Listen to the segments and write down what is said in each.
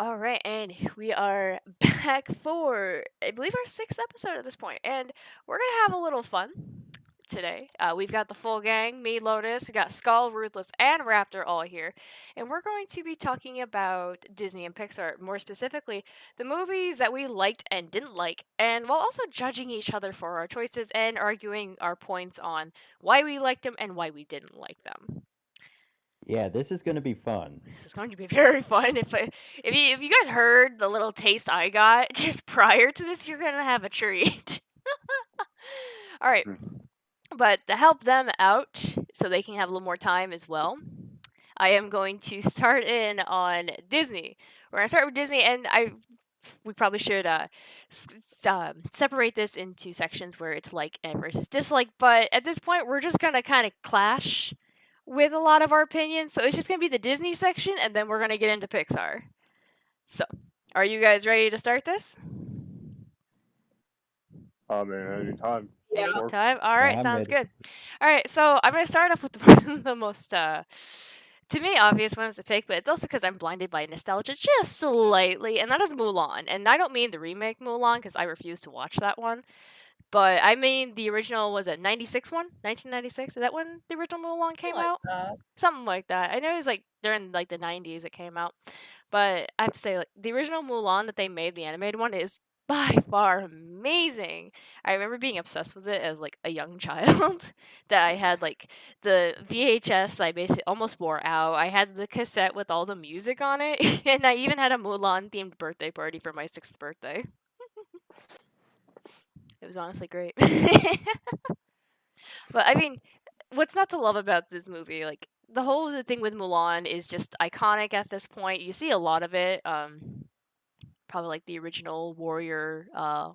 All right, and we are back for, I believe, our sixth episode at this point, and we're gonna have a little fun today. We've got the full gang, me, Lotus, we got Skull, Ruthless, and Raptor all here, and we're going to be talking about Disney and Pixar, more specifically, the movies that we liked and didn't like, and while also judging each other for our choices and arguing our points on why we liked them and why we didn't like them. Yeah, this is going to be fun. This is going to be very fun. If you guys heard the little taste I got just prior to this, you're gonna have a treat. All right, but to help them out, so they can have a little more time as well, I am going to start in on Disney. We're gonna start with Disney, and we probably should separate this into sections where it's like and versus dislike. But at this point, we're just gonna kind of clash with a lot of our opinions. So it's just gonna be the Disney section, and then we're gonna get into Pixar. So, are you guys ready to start this? Anytime. Yeah. That works. Anytime. All right, I'm sounds ready. good. All right, so I'm gonna start off with one of the most, to me, obvious ones to pick, but it's also because I'm blinded by nostalgia just slightly, and that is Mulan. And I don't mean the remake Mulan because I refuse to watch that one. But I mean the original, was it 96 one? 1996? Is that when the original Mulan came Like out? that. Something like that. I know it was like during like the 90s it came out. But I have to say, like, the original Mulan that they made, the animated one, is by far amazing. I remember being obsessed with it as like a young child. That I had like the VHS that I basically almost wore out. I had the cassette with all the music on it, and I even had a Mulan themed birthday party for my 6th birthday. It was honestly great. But I mean, what's not to love about this movie? Like, the whole thing with Mulan is just iconic at this point. You see a lot of it. Probably like the original warrior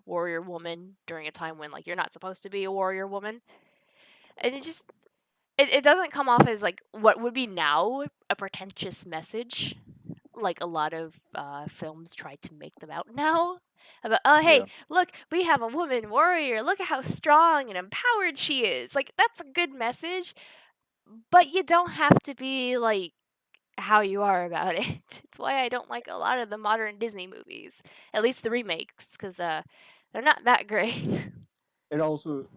woman during a time when like you're not supposed to be a warrior woman, and it doesn't come off as like what would be now a pretentious message, like a lot of films try to make them out now. About, oh hey, Yeah. look, we have a woman warrior. Look at how strong and empowered she is. Like, that's a good message, but you don't have to be like how you are about it. It's why I don't like a lot of the modern Disney movies, at least the remakes, because they're not that great. And also,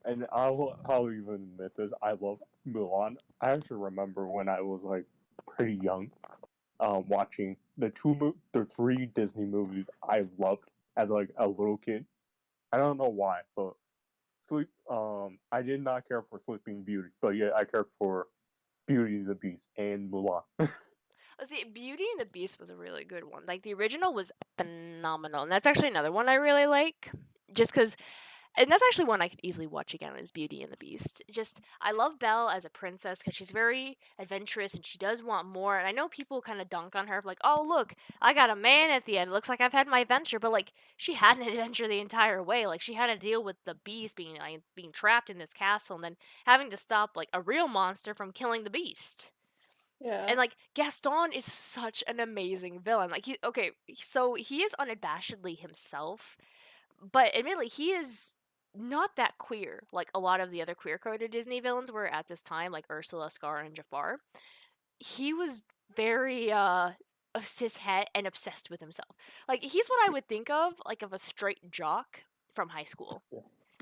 and I'll even admit this, I love Mulan. I actually remember when I was like pretty young, watching the three Disney movies I loved as like a little kid. I don't know why, but I did not care for Sleeping Beauty, but yeah, I cared for Beauty and the Beast and Mulan. Let's see, Beauty and the Beast was a really good one. Like, the original was phenomenal, and that's actually another one I really like. Just because, and that's actually one I could easily watch again, is Beauty and the Beast. Just, I love Belle as a princess because she's very adventurous and she does want more. And I know people kind of dunk on her, like, oh, look, I got a man at the end. Looks like I've had my adventure. But, like, she had an adventure the entire way. Like, she had to deal with the beast being trapped in this castle and then having to stop, like, a real monster from killing the beast. Yeah. And like Gaston is such an amazing villain. Like, so he is unabashedly himself, but admittedly he is not that queer like a lot of the other queer coded Disney villains were at this time, like Ursula, Scar, and Jafar. He was very a cishet and obsessed with himself. Like, he's what I would think of a straight jock from high school.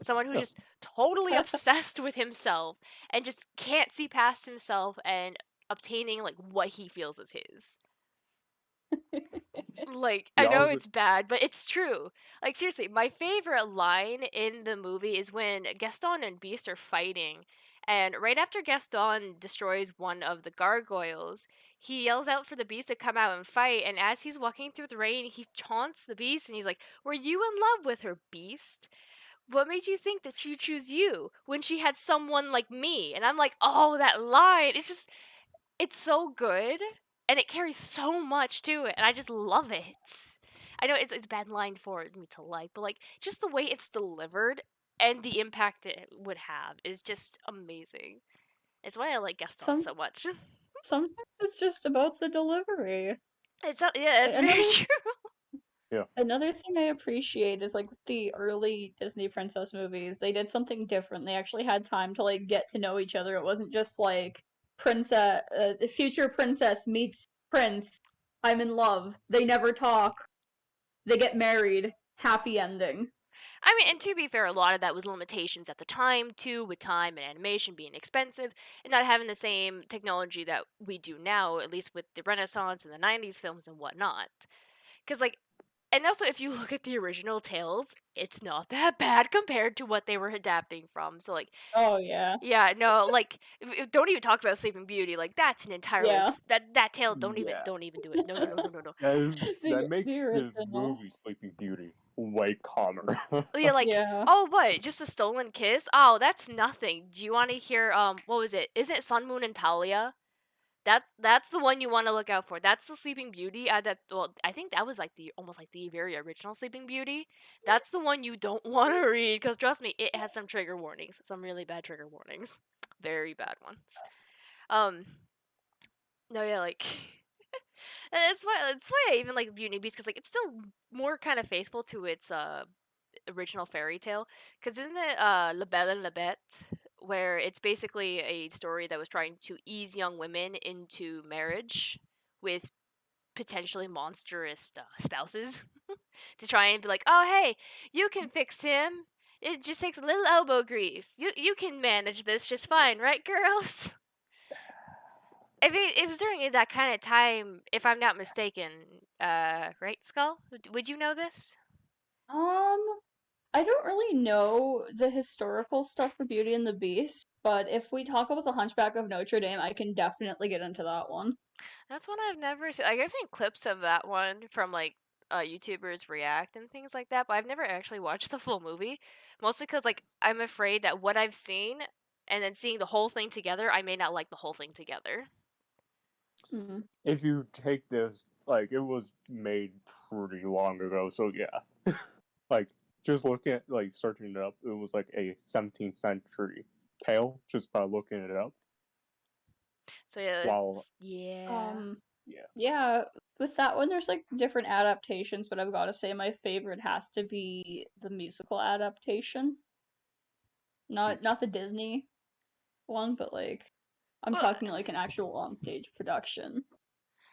Someone who's just totally obsessed with himself and just can't see past himself and obtaining like what he feels is his. Like, I Yeah, I know was it's bad, but it's true. Like, seriously, my favorite line in the movie is when Gaston and Beast are fighting, and right after Gaston destroys one of the gargoyles, he yells out for the Beast to come out and fight, and as he's walking through the rain, he taunts the Beast, and he's like, "Were you in love with her, Beast? What made you think that she'd choose you when she had someone like me?" And I'm like, oh, that line. It's so good, and it carries so much to it, and I just love it. I know it's a bad line for me to like, but like just the way it's delivered and the impact it would have is just amazing. It's why I like Gaston Some so much. sometimes it's just about the delivery. Yeah, it's very Another true. another thing I appreciate is like with the early Disney princess movies, they did something different. They actually had time to like get to know each other. It wasn't just like future princess meets prince. I'm in love. They never talk. They get married. Happy ending. I mean, and to be fair, a lot of that was limitations at the time, too, with time and animation being expensive and not having the same technology that we do now, at least with the Renaissance and the 90s films and whatnot. Because, like, and also if you look at the original tales, it's not that bad compared to what they were adapting from. So, like, Oh yeah. yeah, no, like, don't even talk about Sleeping Beauty. Like, that's an entirely Yeah. that tale. Yeah, Don't even do it. No, no, no, no, no, no. that makes The the original. movie Sleeping Beauty way calmer. Yeah, like, Yeah. oh, what? Just a stolen kiss? Oh, that's nothing. Do you want to hear? What was it? Isn't it Sun, Moon, and Talia? That's the one you want to look out for. That's the Sleeping Beauty. Well, I think that was like the almost like the very original Sleeping Beauty. That's the one you don't want to read because trust me, it has some trigger warnings, some really bad trigger warnings, very bad ones. Um, no, yeah, like. And that's why I even like Beauty and the Beast because like it's still more kind of faithful to its original fairy tale. Because isn't it La Belle and la Bête, where it's basically a story that was trying to ease young women into marriage with potentially monstrous spouses to try and be like, oh hey, you can fix him. It just takes a little elbow grease. You can manage this just fine, right, girls? I mean, it was during that kind of time, if I'm not mistaken. Right, Skull? Would you know this? Um, I don't really know the historical stuff for Beauty and the Beast, but if we talk about the Hunchback of Notre Dame, I can definitely get into that one. That's one I've never seen. Like, I've seen clips of that one from like YouTubers react and things like that, but I've never actually watched the full movie. Mostly because like I'm afraid that what I've seen and then seeing the whole thing together, I may not like the whole thing together. Mm. If you take this, like, it was made pretty long ago, so yeah. Like, just looking at, like, searching it up, it was like a 17th century tale just by looking it up. So yeah, While, yeah. Um, yeah, yeah, with that one, there's like different adaptations, but I've got to say my favorite has to be the musical adaptation. Not the Disney one, but like I'm Well, talking like an actual on-stage production.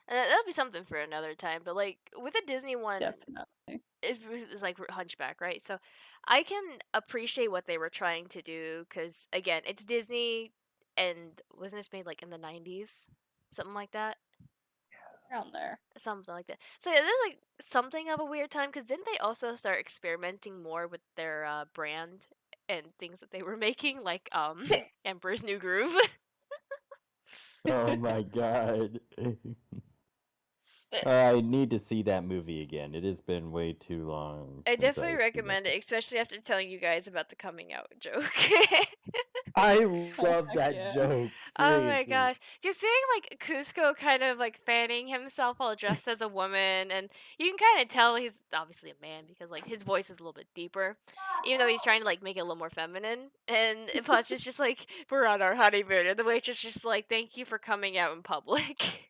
that'll be something for another time. But like with the Disney one, Definitely. it's like Hunchback, right? So I can appreciate what they were trying to do because again, it's Disney, and wasn't this made like in the 90s, something like that? Around there. Something like that. So yeah, there's like something of a weird time because didn't they also start experimenting more with their brand and things that they were making, like Emperor's New Groove? Oh my god. I need to see that movie again. It has been way too long I since definitely I've seen that. recommend it, especially after telling you guys about the coming out joke. I Oh love heck that yeah. joke. Oh my Seriously. gosh. Just seeing like Cusco kind of like fanning himself while dressed as a woman, and you can kind of tell he's obviously a man because like his voice is a little bit deeper, even though he's trying to like make it a little more feminine. And plus, it's just like, we're on our honeymoon, and the waitress just like, thank you for coming out in public.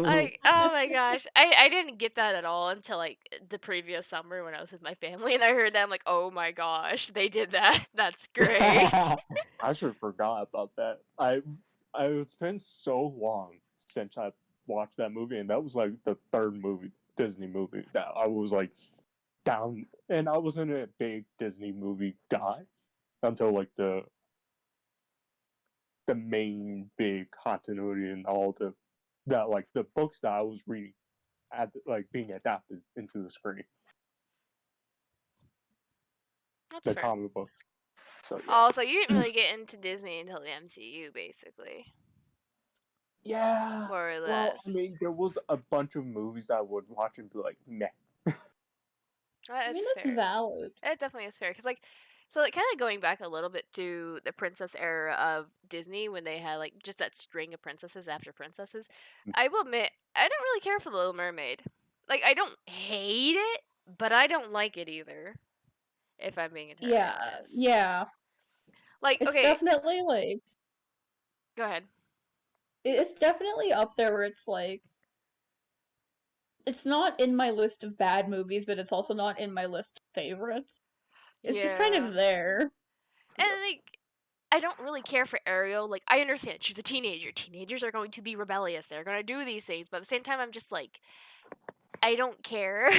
Like, oh my gosh. I didn't get that at all until like the previous summer when I was with my family and I heard that. I'm like, oh my gosh, they did that. That's great. I should have forgot about that. It's been so long since I watched that movie, and that was like the third movie Disney movie that I was like down, and I wasn't a big Disney movie guy until like the main big continuity and all that like the books that I was reading like being adapted into the screen, That's the fair. comic books. So Oh, so you didn't really get into Disney until the MCU, basically. yeah. More or Well, I less. mean, there was a bunch of movies that I would watch and be like, meh. I mean That's that's fair. valid. It definitely is fair. Because, like, so, like, kind of going back a little bit to the princess era of Disney when they had, like, just that string of princesses after princesses, I will admit, I don't really care for The Little Mermaid. Like, I don't hate it, but I don't like it either, if I'm being entirely Yeah, honest. yeah. Like, It's okay, definitely like go ahead. it's definitely up there where it's like it's not in my list of bad movies, but it's also not in my list of favorites. It's just kind Yeah. of there. And, like, I don't really care for Ariel. Like, I understand she's a teenager. Teenagers are going to be rebellious. They're going to do these things. But at the same time, I'm just like, I don't care.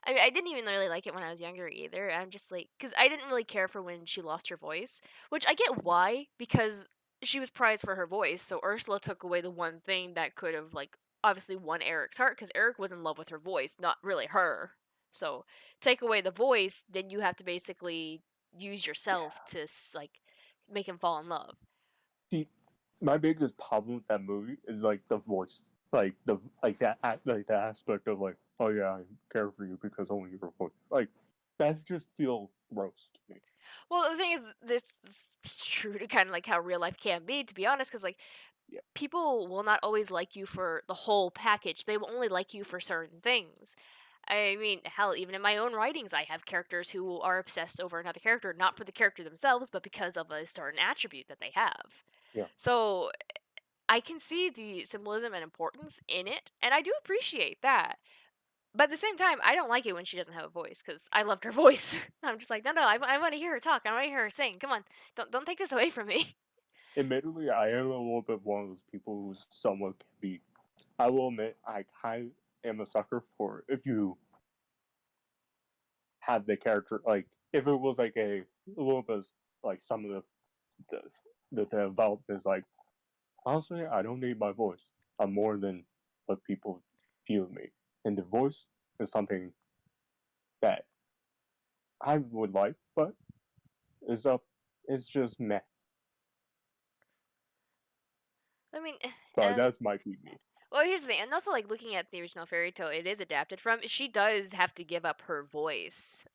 I mean, I didn't even really like it when I was younger either. I'm just like, because I didn't really care for when she lost her voice, which I get why, because she was prized for her voice. So Ursula took away the one thing that could have, like, obviously won Eric's heart, because Eric was in love with her voice, not really her. So take away the voice, then you have to basically use yourself Yeah. to, like, make him fall in love. See, my biggest problem with that movie is like the voice, like the aspect of like, oh yeah, I care for you because only your voice, like that just feels gross to me. Well, the thing is, this is true to kind of like how real life can be, to be honest, because like Yeah, people will not always like you for the whole package. They will only like you for certain things. I mean, hell, even in my own writings, I have characters who are obsessed over another character, not for the character themselves, but because of a certain attribute that they have. yeah. So I can see the symbolism and importance in it, and I do appreciate that. But at the same time, I don't like it when she doesn't have a voice because I loved her voice. I'm just like, no, no, I want to hear her talk. I want to hear her sing. Come on, don't take this away from me. Admittedly, I am a little bit one of those people who somewhat can be. I will admit, I kind of am a sucker for if you have the character like if it was like a little bit of, like some of the the development is like honestly, I don't need my voice. I'm more than what people feel of me. And the voice is something that I would like, but it's up. It's just meh. I mean, But that's might be me. well, here's the thing, and also like looking at the original fairy tale, it is adapted from. She does have to give up her voice,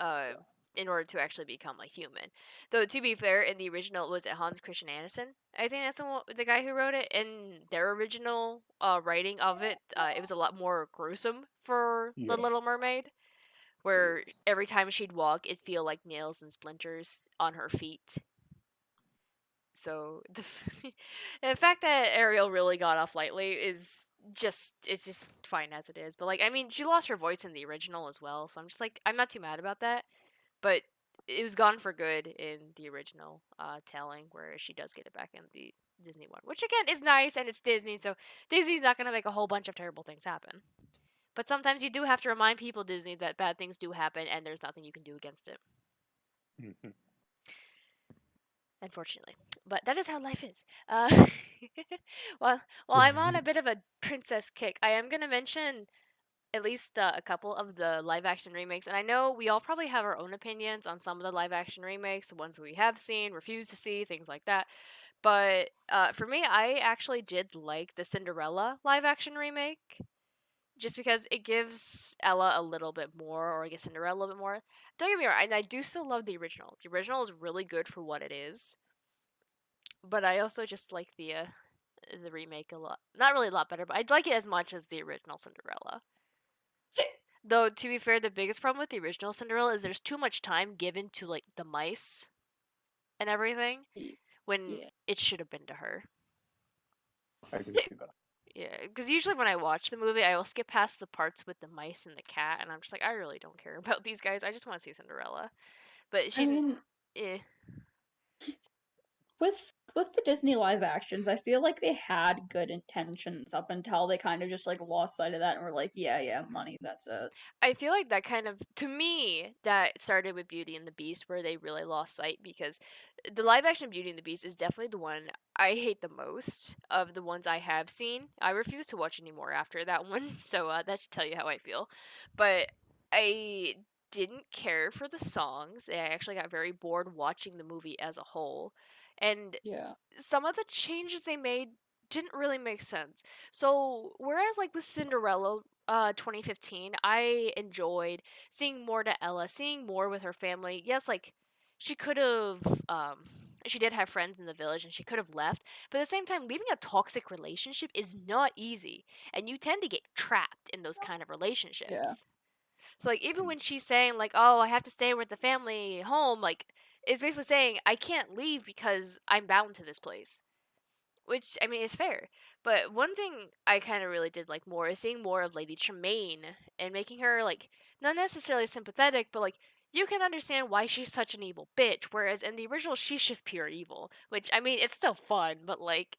in order to actually become a human. Though to be fair, in the original, was it Hans Christian Andersen? I think that's the guy who wrote it. In their original writing of it, it was a lot more gruesome for the Yeah, Little Mermaid, it where is. every time she'd walk, it'd feel like nails and splinters on her feet. So the fact that Ariel really got off lightly is just it's just fine as it is. But like I mean, she lost her voice in the original as well, so I'm just like I'm not too mad about that. But it was gone for good in the original telling, where she does get it back in the Disney one, which again is nice and it's Disney, so Disney's not gonna make a whole bunch of terrible things happen. But sometimes you do have to remind people, Disney, that bad things do happen and there's nothing you can do against it. Mhm. Unfortunately. But that is how life is. Well, while I'm on a bit of a princess kick, I am going to mention at least a couple of the live action remakes. And I know we all probably have our own opinions on some of the live action remakes, the ones we have seen, refuse to see, things like that. But for me, I actually did like the Cinderella live action remake. Just because it gives Ella a little bit more, or I guess Cinderella a little bit more. Don't get me wrong, I do still love the original. The original is really good for what it is, but I also just like the remake a lot. Not really a lot better, but I'd like it as much as the original Cinderella. Though to be fair, the biggest problem with the original Cinderella is there's too much time given to like the mice and everything when Yeah. it should have been to her. I can see that. Yeah, because usually when I watch the movie, I will skip past the parts with the mice and the cat, and I'm just like, I really don't care about these guys. I just want to see Cinderella. But I she's, mean, eh. with with the Disney live actions, I feel like they had good intentions up until they kind of just like lost sight of that and were like, yeah, yeah, money, that's it. I feel like that kind of, to me, that started with Beauty and the Beast, where they really lost sight, because the live action Beauty and the Beast is definitely the one I hate the most of the ones I have seen. I refuse to watch any more after that one, so that should tell you how I feel. But I didn't care for the songs. I actually got very bored watching the movie as a whole. And Yeah. some of the changes they made didn't really make sense. So whereas like with Cinderella 2015, I enjoyed seeing more to Ella, seeing more with her family. Yes, like she could have she did have friends in the village and she could have left, but at the same time leaving a toxic relationship is not easy, and you tend to get trapped in those kind of Yeah. relationships. So like even when she's saying like, "Oh, I have to stay with the family home," like it's basically saying I can't leave because I'm bound to this place. Which I mean is fair. But one thing I kind of really did like more is seeing more of Lady Tremaine and making her like not necessarily sympathetic, but like you can understand why she's such an evil bitch, whereas in the original, she's just pure evil. Which, I mean, it's still fun, but like,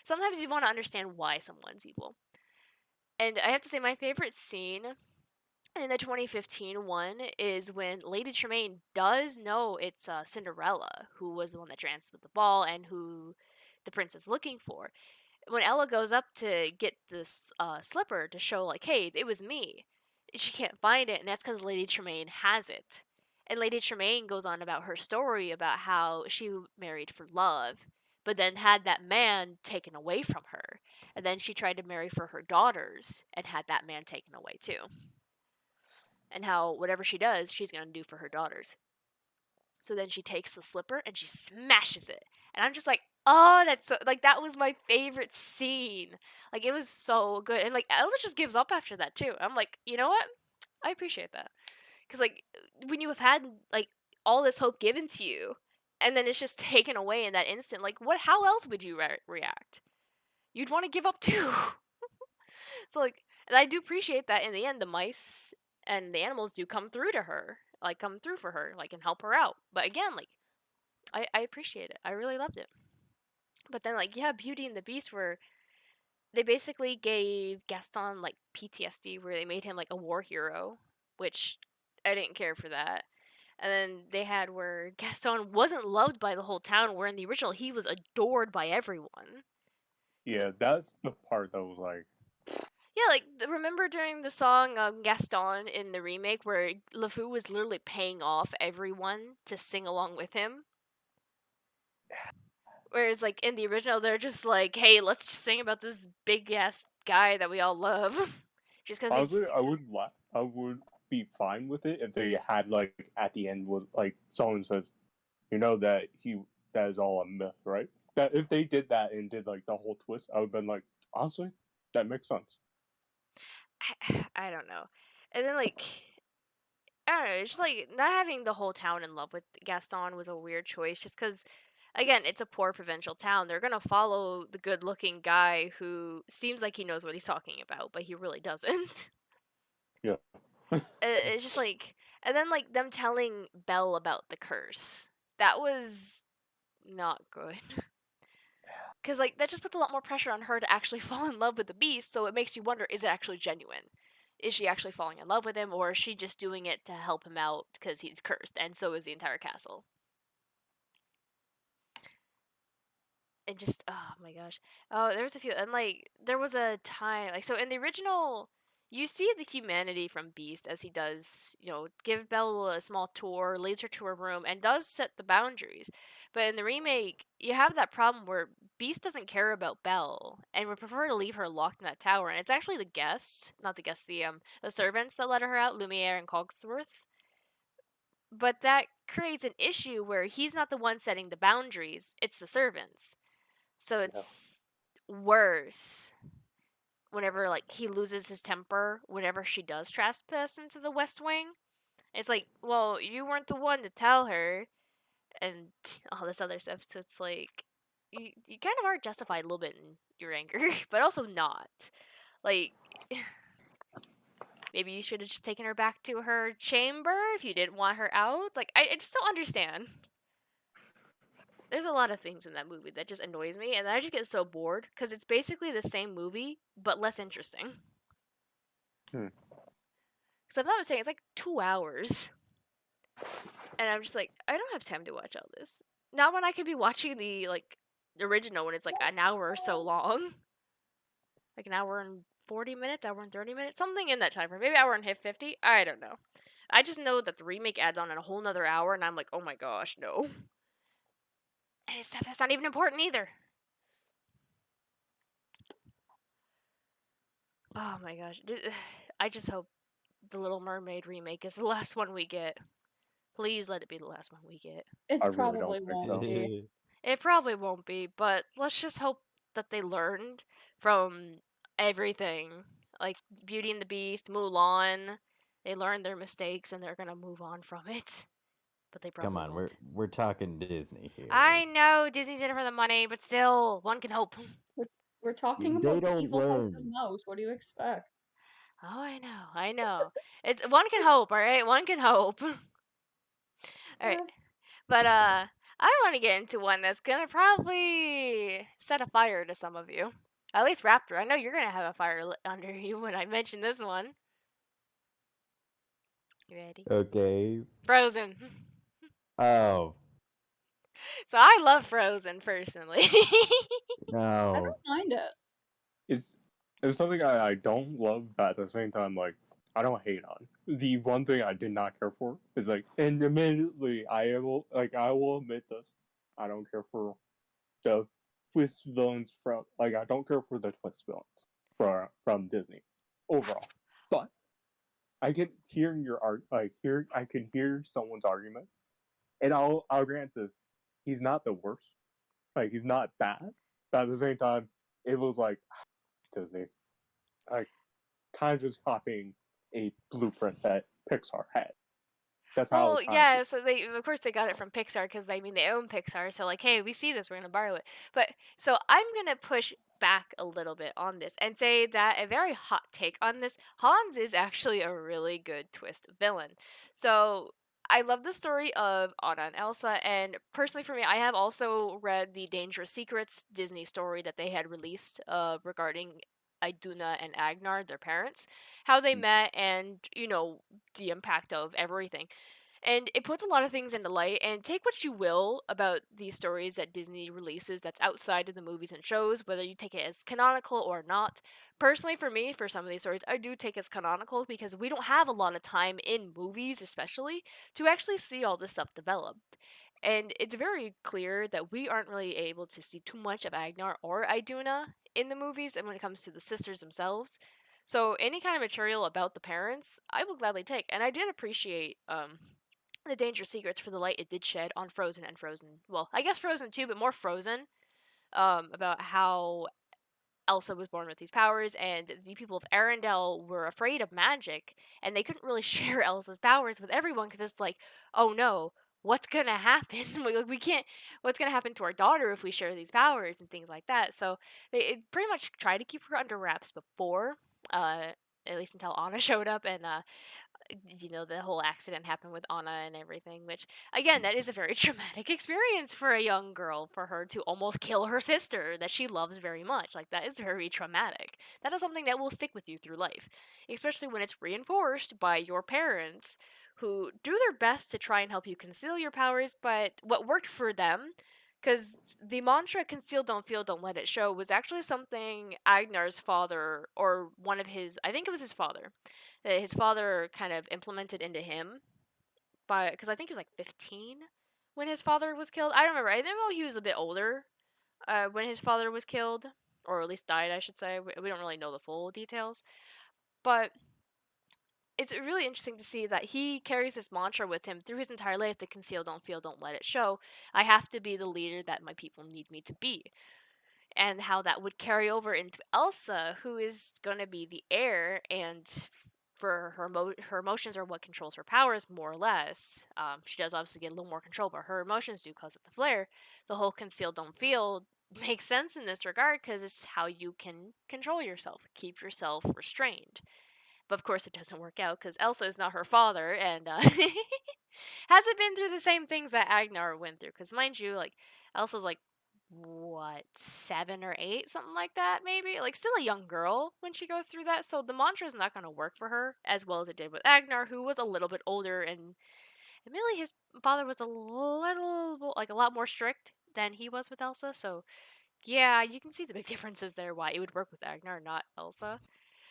sometimes you want to understand why someone's evil. And I have to say, my favorite scene in the 2015 one is when Lady Tremaine does know it's Cinderella, who was the one that danced with the ball and who the prince is looking for. When Ella goes up to get this slipper to show, like, hey, it was me, she can't find it, and that's because Lady Tremaine has it. And Lady Tremaine goes on about her story about how she married for love, but then had that man taken away from her. And then she tried to marry for her daughters and had that man taken away too. And how whatever she does, she's going to do for her daughters. So then she takes the slipper and she smashes it. And I'm just like, oh, that's so, like, that was my favorite scene. Like, it was so good. And like, Ella just gives up after that too. I'm like, you know what? I appreciate that. Because like, when you have had like all this hope given to you, and then it's just taken away in that instant, like, what? How else would you react? You'd want to give up too. So like, and I do appreciate that in the end, the mice and the animals do come through to her, like come through for her, like and help her out. But again, like I appreciate it. I really loved it. But then like yeah, Beauty and the Beast where they basically gave Gaston like PTSD where they made him like a war hero, which I didn't care for that. And then they had where Gaston wasn't loved by the whole town, where in the original he was adored by everyone. Yeah, that's the part that was like, Yeah, like remember during the song Gaston in the remake where LeFou was literally paying off everyone to sing along with him? Whereas like in the original they're just like, "Hey, let's just sing about this big ass guy that we all love." Just cuz honestly, he's I would be fine with it if they had like at the end was like someone says, you know that is all a myth, right? That if they did that and did like the whole twist, I would have been like, honestly, that makes sense. I don't know. And then like I don't know, it's just like not having the whole town in love with Gaston was a weird choice just cuz again, it's a poor provincial town. They're going to follow the good-looking guy who seems like he knows what he's talking about, but he really doesn't. Yeah. It's just like, and then like them telling Belle about the curse. That was not good. Because like that just puts a lot more pressure on her to actually fall in love with the beast. So it makes you wonder: is it actually genuine? Is she actually falling in love with him, or is she just doing it to help him out because he's cursed, and so is the entire castle? And just oh my gosh, oh there was a few, and like there was a time like so in the original you see the humanity from Beast as he does, give Belle a small tour, leads her to her room, and does set the boundaries. But in the remake, you have that problem where Beast doesn't care about Belle and would prefer to leave her locked in that tower. And it's actually the guests, not the guests, the servants that let her out, Lumiere and Cogsworth. But that creates an issue where he's not the one setting the boundaries; it's the servants. So Yeah. it's worse whenever like he loses his temper whenever she does trespass into the West Wing. It's like, well, you weren't the one to tell her, and all this other stuff. So it's like you kind of are justified a little bit in your anger, but also not. Like maybe you should have just taken her back to her chamber if you didn't want her out. Like I just don't understand. There's a lot of things in that movie that just annoys me, and I just get so bored because it's basically the same movie but less interesting. Hmm. Because I'm not saying it's like 2 hours, and I'm just like, I don't have time to watch all this. Not when I could be watching the like original when it's like an hour or so long, like an hour and 40 minutes, hour and 30 minutes, something in that time frame. Maybe hour and 50. I don't know. I just know that the remake adds on a whole nother hour, and I'm like, oh my gosh, no. And it's stuff that's not even important either. Oh my gosh. I just hope the Little Mermaid remake is the last one we get. Please let it be the last one we get. It I really probably don't think won't so. be. It probably won't be, but let's just hope that they learned from everything. Like Beauty and the Beast, Mulan. They learned their mistakes and they're gonna move on from it. But they Come probably on, we're won't. we're talking Disney I here. know Disney's in it for the money, but still, one can hope. We're, we're talking They about the don't evil house's learn. mouse. What do you expect? Oh, I know. It's one can hope, all right. One can hope. All right, Eh, but I want to get into one that's gonna probably set a fire to some of you. At least Raptor, I know you're gonna have a fire lit under you when I mention this one. You ready? Okay. Frozen. Oh, So I love Frozen personally. I no. don't mind it. It's something I don't love, but at the same time, like I don't hate on. The one thing I did not care for is like, and admittedly, I will admit this. I don't care for the twist villains from like I don't care for the twist villains from Disney overall, but I can hear your art like hear I can hear someone's argument, and I'll grant this. He's not the worst. Like he's not bad, but at the same time, it was like Disney. Like kind of just copying a blueprint that Pixar had. That's how Well, it kind of yeah, feels. so they of course they got it from Pixar because I mean they own Pixar, so like, hey, we see this, we're gonna borrow it. But so I'm gonna push back a little bit on this and say that a very hot take on this, Hans is actually a really good twist villain. So I love the story of Anna and Elsa, and personally for me, I have also read the Dangerous Secrets Disney story that they had released regarding Iduna and Agnar, their parents, how they met, and the impact of everything. And it puts a lot of things into light, and take what you will about these stories that Disney releases that's outside of the movies and shows, whether you take it as canonical or not. Personally, for me, for some of these stories, I do take it as canonical because we don't have a lot of time in movies, especially, to actually see all this stuff developed. And it's very clear that we aren't really able to see too much of Agnar or Iduna in the movies, and when it comes to the sisters themselves. So any kind of material about the parents, I will gladly take. And I did appreciate the dangerous secrets for the light it did shed on Frozen and Frozen. Well, I guess Frozen too, but more Frozen. About how Elsa was born with these powers, and the people of Arendelle were afraid of magic, and they couldn't really share Elsa's powers with everyone because it's like, oh no, what's gonna happen? we can't. What's gonna happen to our daughter if we share these powers and things like that? So they pretty much tried to keep her under wraps before, uh, at least until Anna showed up and the whole accident happened with Anna and everything, which, again, that is a very traumatic experience for a young girl, for her to almost kill her sister that she loves very much. Like, that is very traumatic. That is something that will stick with you through life, especially when it's reinforced by your parents who do their best to try and help you conceal your powers, but what worked for them. Because the mantra conceal, don't feel, don't let it show was actually something Agnar's father, or one of his, I think it was his father, that his father kind of implemented into him by because I think he was like 15 when his father was killed. I don't remember. I know he was a bit older when his father was killed, or at least died, I should say. We don't really know the full details, but it's really interesting to see that he carries this mantra with him through his entire life: to conceal, don't feel, don't let it show. I have to be the leader that my people need me to be, and how that would carry over into Elsa, who is going to be the heir, and for her emotions are what controls her powers more or less. She does obviously get a little more control, but her emotions do cause it to flare. The whole conceal don't feel makes sense in this regard because it's how you can control yourself, keep yourself restrained. But of course, it doesn't work out because Elsa is not her father, and hasn't been through the same things that Agnar went through. Because mind you, like Elsa's like what 7 or 8, something like that, maybe. Like still a young girl when she goes through that. So the mantra is not going to work for her as well as it did with Agnar, who was a little bit older, and admittedly his father was a little like a lot more strict than he was with Elsa. So yeah, you can see the big differences there. Why it would work with Agnar, not Elsa.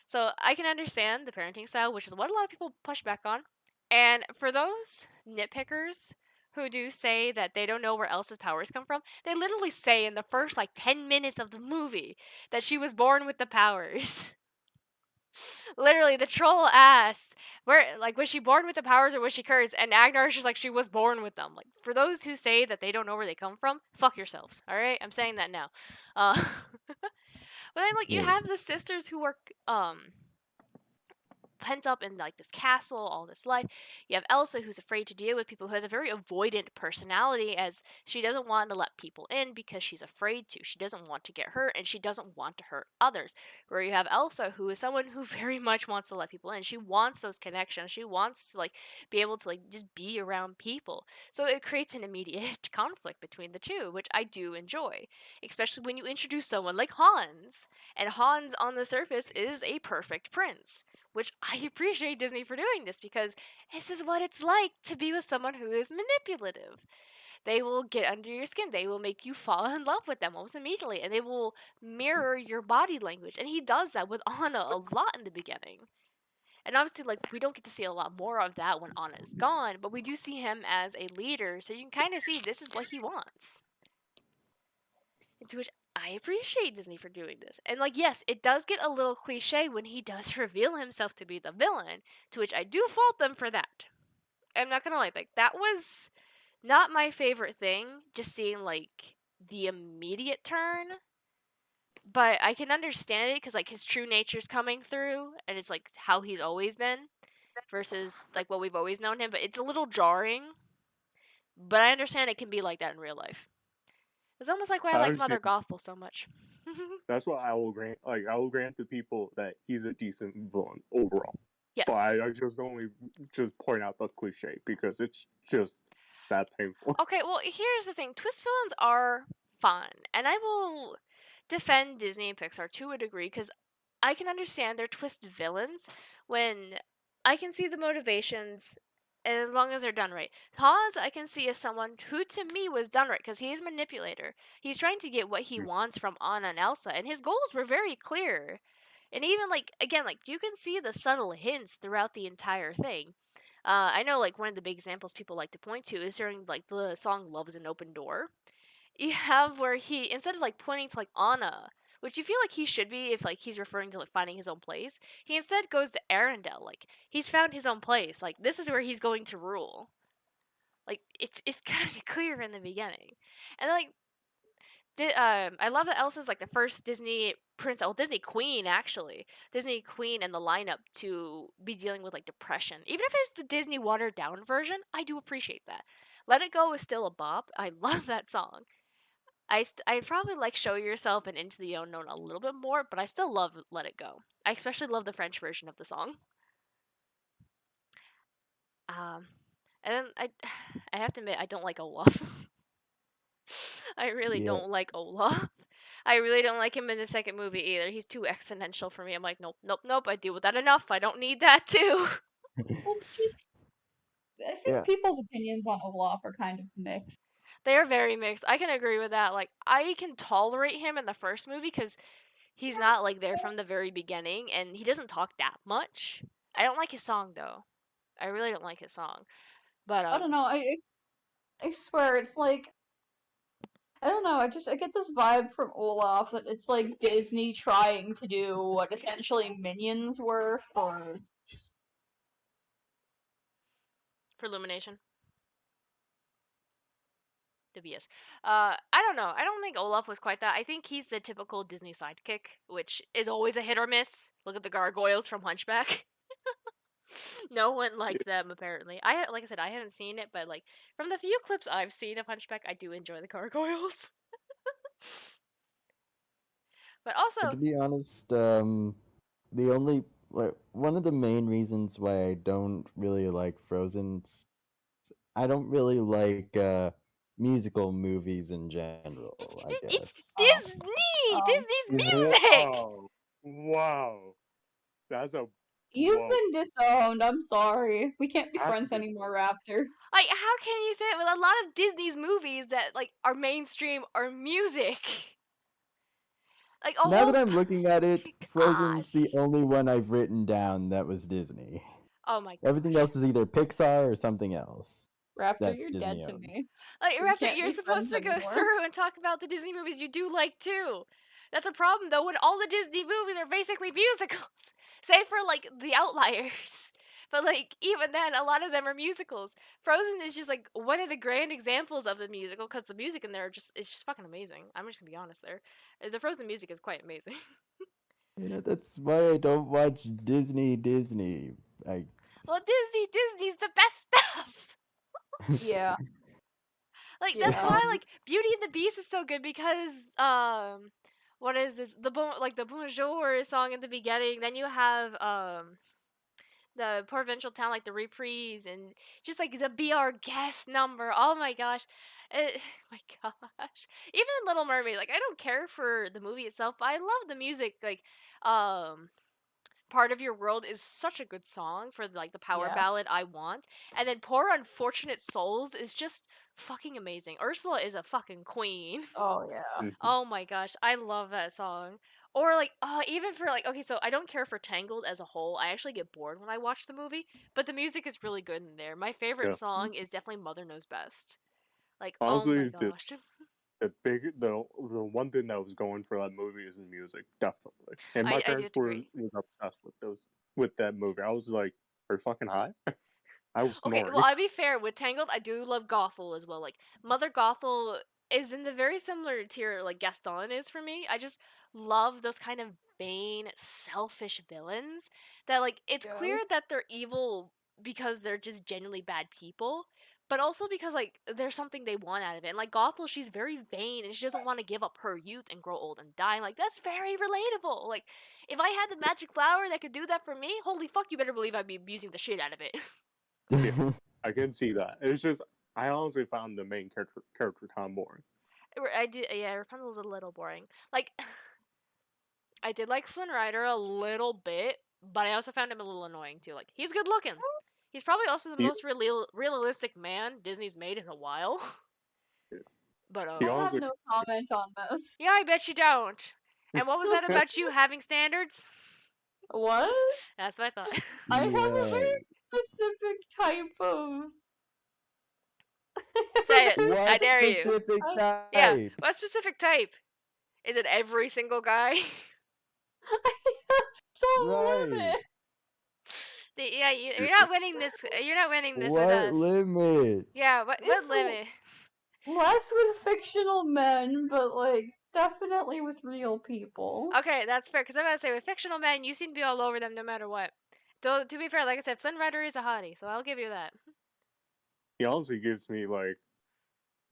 So I can understand the parenting style, which is what a lot of people push back on. And for those nitpickers who do say that they don't know where Elsa's powers come from, they literally say in the first like 10 minutes of the movie that she was born with the powers. Literally, the troll asks, "Where, like, was she born with the powers or was she cursed?" And Agnar's just like, "She was born with them." Like, for those who say that they don't know where they come from, fuck yourselves. All right, I'm saying that now. But then, like, you Yeah. have the sisters who are pent up in like this castle all this life. You have Elsa, who's afraid to deal with people, who has a very avoidant personality, as she doesn't want to let people in because she's afraid to. She doesn't want to get hurt, and she doesn't want to hurt others. Where you have Elsa, who is someone who very much wants to let people in. She wants those connections. She wants to like be able to like just be around people. So it creates an immediate conflict between the two, which I do enjoy, especially when you introduce someone like Hans. And Hans on the surface is a perfect prince, which I appreciate Disney for doing this, because this is what it's like to be with someone who is manipulative. They will get under your skin. They will make you fall in love with them almost immediately, and they will mirror your body language. And he does that with Anna a lot in the beginning. And obviously, like, we don't get to see a lot more of that when Anna is gone, but we do see him as a leader, so you can kind of see this is what he wants. And to which I appreciate Disney for doing this. And, like, yes, it does get a little cliche when he does reveal himself to be the villain, to which I do fault them for that. I'm not gonna lie, like, that was not my favorite thing, just seeing, like, the immediate turn. But I can understand it because, like, his true nature's coming through, and it's, like, how he's always been versus, like, what we've always known him. But it's a little jarring. But I understand it can be like that in real life. It's almost like why I I like Mother understand. Gothel so much. That's what I will grant. Like I will grant to people that he's a decent villain overall. But Yes. I just only just point out the cliche because it's just that painful. Okay, well, here's the thing. Twist villains are fun, and I will defend Disney and Pixar to a degree because I can understand their twist villains when I can see the motivations as long as they're done right. Hans, I can see as someone who to me was done right because he is a manipulator. He's trying to get what he wants from Anna and Elsa, and his goals were very clear. And even like again, like you can see the subtle hints throughout the entire thing. I know like one of the big examples people like to point to is during like the song "Love Is an Open Door." You have where he, instead of like pointing to like Anna, which you feel like he should be if like he's referring to like finding his own place, he instead goes to Arendelle. Like he's found his own place. Like this is where he's going to rule. Like it's kind of clear in the beginning, and like I love that Elsa's like the first Disney prince, well, Disney queen actually, Disney queen in the lineup to be dealing with like depression. Even if it's the Disney watered down version, I do appreciate that. Let It Go is still a bop. I love that song. I probably like Show Yourself and Into the Unknown a little bit more, but I still love Let It Go. I especially love the French version of the song. Um, and then I have to admit I don't like Olaf. I really Yeah. don't like Olaf. I really don't like him in the second movie either. He's too exponential for me. I'm like, nope, nope, nope. I deal with that enough. I don't need that too. Well, just I think Yeah. people's opinions on Olaf are kind of mixed. They are very mixed. I can agree with that. Like, I can tolerate him in the first movie because he's not like there from the very beginning, and he doesn't talk that much. I don't like his song though. I really don't like his song. But I don't know. I swear it's like I don't know. I get this vibe from Olaf that it's like Disney trying to do what essentially Minions were for. for Illumination, the BS. I don't know. I don't think Olaf was quite that. I think he's the typical Disney sidekick, which is always a hit or miss. Look at the gargoyles from Hunchback. No one liked them apparently. Like I said, I haven't seen it, but like from the few clips I've seen of Hunchback, I do enjoy the gargoyles. But To also, be honest, the only like one of the main reasons why I don't really like Frozen, I don't really like musical movies in general, I it's guess. Disney. Um, Disney's music. Wow, wow, that's a you've whoa. been disowned. I'm sorry. We can't be friends After anymore, Raptor. Like, how can you say it with a lot of Disney's movies that like are mainstream are music? Like a Now whole that I'm looking at it, Frozen's the gosh. only one I've written down that was Disney. Oh my Everything gosh. else is either Pixar or something else Raptor, that you're dead Disney to owns. me. Like We Raptor, can't you're be supposed friends to go anymore. through and talk about the Disney movies you do like too. That's a problem though when all the Disney movies are basically musicals, save for like the outliers. But like even then, a lot of them are musicals. Frozen is just like one of the grand examples of the musical because the music in there just is just fucking amazing. I'm just gonna be honest there. The Frozen music is quite amazing. That's why I don't watch Disney. I Well, Disney's the best stuff. Yeah, Like that's yeah, why like Beauty and the Beast is so good because what is this the Bonjour song in the beginning. Then you have the provincial town like the reprise and just like the Be Our Guest number. Oh my gosh. My gosh. Even Little Mermaid, like I don't care for the movie itself, but I love the music. Like um Part of Your World is such a good song for like the power yes. ballad I Want. And then Poor Unfortunate Souls is just fucking amazing. Ursula is a fucking queen. Oh yeah. Mhm. Oh my gosh, I love that song. Or like even for like okay, so I don't care for Tangled as a whole. I actually get bored when I watch the movie, but the music is really good in there. My favorite Yeah. song is definitely Mother Knows Best. Like, oh my Honestly, gosh. the one thing that was going for that movie is the music, definitely. And my I do parents agree. was obsessed with that movie. I was like, "Are you fucking high?" I was Okay, well, snoring. I'll be fair. With Tangled, I do love Gothel as well. Like, Mother Gothel is in the very similar tier like Gaston is for me. I just love those kind of vain, selfish villains that, like, it's clear Yes. that they're evil because they're just genuinely bad people, but also because, like, there's something they want out of it. And, like, Gothel, she's very vain and she doesn't want to give up her youth and grow old and die. And, like, that's very relatable. Like, if I had the magic flower that could do that for me, holy fuck, you better believe I'd be abusing the shit out of it. Yeah, I can see that. It's just I honestly found the main character kind of boring. I did, yeah. Rapunzel's a little boring. Like, I did like Flynn Rider a little bit, but I also found him a little annoying too. Like, he's good looking. He's probably also the He most realistic man Disney's made in a while. But he I have honestly no comment on this. yeah, I bet you don't. And what was that about you having standards? What? That's what I thought. I have a yeah. very specific type of. Say it. I What dare you. specific I, Yeah. type? What specific type? Is it every single guy? I have some Right. limit. Yeah, you're not winning this. You're not winning this with What us. limit? Yeah. What It's limit? less with fictional men, but like definitely with real people. Okay, that's fair. Because I'm gonna say with fictional men, you seem to be all over them no matter what. Though to be fair, like I said, Flynn Rider is a hottie, so I'll give you that. he honestly gives me like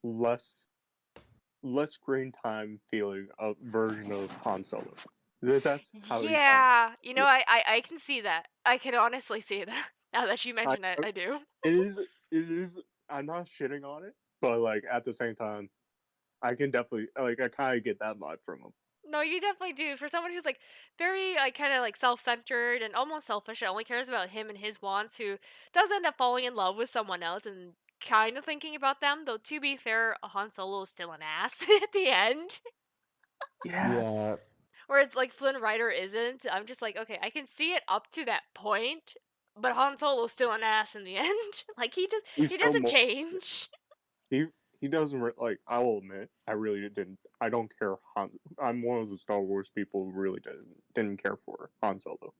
less less screen time feeling of version of Han Solo. That's how he sounds. Yeah, you know, I can see that. I can honestly see that. Now that you I, mention it, I do. it is I'm not shitting on it, but like at the same time, I can definitely like I kind of get that vibe from him. No, you definitely do. For someone who's like very like kind of like self-centered and almost selfish, and only cares about him and his wants, who does end up falling in love with someone else and kind of thinking about them. Though to be fair, Han Solo is still an ass at the end. Yeah, Yeah. Whereas like Flynn Rider isn't. I'm just like, okay, I can see it up to that point, but Han Solo's still an ass in the end. Like he's he still doesn't more. change. He he doesn't like. I will admit, I really didn't. I don't care. I'm one of the Star Wars people who really didn't care for Han Solo.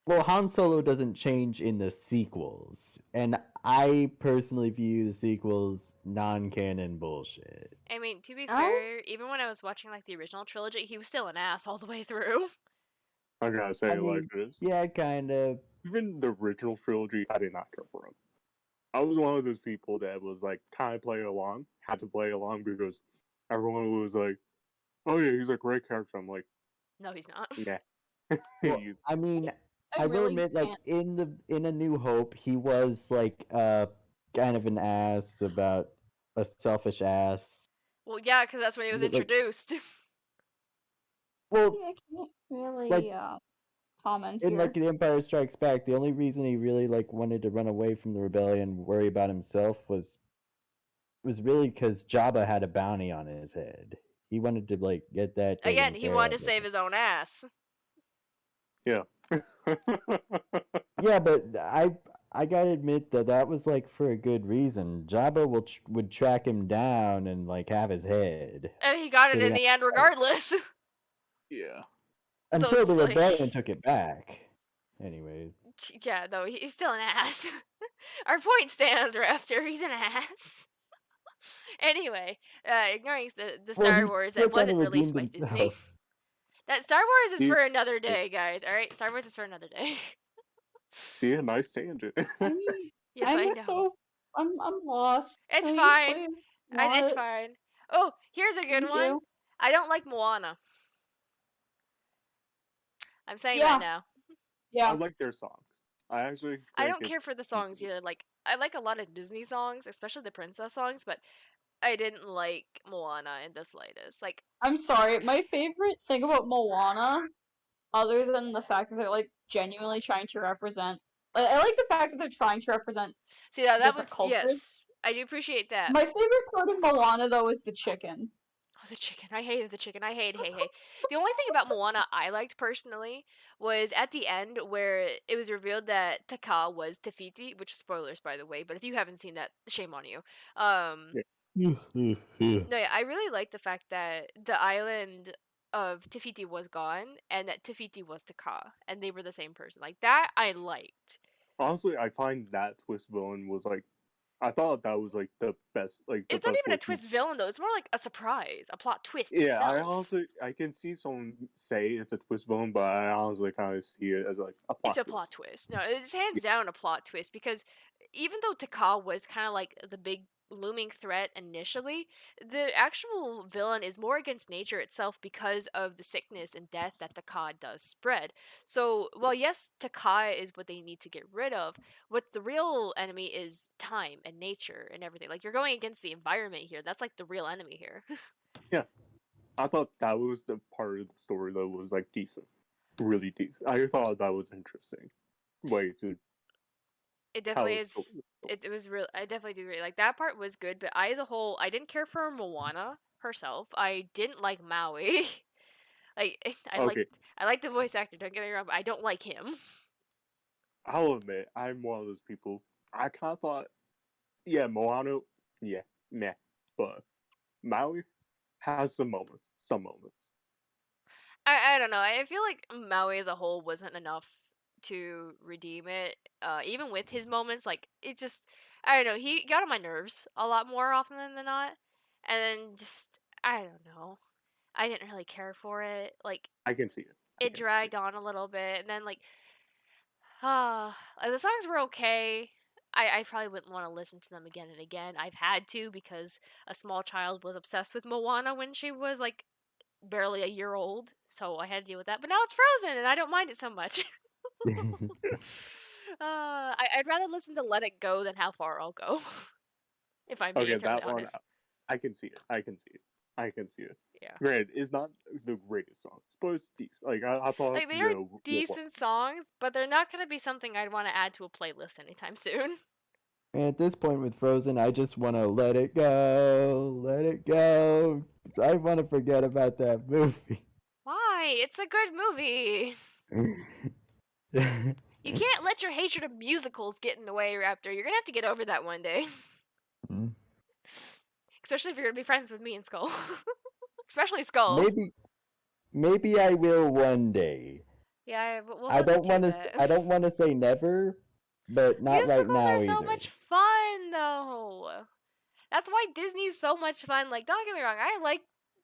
Well, Han Solo doesn't change in the sequels, and I personally view the sequels non-canon bullshit. I mean, to be I fair, even when I was watching like the original trilogy, he was still an ass all the way through. I gotta say I it like mean, this. yeah, kind of. Even the original trilogy, I did not care for him. I was one of those people that was like kind of play along, had to play along because everyone was like, "Oh yeah, he's a great character." I'm like, No, he's not. "Yeah." Well, You- I mean, I I will really admit, like can't. in A New Hope, he was like kind of an ass about a selfish ass. Well, yeah, because that's when he was Like, introduced. well, I can't like really comment in here. like The Empire Strikes Back, the only reason he really like wanted to run away from the rebellion, worry about himself, was really because Jabba had a bounty on his head. He wanted to like get that Again, taken he care wanted of. to save his own ass. yeah. Yeah, but I gotta admit that that was like for a good reason. Jabba would track him down and like have his head. And he got So it he in had the end to fight. regardless. yeah. So Until the it's like, rebellion took it back. Anyways, yeah, though, he's still an ass. Our point stands, Raptor. He's an ass. Anyway, ignoring the well, Star he Wars still that kind of wasn't released redeemed by Disney. himself. That Star Wars is See, for another day, guys. All right, Star Wars is for another day. see a nice tangent. I'm Yes, I'm I just know. so I'm lost. It's Can you fine. please It's not? fine. Oh, here's a good Thank one. you. I don't like Moana. I'm saying that Yeah, now. I yeah. like their songs. I actually I think don't care it's for the songs decent. either. Like I like a lot of Disney songs, especially the princess songs, but I didn't like Moana in the slightest. Like, I'm sorry. My favorite thing about Moana, other than the fact that they're like genuinely trying to represent, I like the fact that they're trying to represent see that different was cultures. yes, I do appreciate that. My favorite part of Moana though is the chicken. Oh, the chicken. I hated the chicken. I hate, hey, hey. The only thing about Moana I liked personally was at the end where it was revealed that Taka was Tafiti, which is spoilers by the way, but if you haven't seen that, shame on you. Um, no, yeah, I really liked the fact that the island of Tafiti was gone and that Tafiti was Taka and they were the same person. Like that I liked. Honestly, I find that twist villain was like I thought that was like the It's not best even a way to. twist villain though. It's more like a surprise, a plot twist Yeah, I itself. honestly I can see someone say it's a twist villain, but I honestly kind of see it as like a It's plot a plot twist. twist. No, it's hands Yeah, down a plot twist because even though Taka was kind of like the big looming threat initially, the actual villain is more against nature itself because of the sickness and death that Taka does spread. So, while yes, Taka is what they need to get rid of, what the real enemy is time and nature and everything. Like you're going against the environment here. That's like the real enemy here. yeah. I thought that was the part of the story that was like decent, really decent. I thought that was interesting way to It tell definitely a is. story. It was real. I definitely do agree. Like that part was good, but I, as a whole, I didn't care for Moana herself. I didn't like Maui. like Okay, I like the voice actor. Don't get me wrong, but I don't like him. I'll admit I'm one of those people. I kind of thought, yeah, Moana, yeah, meh, but Maui has some moments, some moments. I don't know. I feel like Maui as a whole wasn't enough to redeem it. Even with his moments, like it just I don't know. He got on my nerves a lot more often than not, and then just I don't know. I didn't really care for it. Like I can see it. I it can see it. dragged on a little bit, and then like the songs were okay. I probably wouldn't want to listen to them again and again. I've had to because a small child was obsessed with Moana when she was like barely a year old, so I had to deal with that. But now it's Frozen, and I don't mind it so much. I'd rather listen to Let It Go than How Far I'll Go, if I'm being Okay, entirely that one, honest. I can see it. I can see it. I can see it. Yeah. Granted, it's not the greatest songs, but it's decent. Like I thought Like, they are decent songs, but they're not going to be something I'd want to add to a playlist anytime soon. At this point with Frozen, I just want to let it go, let it go. I want to forget about that movie. Why? It's a good movie. You can't let your hatred of musicals get in the way, Raptor. You're gonna have to get over that one day. Especially if you're gonna be friends with me and Skull. Especially Skull. maybe, maybe I will one day. Yeah, we'll I hold you don't to want to. that. I don't want to say never, but not right Musicals are now so either. much fun, though. That's why Disney's so much fun. Like, don't get me wrong, I like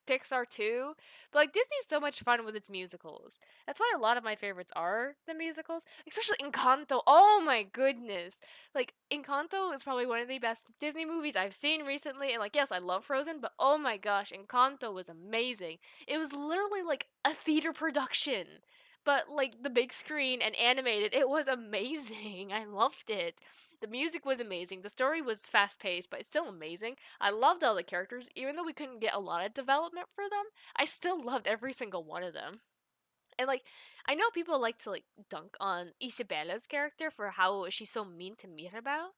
Pixar too, but like Disney's so much fun with its musicals. That's why a lot of my favorites are the musicals, especially Encanto. Oh my goodness. Like Encanto is probably one of the best Disney movies I've seen recently, and like yes, I love Frozen, but oh my gosh, Encanto was amazing. It was literally like a theater production. But like the big screen and animated, it was amazing. I loved it. The music was amazing. The story was fast paced, but it's still amazing. I loved all the characters, even though we couldn't get a lot of development for them. I still loved every single one of them. And like, I know people like to like dunk on Isabella's character for how she's so mean to Mirabel,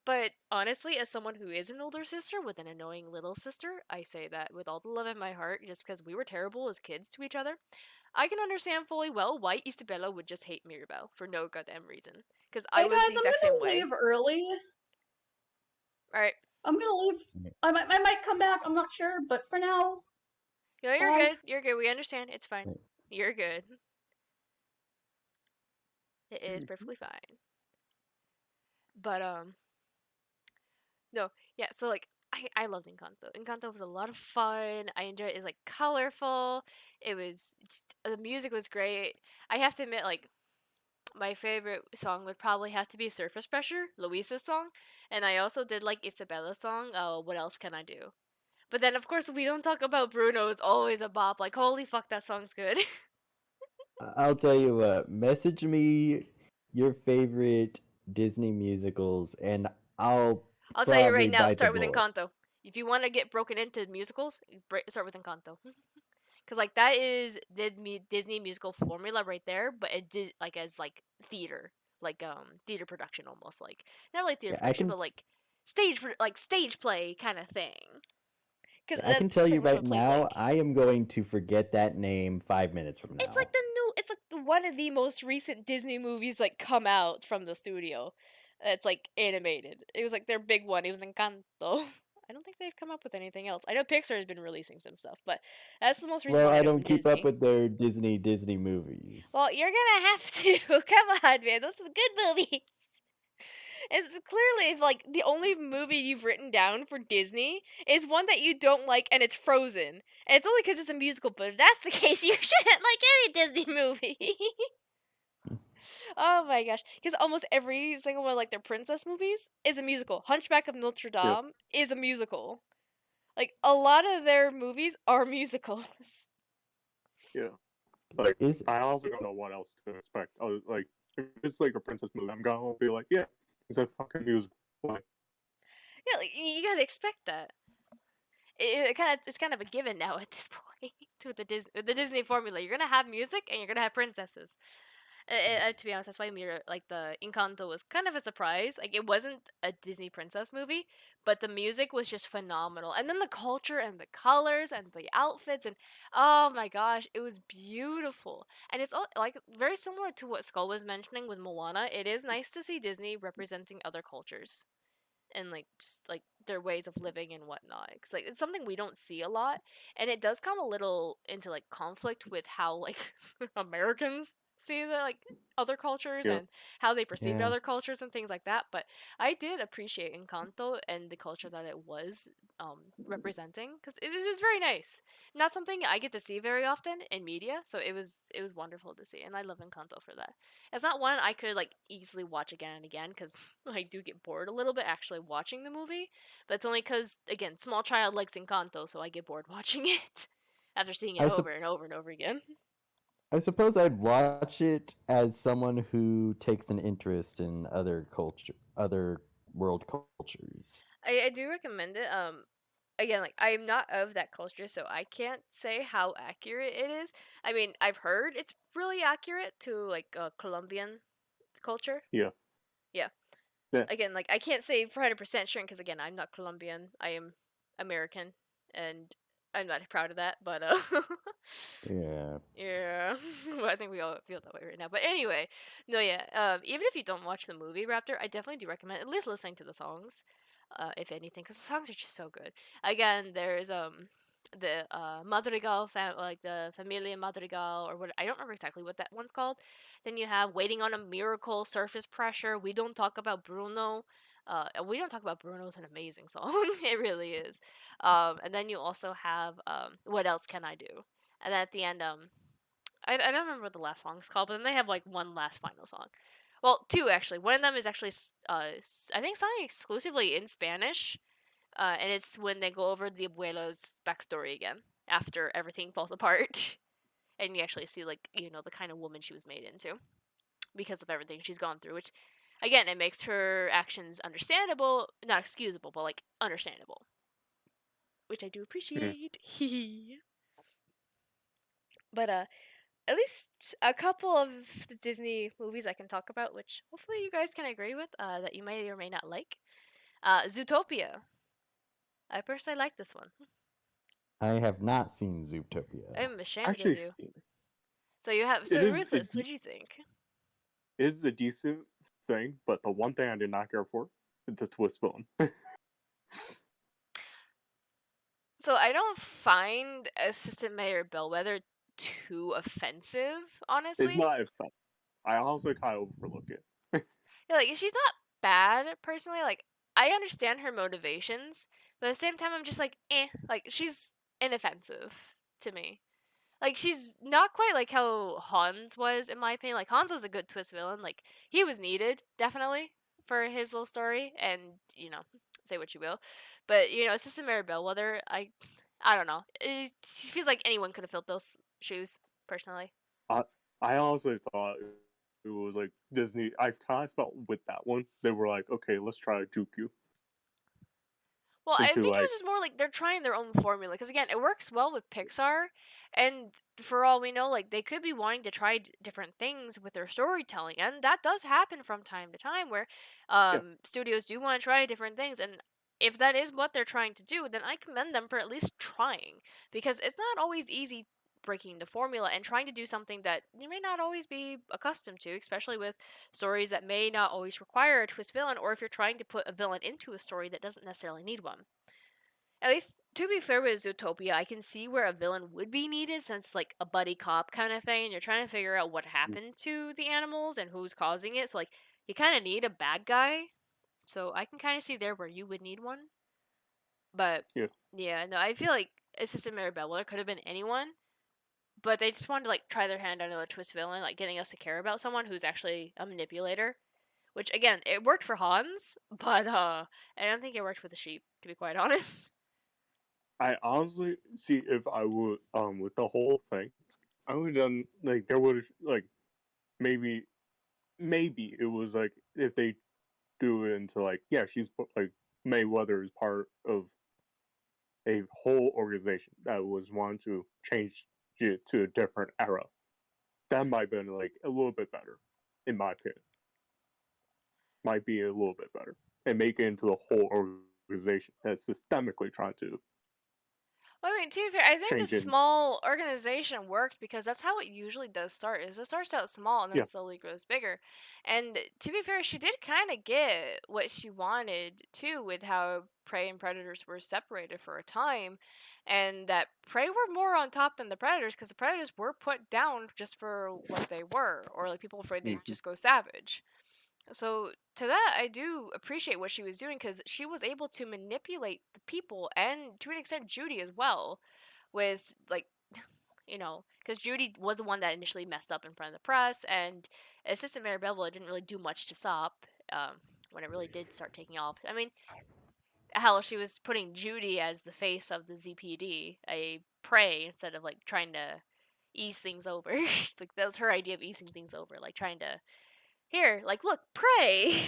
but honestly, as someone who is an older sister with an annoying little sister, I say that with all the love in my heart, just because we were terrible as kids to each other. I can understand fully well why Isabella would just hate Mirabel for no goddamn reason. Because I Hey was guys, the I'm exact same gonna way. leave early. Alright. I'm gonna leave. I might come back. I'm not sure, but for now, No, you're bye. good. You're good. We understand. It's fine. You're good. It is Mhm. perfectly fine. But no, yeah. So like, I I loved Encanto. Encanto was a lot of fun. I enjoyed it. It's like colorful. It was just, the music was great. I have to admit, like my favorite song would probably have to be Surface Pressure, Luisa's song, and I also did like Isabella's song. What else can I do? But then of course we don't talk about Bruno. It's always a bop. Like holy fuck, that song's good. I'll tell you what, message me your favorite Disney musicals, and I'll I'll tell you probably right now. bite the Start with bullet. Encanto. If you want to get broken into musicals, start with Encanto. Cause like that is Disney musical formula right there, but it did like as like theater, like theater production almost like not really theater Yeah, I production, can but like stage play kind of thing. Cause I can that's tell pretty you much what right it plays now, like. I am going to forget that name 5 minutes from It's now. like one of the most recent Disney movies like come out from the studio. It's like animated. It was like their big one. It was Encanto. I don't think they've come up with anything else. I know Pixar has been releasing some stuff, but that's the most recent Well, one I I know don't from keep up Disney. with their Disney movies. Well, you're gonna have to. Come on, man. Those are the good movies. It's clearly like the only movie you've written down for Disney is one that you don't like, and it's Frozen. And it's only because it's a musical. But if that's the case, you shouldn't like any Disney movie. Oh my gosh. Because almost every single one of like their princess movies is a musical. Hunchback of Notre Yeah, Dame is a musical. Like a lot of their movies are musicals. yeah. Like Is I also don't know what else to expect. Like if it's like a princess movie, I'm gonna be like, yeah, it's a fucking musical. Like, Yeah, like, you gotta expect that. It's kind of a given now at this point with the Disney formula. You're gonna have music and you're gonna have princesses. To be honest, that's why Mira, like the Encanto was kind of a surprise. Like it wasn't a Disney princess movie, but the music was just phenomenal. And then the culture and the colors and the outfits and oh my gosh, it was beautiful. And it's all like very similar to what Skull was mentioning with Moana. It is nice to see Disney representing other cultures and like just like their ways of living and whatnot. Cause like it's something we don't see a lot, and it does come a little into like conflict with how like Americans see the like other cultures yeah, and how they perceived yeah. other cultures and things like that. But I did appreciate Encanto and the culture that it was representing because it was very nice. Not something I get to see very often in media, so it was wonderful to see, and I love Encanto for that. It's not one I could like easily watch again and again because I do get bored a little bit actually watching the movie. But it's only because again, small child likes Encanto, so I get bored watching it after seeing it I over sup- and over and over again. I suppose I'd watch it as someone who takes an interest in other world cultures. I do recommend it. Again, like I'm not of that culture, so I can't say how accurate it is. I mean, I've heard it's really accurate to like Colombian culture. yeah, Yeah. yeah. Again, like I can't say for 100% sure because again, I'm not Colombian. I am American, and I'm not proud of that. But Yeah. yeah, well, I think we all feel that way right now. But anyway, no, yeah. Even if you don't watch the movie Raptor, I definitely do recommend at least listening to the songs, if anything, because the songs are just so good. Again, there's the Madrigal like the Familia Madrigal or what I don't remember exactly what that one's called. Then you have Waiting on a Miracle, Surface Pressure. We don't talk about Bruno. And we don't talk about Bruno's an amazing song. It really is. And then you also have What Else Can I Do? And then at the end, I don't remember what the last song is called, but then they have like one last final song. Well, two actually. One of them is actually, I think, sung exclusively in Spanish, and it's when they go over the abuela's backstory again after everything falls apart, and you actually see like the kind of woman she was made into because of everything she's gone through. Which, again, it makes her actions understandable, not excusable, but like understandable, which I do Mm. appreciate. But at least a couple of the Disney movies I can talk about, which hopefully you guys can agree with, that you may or may not like. Zootopia. I personally like this one. I have not seen Zootopia. I'm ashamed of Actually, you. seen it. So you have. It So is a Ruthless, what do you think? it is a decent thing, but the one thing I did not care for is the twist villain. So I don't find Assistant Mayor Bellwether too offensive, It's honestly. not a fact. I also kind of overlook it. Yeah, like she's not bad personally. Like I understand her motivations, But at the same time, I'm just like, eh. Like, she's inoffensive to me. Like, she's not quite like how Hans was, in my opinion. Like, Hans was a good twist villain. Like, he was needed, definitely, for his little story. And, say what you will. But, Assistant Mary Bellwether, I don't know. It feels like anyone could have filled those shoes, personally. I I honestly thought it was like Disney. I kind of felt with that one. They were like, okay, let's try to juke you Well, I into think it was like, just more like they're trying their own formula because again, it works well with Pixar, and for all we know, like they could be wanting to try different things with their storytelling, and that does happen from time to time where yeah, studios do want to try different things, and if that is what they're trying to do, then I commend them for at least trying because it's not always easy breaking the formula and trying to do something that you may not always be accustomed to, especially with stories that may not always require a twist villain, or if you're trying to put a villain into a story that doesn't necessarily need one. At least, to be fair with Zootopia, I can see where a villain would be needed since it's like a buddy cop kind of thing, and you're trying to figure out what happened to the animals and who's causing it. So, like, you kind of need a bad guy. So, I can kind of see there where you would need one. But, yeah. yeah, no, I feel like Assistant Mary Bellwether could have been anyone, but they just wanted to, like, try their hand on a twist villain, like, getting us to care about someone who's actually a manipulator. Which, again, it worked for Hans, but, I don't think it worked with the sheep, to be quite honest. I honestly see if I would with the whole thing, I would done like there would like maybe maybe it was like if they do it into like yeah like Mayweather is part of a whole organization that was wanting to change it to a different era. That might have been like a little bit better, in my opinion. Might be a little bit better and make it into a whole organization that's systemically trying to Well, I mean, to be fair, I think the change it. small organization worked because that's how it usually does start. Is it starts out small and then Yeah, slowly grows bigger. And to be fair, she did kind of get what she wanted too, with how prey and predators were separated for a time, and that prey were more on top than the predators because the predators were put down just for what they were, or like people afraid they'd mm-hmm. just go savage. So to that, I do appreciate what she was doing because she was able to manipulate the people and to an extent Judy as well, with like because Judy was the one that initially messed up in front of the press, and Assistant Mayor Bevel didn't really do much to stop when it really did start taking off. I mean, hell, she was putting Judy as the face of the ZPD, a prey instead of like trying to ease things over. Like that was her idea of easing things over, like trying to here, like, look, pray.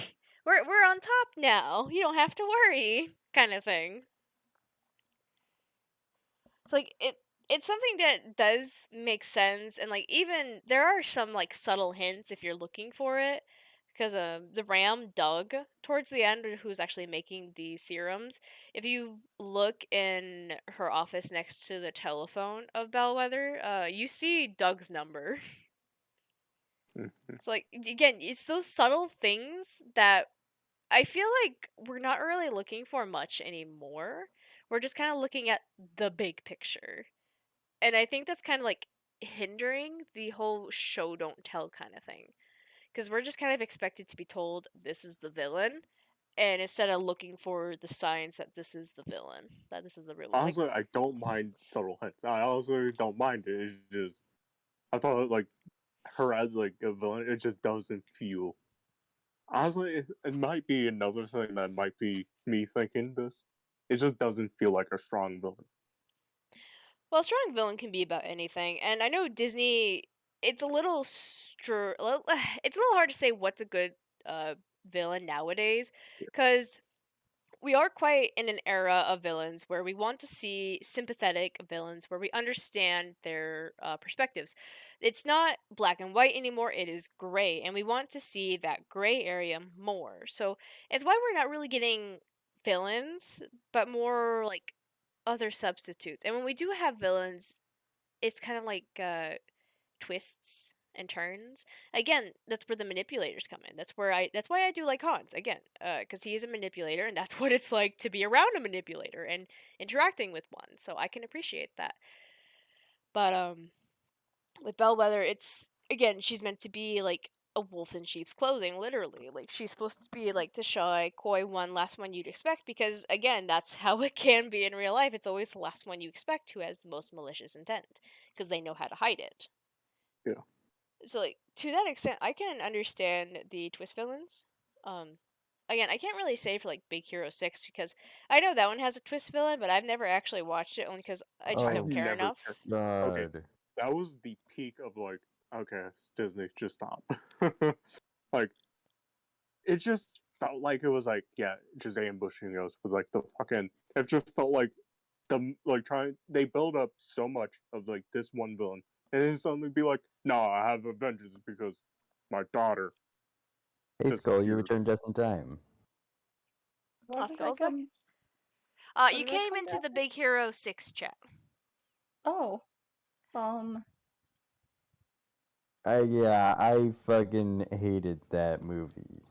We're on top now. You don't have to worry, kind of thing. It's like it's something that does make sense, and like even there are some like subtle hints if you're looking for it, because the ram Doug towards the end, who's actually making the serums. If you look in her office next to the telephone of Bellwether, you see Doug's number. Mm-hmm. So like again, it's those subtle things that I feel like we're not really looking for much anymore. We're just kind of looking at the big picture. And I think that's kind of like hindering the whole show don't tell kind of thing. Because we're just kind of expected to be told this is the villain. And instead of looking for the signs that this is the villain, that this is the real one. Like, Honestly, I don't mind subtle hints. I also don't mind it. It's just I thought like her as like a villain, it just doesn't feel. Honestly, it might be another thing that might be me thinking this. It just doesn't feel like a strong villain. well, a strong villain can be about anything. And I know Disney, it's a little, it's a little hard to say what's a good villain nowadays. Yeah. Because we are quite in an era of villains where we want to see sympathetic villains where we understand their perspectives. It's not black and white anymore, it is gray, and we want to see that gray area more. So it's why we're not really getting villains, but more like other substitutes. And when we do have villains, it's kind of like twists and turns. Again, that's where the manipulators come in. That's why I do like Hans again, because he is a manipulator, and that's what it's like to be around a manipulator and interacting with one. So I can appreciate that. But with Bellwether, it's again she's meant to be like a wolf in sheep's clothing, literally. Like, she's supposed to be like the shy, coy one, last one you'd expect, because again, that's how it can be in real life. It's always the last one you expect who has the most malicious intent, because they know how to hide it. Yeah. So, like, to that extent, I can understand the twist villains. Again, I can't really say for like Big Hero 6 because I know that one has a twist villain, but I've never actually watched it only because I just I've don't Oh care never. enough. Okay, God. that was the peak of like, okay, Disney, just stop. Like, it just felt like it was like, yeah, just ambushing us with like the fucking. It just felt like they build up so much of like this one villain, and then suddenly be like, no, I have a vengeance because my daughter Hey, Skull, you disappeared. returned just in time. What did I Skull's back? come? You did I came come into back? the Big Hero 6 chat. Oh, Yeah, I fucking hated that movie.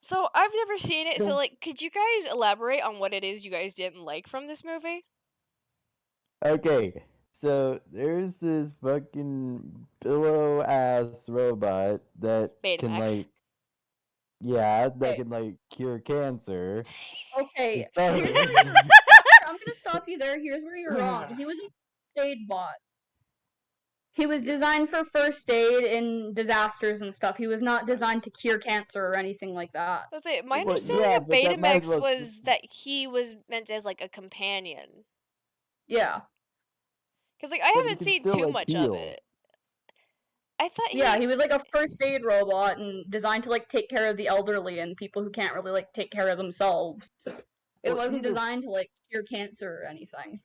So, I've never seen it, so No. like, could you guys elaborate on what it is you guys didn't like from this movie? Okay, so there's this fucking pillow ass robot that can Betamax. that okay, can cure cancer. To okay. start Here's with. where you're. I'm gonna stop you there. Here's where you're wrong. He was a first aid bot. He was designed for first aid in disasters and stuff. He was not designed to cure cancer or anything like that. Let's say, my Well, understanding yeah, of but that might as Betamax well. was that he was meant as like a companion. Yeah. Because like, I But he haven't can seen still too much of heal. it. I thought Yeah, he. he was like a first aid robot and designed to like take care of the elderly and people who can't really like take care of themselves. It Well, wasn't designed to like cure cancer or anything.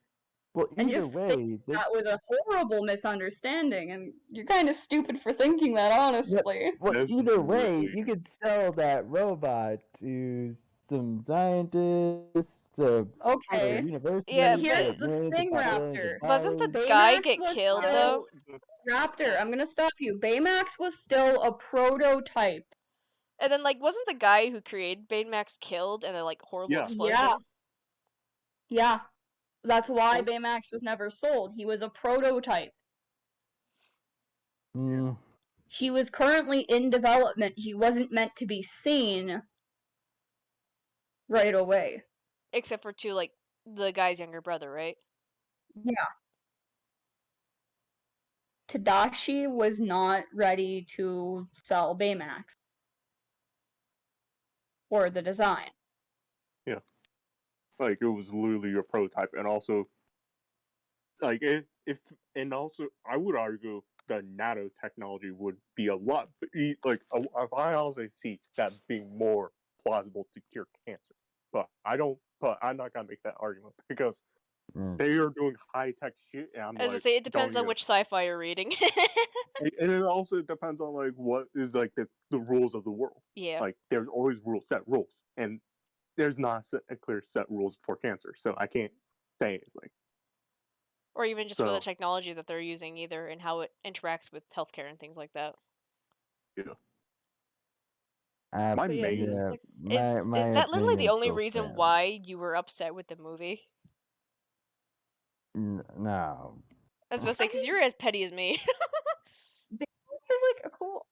And either just think way, that was a horrible misunderstanding, and you're kind of stupid for thinking that, honestly. This either way, really, you could sell that robot to some scientists, to Okay. Yeah, universities, but Here's to the millions thing, of Raptor. doesn't dollars. the guy Baymax get was killed though? still. Raptor, I'm gonna stop you. Baymax was still a prototype. And then like, wasn't the guy who created Betamax killed in a like horrible yeah, explosion? Yeah. Yeah. That's why well, Baymax was never sold. He was a prototype. Hmm. He was currently in development. He wasn't meant to be seen right away. Except for to like the guy's younger brother, right? Yeah. Tadashi was not ready to sell Baymax or the design. yeah, like it was literally a prototype, and also like if and also I would argue the nanotechnology would be a lot like I honestly see that being more plausible to cure cancer, but I don't. But I'm not gonna make that argument because Mm. they are doing high tech shit, and I'm I was gonna like, say it don't depends on even. which sci-fi you're reading. And it also depends on like what is like the rules of the world. Yeah. Like there's always set rules, and there's not a clear set rules for cancer, so I can't say anything. Or even just for the So technology that they're using, either and how it interacts with healthcare and things like that. yeah, Uh, my But yeah, he main was yeah, like, my Is that literally the opinion only still reason stands. why you were upset with the movie? No. I was about to say, I because mean, you're as petty as me. Baymax is like a cool.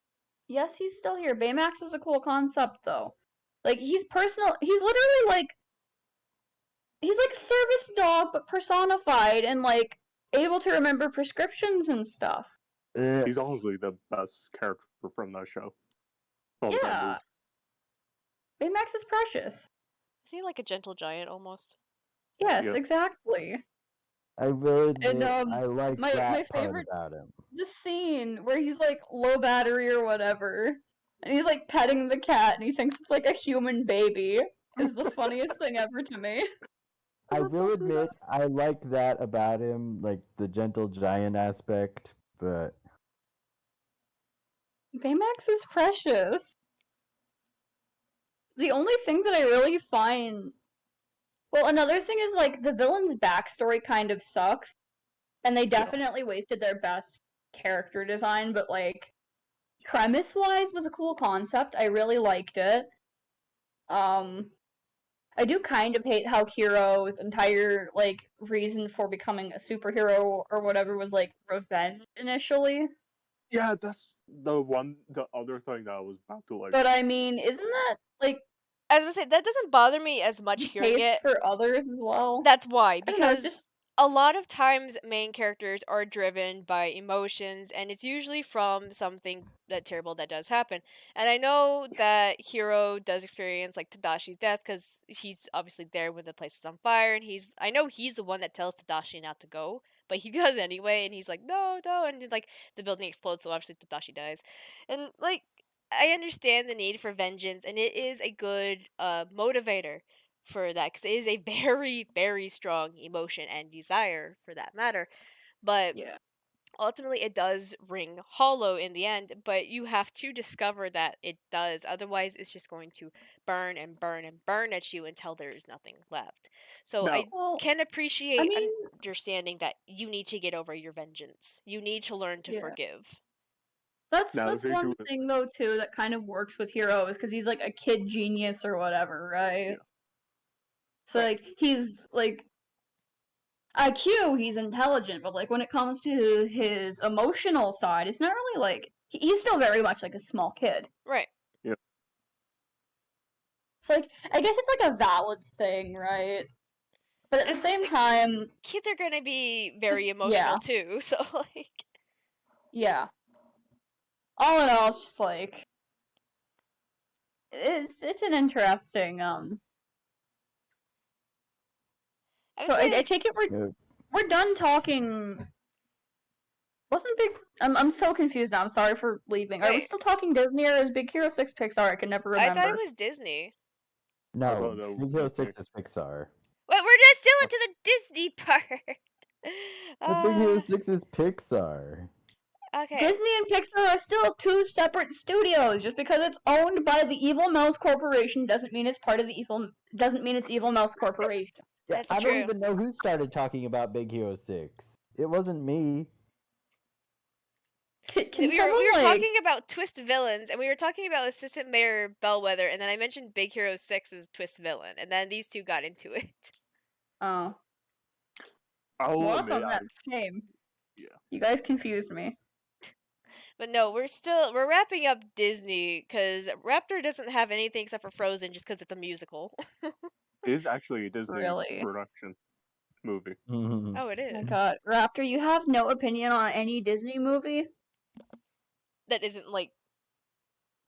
Yes, he's still here. Baymax is a cool concept, though. Like he's personal. He's literally like service dog, but personified and like able to remember prescriptions and stuff. he's honestly the best character from that show. From that Yeah, movie. Baymax is precious. Is he like a gentle giant almost? Yes, Yeah, exactly. I will And admit, I like my that part favorite about him. the scene where he's like low battery or whatever, and he's like petting the cat, and he thinks it's like a human baby. Is the funniest thing ever to me. I will admit, I like that about him, like the gentle giant aspect, but Baymax is precious. The only thing that I really find. Well, another thing is like the villain's backstory kind of sucks, and they yeah, definitely wasted their best character design, but like premise wise was a cool concept. I really liked it. Um I do kind of hate how Hero's entire like reason for becoming a superhero or whatever was like revenge initially. yeah. That's the other thing that I was about to like. But I mean, isn't that like I was gonna say that doesn't bother me as much the hearing case it. for others as well? That's why, I don't know, just because a lot of times main characters are driven by emotions, and it's usually from something that terrible that does happen. And I know that Hiro does experience like Tadashi's death because he's obviously there when the place is on fire, and I know he's the one that tells Tadashi not to go, but he does anyway, and he's like, no, no, and like the building explodes, so obviously Tadashi dies, and like. I understand the need for vengeance, and it is a good motivator for that because it is a very, very strong emotion and desire for that matter. But yeah. ultimately, it does ring hollow in the end. But you have to discover that it does. Otherwise, it's just going to burn and burn and burn at you until there is nothing left. So Now, I Well, can I appreciate mean, understanding that you need to get over your vengeance. You need to learn to yeah. forgive. That's now that's they do one it. thing though too that kind of works with Hero is because he's like a kid genius or whatever, right? Yeah. So Right. like he's like IQ, he's intelligent, but like when it comes to his emotional side, it's not really like he's still very much like a small kid. Right. Yeah. So like I guess it's like a valid thing, right? But at the And same time, kids are going to be just very emotional yeah, too. So, like, yeah. All in all, it's just like it's an interesting I would So I say, take it Yeah. we're done talking. Wasn't Big? I'm so confused now. I'm sorry for leaving. Are we wait, still talking Disney or is Big Hero 6 Pixar? I can never I thought it remember. was Disney. I No, thought that was Big Hero Disney. 6 is Pixar. Wait, we're just still into the Disney part. But Big Hero uh, 6 is Pixar. okay. Disney and Pixar are still two separate studios. Just because it's owned by the Evil Mouse Corporation doesn't mean it's part of the evil. Doesn't mean it's Evil Mouse Corporation. Yeah, That's I don't true. even know who started talking about Big Hero 6. It wasn't me. Can We were someone we were like? talking about twist villains, and we were talking about Assistant Mayor Bellwether, and then I mentioned Big Hero 6's twist villain, and then these two got into it. Oh, I'll well, that's admit, on that shame. yeah. You guys confused me. But no, we're wrapping up Disney because Raptor doesn't have anything except for Frozen, just because it's a musical. It is actually a Disney Really? production movie. Oh, it Oh my is. God, Raptor, you have no opinion on any Disney movie? That isn't like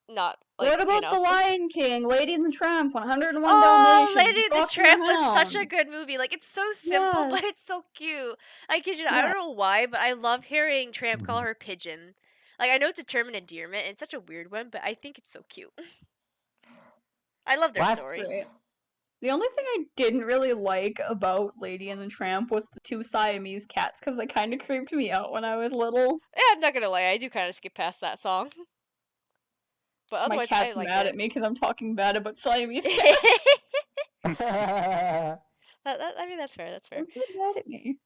not like What about The Lion King, Lady and the Tramp, 101 Oh, Dalmatians, Lady and the Fox and the Tramp was such a Hound? good movie. Like it's so simple, Yes, but it's so cute. I kid you not, I yeah. don't know why, but I love hearing Tramp call her pigeon. Like I know it's a term and endearment, and it's such a weird one, but I think it's so cute. I love their What? That's story. right. The only thing I didn't really like about Lady and the Tramp was the two Siamese cats, because they kind of creeped me out when I was little. Yeah, I'm not gonna lie, I do kind of skip past that song, but My otherwise I cat's liked mad it. at me because I'm talking bad about Siamese cats. I mean, that's fair. That's fair. Don't get mad at me.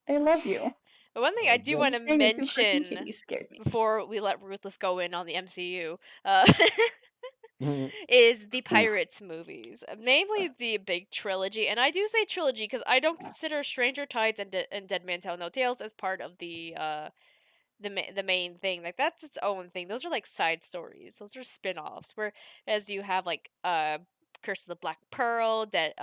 I love you. But one thing I do I'm want Good. to just saying you're too freaking mention cute. You scared me. before we let Ruthless go in on the MCU, uh, is the Oof. Pirates movies, namely the big trilogy. And I do say trilogy because I don't consider Stranger Tides and Dead Man Tell No Tales as part of the main thing. Like that's its own thing. Those are like side stories. Those are spin-offs. Whereas you have like Curse of the Black Pearl, Dead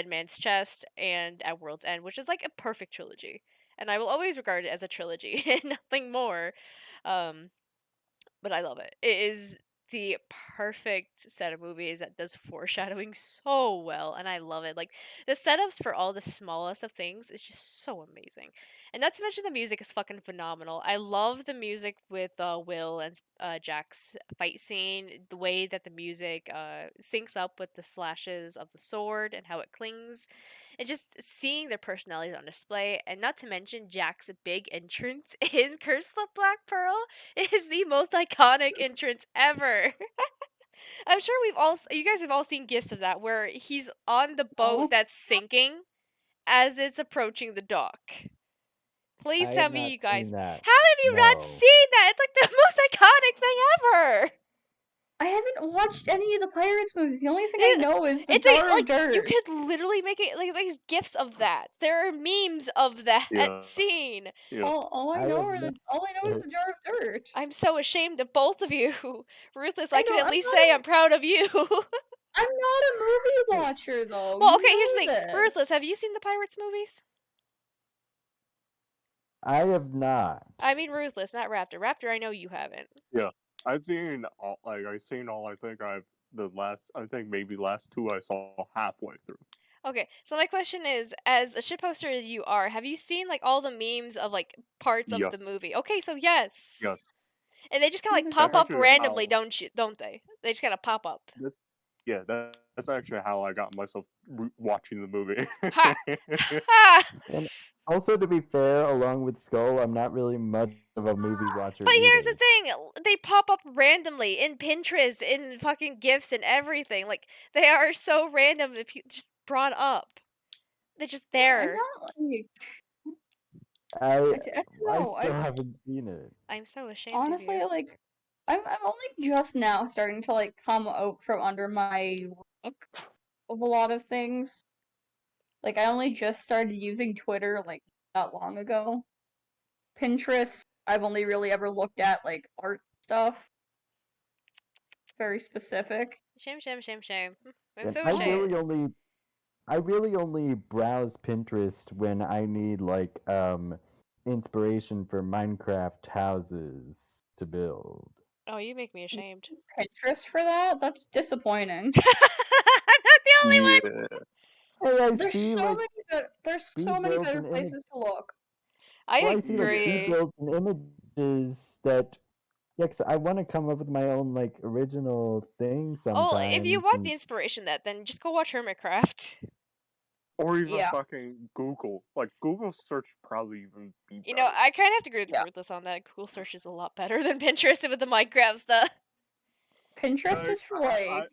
Man's Chest, and At World's End, which is like a perfect trilogy. And I will always regard it as a trilogy and nothing more. Um, but I love it. It is the perfect set of movies that does foreshadowing so well, and I love it. Like the setups for all the smallest of things is just so amazing, and not to mention the music is fucking phenomenal. I love the music with Will and Jack's fight scene. The way that the music syncs up with the slashes of the sword and how it clings, and just seeing their personalities on display, and not to mention Jack's big entrance in Curse the Black Pearl is the most iconic entrance ever. I'm sure you guys have all seen gifs of that where he's on the boat Oh, that's sinking as it's approaching the dock. Please I tell have me not you guys, seen that. how have you not No. seen that? It's like the most iconic thing ever. I haven't haven't watched any of the Pirates movies. The only thing I know is the It's Jar of like you Dirt. could literally make it like gifs of that. There are memes of that Yeah. scene. Yeah. All I I know have are not. all I know is the Jar of Dirt. I'm so ashamed of both of you. Ruthless, I I can know at least say I'm proud of you. I'm not a movie watcher though. Well, You okay, here's the thing. know Ruthless, this. have you seen the Pirates movies? I have not. I mean Ruthless, not Raptor. Raptor, I know you haven't. Yeah. I've seen all. I think maybe last two I saw halfway through. Okay, so my question is, as a shitposter as you are, have you seen like all the memes of like parts of the Yes. movie? Okay, so yes. Yes. And they just kind of like The pop That's Jar of up actually Dirt. randomly, how. don't they? They just kind of pop up. That's yeah. That's actually how I got myself watching the movie. Ha! Ha! And also, to be fair, along with Skull, I'm not really much of a movie watcher But here's the either. thing, they pop up randomly in Pinterest, in fucking GIFs and everything. Like, they are so random if you just brought up. They're just I'm there. not like I I don't I know. still haven't seen it. I'm so ashamed of Honestly you. like I'm only just now starting to like come out from under my rock of a lot of things. Like I only just started using Twitter like not long ago. Pinterest, I've only really ever looked at like art stuff, very specific. Shame, shame, shame, shame. I'm And so I ashamed. really only browse Pinterest when I need like inspiration for Minecraft houses to build. Oh, you make me You ashamed. use Pinterest for that? That's disappointing. I'm not the only one! Yeah. Hey, I There's see so like many there's so speed many builds better and image. places to look. I Well, I see like Yeah. speed agree. builds and images that yeah, 'cause I want to come up with my own like original thing Oh, if you sometimes, want the and inspiration then just go watch Hermitcraft. Or even Yeah, fucking Google. Like Google search probably even be You know, better. I kind of have to agree with yeah. Ruthless on that. Google search is a lot better than Pinterest with the Minecraft stuff. Pinterest is for like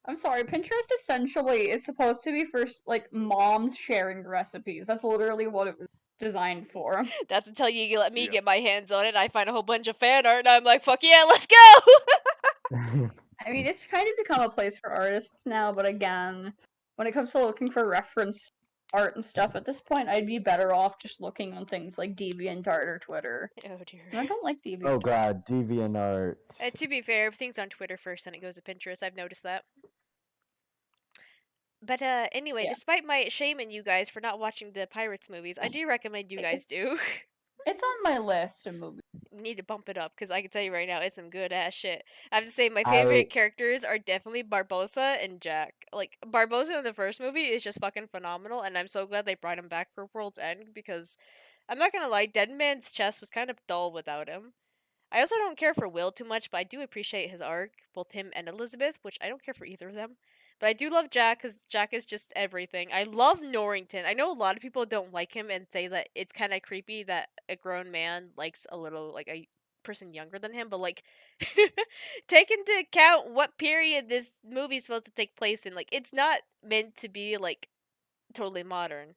I'm sorry, Pinterest essentially is supposed to be for like moms sharing recipes. That's literally what it was designed for. That's until you let me Yeah. get my hands on it. I find a whole bunch of fan art, and I'm like, fuck yeah, let's go! I mean, it's kind of become a place for artists now, but again, when it comes to looking for reference art and stuff, at this point, I'd be better off just looking on things like DeviantArt or Twitter. Oh dear. And I don't like oh DeviantArt. god, DeviantArt. To be fair, everything's on Twitter first, and it goes to Pinterest. I've noticed that. But anyway, Yeah, despite my shame in you guys for not watching the Pirates movies, I do recommend you guys it's do. it's on my list of movies. Need to bump it up because I can tell you right now, it's some good ass shit. I have to say, my I favorite characters are definitely Barbosa and Jack. Like Barbosa in the first movie is just fucking phenomenal, and I'm so glad they brought him back for World's End because I'm not gonna lie, Dead Man's Chest was kind of dull without him. I also don't care for Will too much, but I do appreciate his arc, both him and Elizabeth, which I don't care for either of them. But I do love Jack because Jack is just everything. I love Norrington. I know a lot of people don't like him and say that it's kind of creepy that a grown man likes a little, like, a person younger than him, but, like, take into account what period this movie's supposed to take place in. Like, it's not meant to be, like, totally modern.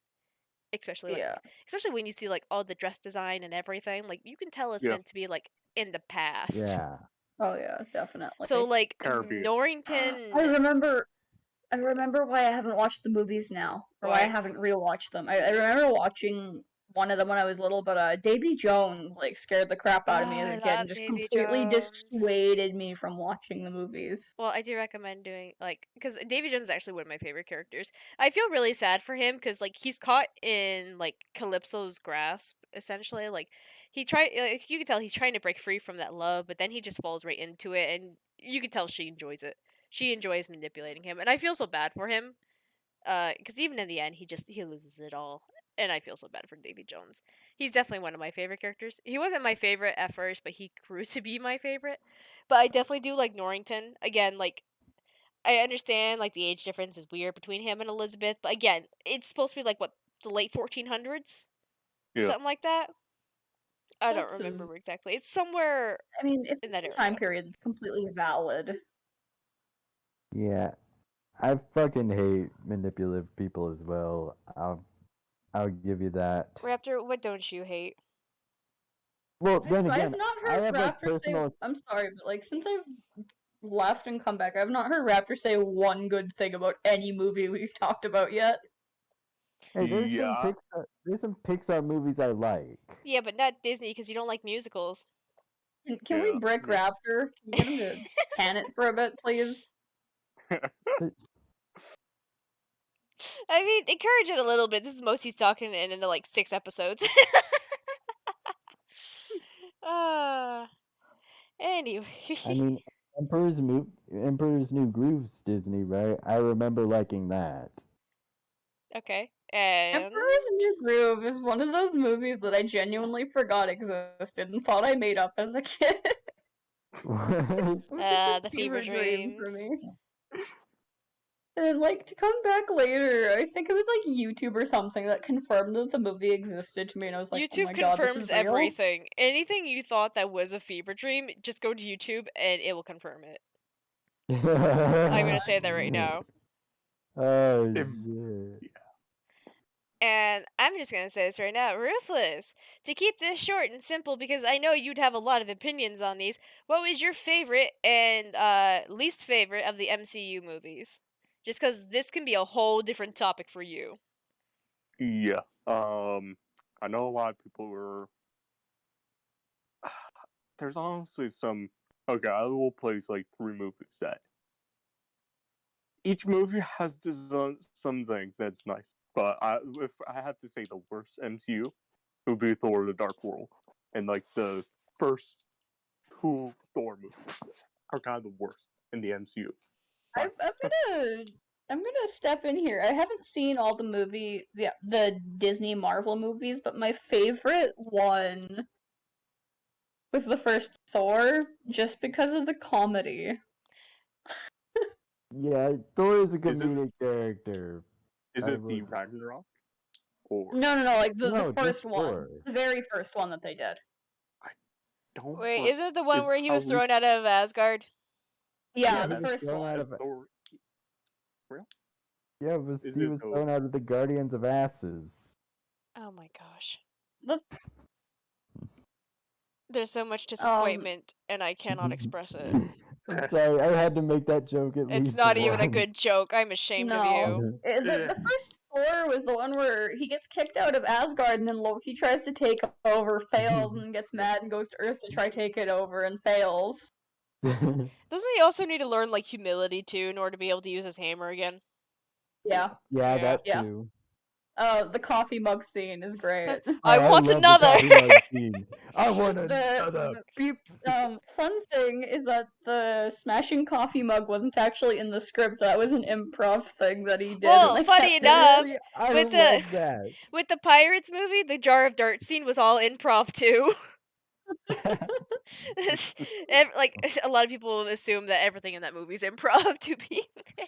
Especially like Yeah. especially when you see like all the dress design and everything, like you can tell it's Yeah. meant to be like in the past. yeah. Oh yeah, So definitely. like Caribbean. Norrington, I remember why I haven't watched the movies now, or why I why? haven't rewatched them. I remember watching one of them when I was little, but Davy Jones like scared the crap Oh, out of me as I a kid and love just Davy completely Jones. dissuaded me from watching the movies. Well, I do recommend doing like because Davy Jones is actually one of my favorite characters. I feel really sad for him because like he's caught in like Calypso's grasp essentially. Like you can tell he's trying to break free from that love, but then he just falls right into it, and you can tell she enjoys it. She enjoys manipulating him, and I feel so bad for him. Because even in the end, he loses it all, and I feel so bad for Davy Jones. He's definitely one of my favorite characters. He wasn't my favorite at first, but he grew to be my favorite. But I definitely do like Norrington. Again, like I understand like the age difference is weird between him and Elizabeth, but again, it's supposed to be like what the late 1400s, Yeah. something like that. I don't That's a, remember exactly. It's somewhere I mean, if in it's that a time area. period, it's completely valid. Yeah. I fucking hate manipulative people as well. I'll give you that. Raptor, what don't you hate? Well, then I've again, not I heard have like Raptor say. personal. I'm sorry, but like since I've left and come back. I've not heard Raptor say one good thing about any movie we've talked about yet. Hey, Yeah. There's some Pixar movies I like. Yeah, but not Disney because you don't like musicals. Can we brick Yeah. Raptor? Can we get him to can it for a bit, please? But I mean, encourage it a little bit. This is most he's talking into like 6 episodes. uh, anyway. I mean, Emperor's New Groove's Disney, right? I remember liking that. Okay. And Emperor's New Groove is one of those movies that I genuinely forgot existed and thought I made up as a kid. What? It was such a the fever fever dream for dreams. me. And like to come back later, I think it was like YouTube or something that confirmed that the movie existed to me, and I was like, "Oh YouTube my god, this confirms is real." everything. Anything you thought that was a fever dream, just go to YouTube and it will confirm it. I'm gonna say that right now. Oh If- shit. And I'm just gonna say this right now, Ruthless. To keep this short and simple, because I know you'd have a lot of opinions on these. What was your favorite and least favorite of the MCU movies? Just because this can be a whole different topic for you. yeah. I know a lot of people were. There's honestly some. Okay, I will place like 3 movies that each movie has some things that's nice. But if I had to say the worst MCU, it would be Thor: The Dark World, and like the first 2 Thor movies are kind of the worst in the MCU. I'm gonna step in here. I haven't seen all the Disney Marvel movies, but my favorite one was the first Thor, just because of the comedy. Yeah, Thor is a Is it comedic character. is I it the would. Ragnarok or No, like the No, just first one, Thor. the very first one that they did. don't? Wait, But is it the one is where he was at least thrown out of Asgard? Yeah, He the that's was first thrown one. out of. Thor. Real? Yeah, Is he it was the thrown out of the Guardians of Asses. Oh my gosh. The, There's so much um, disappointment, and I cannot express it. I'm sorry, I had to make that joke at It's least not even a once. good joke. I'm ashamed of no. you. The first Thor was the one where he gets kicked out of Asgard and then Loki tries to take over, fails, and gets mad and goes to Earth to try take it over and fails. Doesn't he also need to learn like humility too in order to be able to use his hammer again? Yeah. Yeah, Yeah. that Yeah. too. The coffee mug scene is great. I want love another. the coffee mug scene. I want another. Fun thing is that the smashing coffee mug wasn't actually in the script. That was an improv thing that he did. Well, and they funny kept it in. enough, Really, I with love that. with the Pirates movie, the jar of dirt scene was all improv too. Like a lot of people assume that everything in that movie is improv to be fair.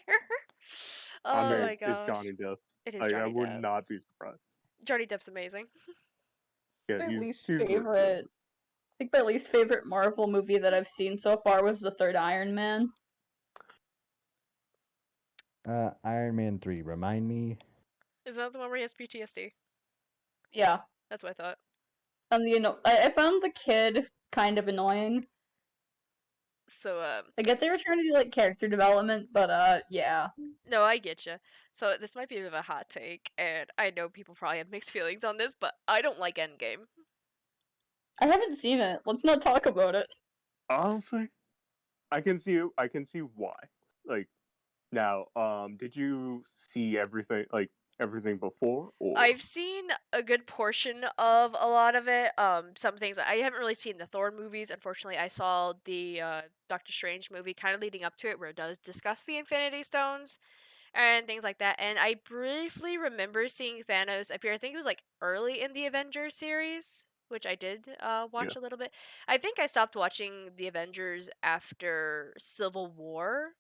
I Oh mean, my it's gosh. Johnny Depp. It is I Johnny would Depp. not be surprised. Johnny Depp's amazing. Yeah, My he's least really favorite. good. I think my least favorite Marvel movie that I've seen so far was the third Iron Man. Iron Man 3, remind me. Is that the one where he has PTSD? Yeah. That's what I thought. I found the kid kind of annoying. So, I get they were trying to do like character development, but yeah. no, I get you. So this might be a bit of a hot take, and I know people probably have mixed feelings on this, but I don't like Endgame. I haven't seen it. Let's not talk about it. Honestly, I can see why. Like now, did you see everything everything before or I've seen a good portion of a lot of it. Some things I haven't really seen the Thor movies. Unfortunately, I saw the Doctor Strange movie kind of leading up to it, where it does discuss the Infinity Stones and things like that. And I briefly remember seeing Thanos appear. I think it was like early in the Avengers series, which I did yeah? watch a little bit. I think I stopped watching the Avengers after Civil War,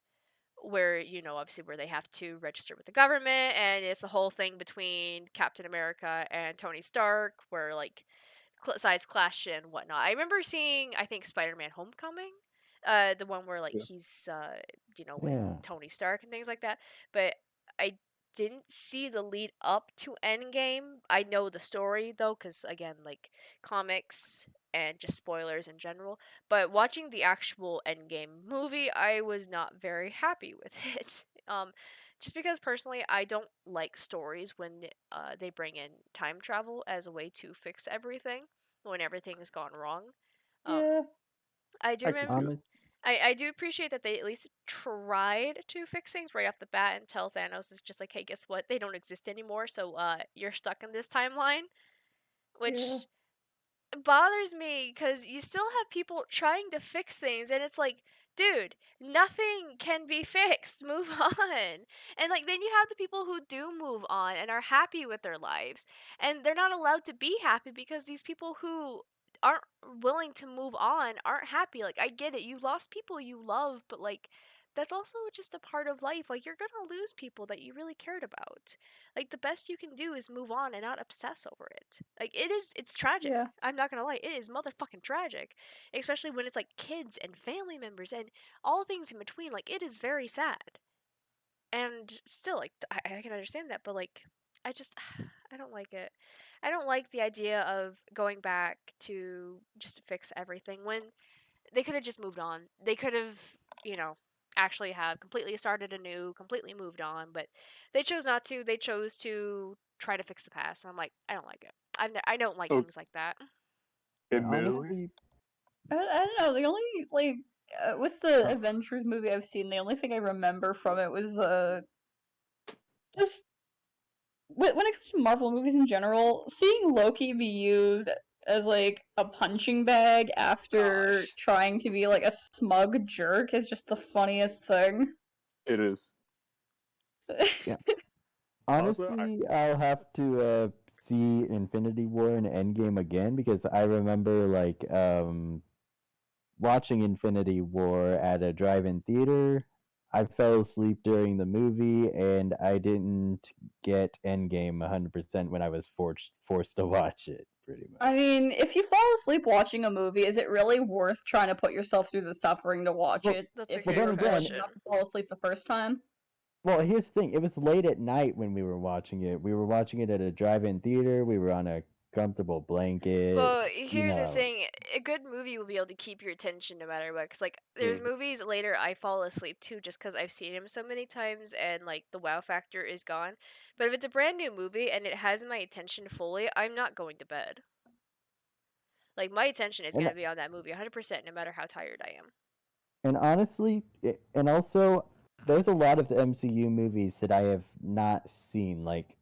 where obviously where they have to register with the government, and it's the whole thing between Captain America and Tony Stark, where like sides clash and whatnot. I remember seeing, I think, Spider-Man Homecoming, the one where like Yeah. he's with Yeah. Tony Stark and things like that. But I didn't see the lead up to Endgame. I know the story though, because again, like comics and just spoilers in general. But watching the actual Endgame movie, I was not very happy with it. Just because personally, I don't like stories when they bring in time travel as a way to fix everything when everything has gone wrong. Um, Yeah. I do I can see remember. that. Honest, I do appreciate that they at least tried to fix things right off the bat and tell Thanos is just like, hey, guess what? They don't exist anymore, so you're stuck in this timeline, Yeah. which bothers me because you still have people trying to fix things, and it's like, dude, nothing can be fixed. Move on. And like, then you have the people who do move on and are happy with their lives, and they're not allowed to be happy because these people who aren't willing to move on aren't happy. Like, I get it, you lost people you love, but like, that's also just a part of life. Like, you're gonna lose people that you really cared about. Like, the best you can do is move on and not obsess over it. Like, it's tragic. Yeah. I'm not gonna lie, it is motherfucking tragic. Especially when it's like kids and family members and all things in between. Like, it is very sad. And still, like, I can understand that, but like, I just, I don't like it. I don't like the idea of going back to just fix everything when they could have just moved on. They could have, you know, actually have completely started anew, completely moved on, but they chose not to. They chose to try to fix the past. And I'm like, I don't like it. I don't like Oh, things like that. and admittedly, honestly, I don't know. The only like with the Avengers movie I've seen, the only thing I remember from it was the just when it comes to Marvel movies in general, seeing Loki be used as like a punching bag after Gosh. trying to be like a smug jerk is just the funniest thing. it is. yeah, Also, honestly, I'll have to see Infinity War and Endgame again because I remember like watching Infinity War at a drive-in theater. I fell asleep during the movie, and I didn't get Endgame 100% when I was forced to watch it, pretty much. I mean, if you fall asleep watching a movie, is it really worth trying to put yourself through the suffering to watch Well, it That's a if well, good then you're bored again, question. enough to fall asleep the first time? well, here's the thing. It was late at night when we were watching it. We were watching it at a drive-in theater. We were on a comfortable blanket. Well, You here's the know, thing. A good movie will be able to keep your attention no matter what. Cause like, there's mm, movies later I fall asleep to just cause I've seen them so many times and like the wow factor is gone. But if it's a brand new movie and it has my attention fully, I'm not going to bed. Like, my attention is and gonna be on that movie 100% no matter how tired I am. and honestly, and also, there's a lot of the MCU movies that I have not seen. Like,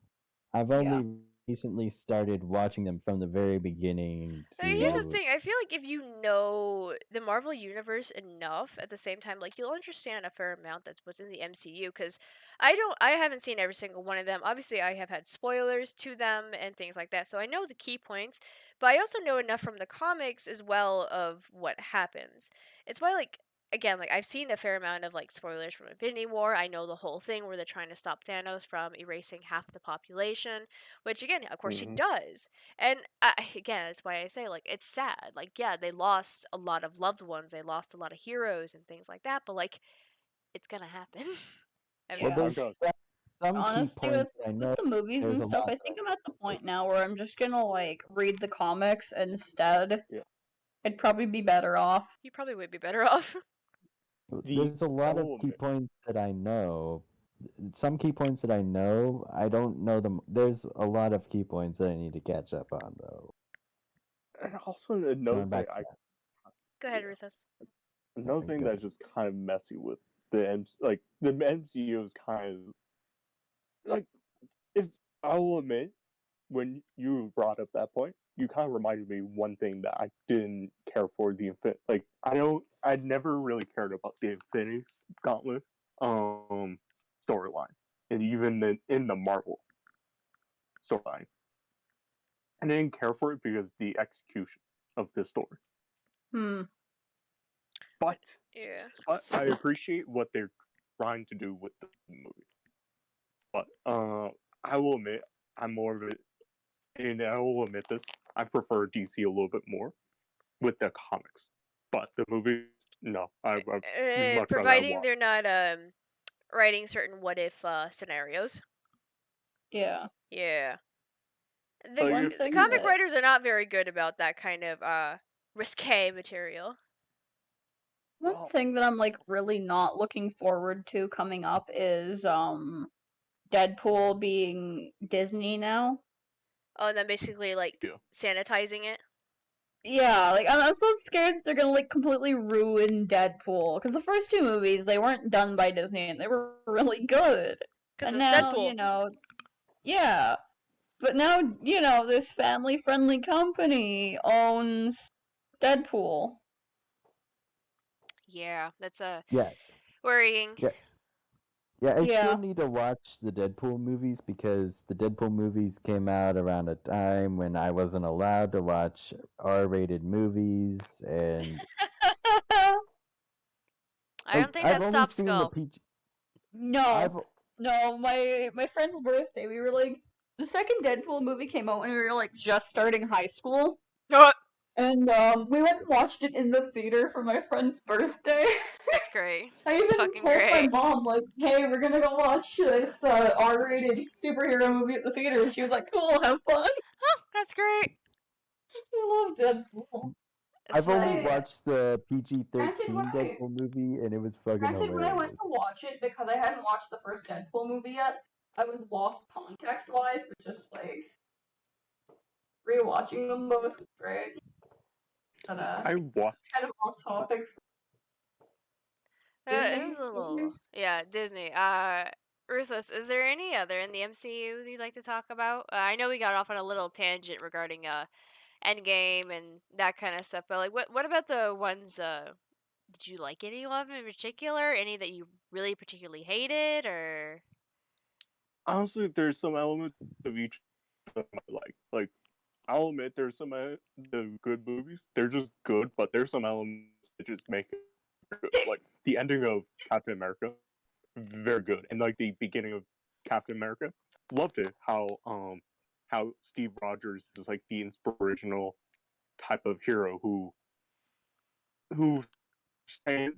I've Yeah. only recently started watching them from the very beginning Here's Yeah. the to. thing. I feel like if you know the Marvel universe enough, at the same time, like you'll understand a fair amount that's what's in the MCU. Because I haven't seen every single one of them. Obviously, I have had spoilers to them and things like that, so I know the key points. But I also know enough from the comics as well of what happens. It's why, like, again, like I've seen a fair amount of like spoilers from Infinity War. I know the whole thing where they're trying to stop Thanos from erasing half the population, which again, of course, she mhm. does. And again, that's why I say like it's sad. Like yeah, they lost a lot of loved ones, they lost a lot of heroes and things like that. But like it's gonna happen Well, Yeah. I there's eventually. got some key Honestly, points that I with know. the movies There's and a stuff, lot I think I'm at the point now where I'm just gonna like read the comics instead. yeah. I'd probably be better off. You probably would be better off. The there's a I lot of will key admit, points that I know. Some key points that I know, I don't know them. There's a lot of key points that I need to catch up on, though. and also another Going thing back to I Go ahead, yeah, Rufus. another that, thing go that's ahead. just kind of messy with like the MCU is kind of like if I will admit when you brought up that point, you kind of reminded me one thing that I didn't care for the Infinite. Like I never really cared about the Infinity Gauntlet storyline, and even in the Marvel storyline, I didn't care for it because the execution of this story. Hmm. But Yeah. I appreciate what they're trying to do with the movie. But I will admit I'm more of it, and I will admit this. I prefer DC a little bit more with the comics. But the movies, no, I much rather I Providing watch. they're not writing certain what if scenarios. Yeah. Yeah. Like One The thing comic that writers are not very good about that kind of risque material. one well, thing that I'm like really not looking forward to coming up is Deadpool being Disney now. Oh, and then basically like yeah. sanitizing it. Yeah, like I'm so scared that they're gonna like completely ruin Deadpool because the first two movies they weren't done by Disney and they were really good. Because And it's now, Deadpool. yeah, but now, this family-friendly company owns Deadpool. Yeah, that's Yeah, worrying. yeah, yeah. I still Yeah. need to watch the Deadpool movies because the Deadpool movies came out around a time when I wasn't allowed to watch R-rated movies, and I like don't think I've that only stops seen the Skull. PG. No, I've no, my friend's birthday, we were like, the second Deadpool movie came out when we were like just starting high school, Oh, and we went and watched it in the theater for my friend's birthday. that's great. I That's even fucking told my great. mom like, "Hey, we're gonna go watch this R-rated superhero movie at the theater." And she was like, "Cool, have fun." Oh, that's great. I love Deadpool. It's I've only I watched the granted when PG-13 I Deadpool movie, and it was fucking granted when I went hilarious. to watch it because I hadn't watched the first Deadpool movie yet, I was lost context wise, but just like rewatching them both was great. But I watched. kind of off topic. it Disney was a little movies. yeah Disney. Ruthless. Is there any other in the MCU you'd like to talk about? I know we got off on a little tangent regarding Endgame and that kind of stuff, but like what about the ones? Did you like any of them in particular? Any that you really particularly hated, or Honestly, there's some elements of each of them I like. Like, I'll admit there's some the good movies. They're just good, but there's some elements that just make it good. Like the ending of Captain America, very good, and like the beginning of Captain America, loved it. How Steve Rogers is like the inspirational type of hero who who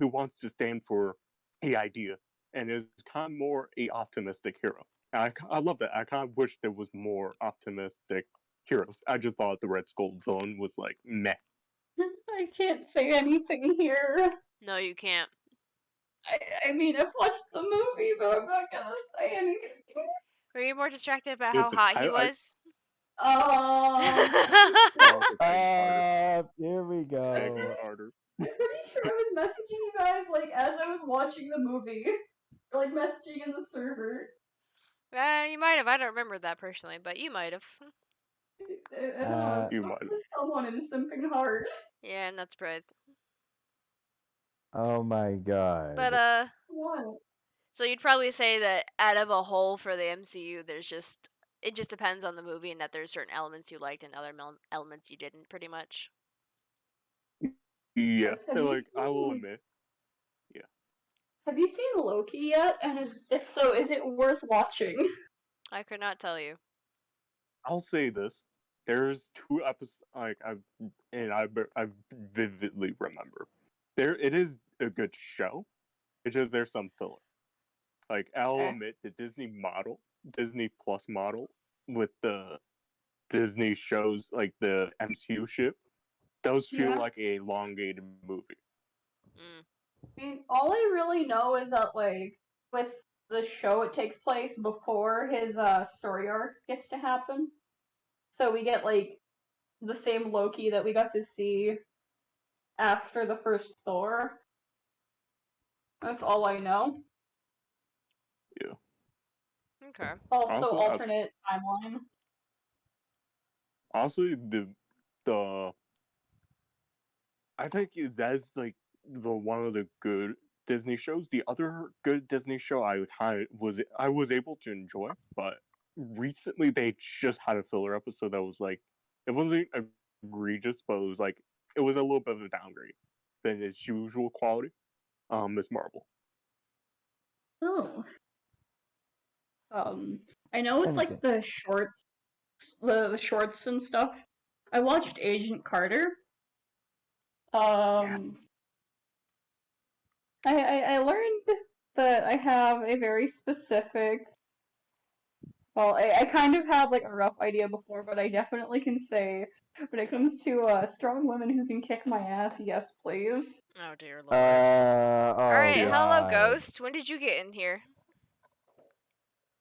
wants to stand for a idea and is kind of more a optimistic hero. And I love that. I kind of wish there was more optimistic heroes. I just thought the Red Skull villain was like meh. I can't say anything here. no, you can't. I mean, I've watched the movie, but I'm not gonna say anything. Were you more distracted about how Listen, hot he was? oh, okay, begging harder, Here we I'm begging go. harder. pretty sure I was messaging you guys like as I was watching the movie, or, like messaging in the server. You might have. I don't remember that personally, but you might have. I don't know. I was Uh, You talking might have. to someone and simping hard. Yeah, I'm not surprised. oh my But god. What? so you'd probably say that out of a whole for the MCU, there's just it just depends on the movie, and that there's certain elements you liked and other elements you didn't, pretty much. Yeah, Guys, have and you like I will seen admit, yeah. Loki yet? And if so, is it worth watching? I could not tell you. I'll say this: there's two episodes like I vividly remember. There, it is a good show. It's just there's some filler. Like I'll Eh. admit the Disney Plus model with the Disney shows like the MCU ship, those feel Yeah. like a elongated movie. Mm. I mean, all I really know is that like with the show, it takes place before his story arc gets to happen. So we get like the same Loki that we got to see after the first Thor. That's all I know. Yeah. Okay. Also, Honestly, alternate timeline. honestly, the I think that's like the one of the good Disney shows. The other good Disney show I was able to enjoy, but recently they just had a filler episode that was like it wasn't egregious, but it was a little bit of a downgrade than its usual quality. Miss Marvel. Oh. I know with like Anything. the shorts, the shorts and stuff. I watched Agent Carter. Yeah. Um, I learned that I have a very specific Well, I kind of had like a rough idea before, but I definitely can say when it comes to strong women who can kick my ass, yes, please. Oh dear lord. Oh Alright, Yeah. hello god. Ghost. When did you get in here?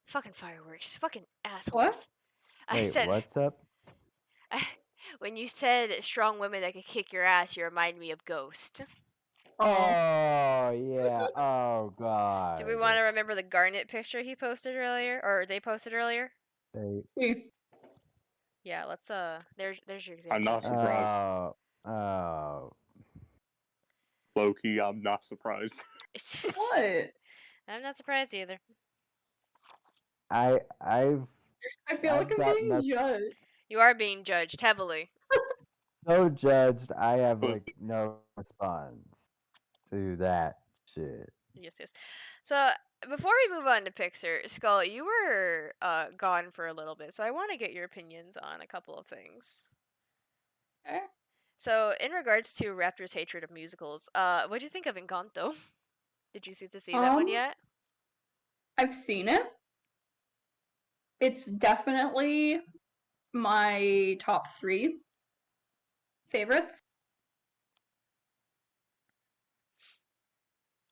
Fucking fireworks. Fucking What? assholes. I Wait, said what's up? when you said strong women that could kick your ass, you remind me of Ghost. Oh yeah. Oh Do we god. want to remember the Garnet picture he posted earlier, or they posted earlier? They- Yeah, let's there's your I'm example. not surprised. Oh. Low-key, I'm not surprised. What? I'm not surprised either. I've I feel like I've I'm gotten being up judged. You are being judged heavily. so judged. I have Was- like no response to that shit. Yes, yes. So before we move on to Pixar, Skull, you were gone for a little bit, so I want to get your opinions on a couple of things. Okay. So in regards to Raptor's hatred of musicals, what do you think of Encanto? Did you see that one yet? I've seen it. It's definitely my top 3 favorites.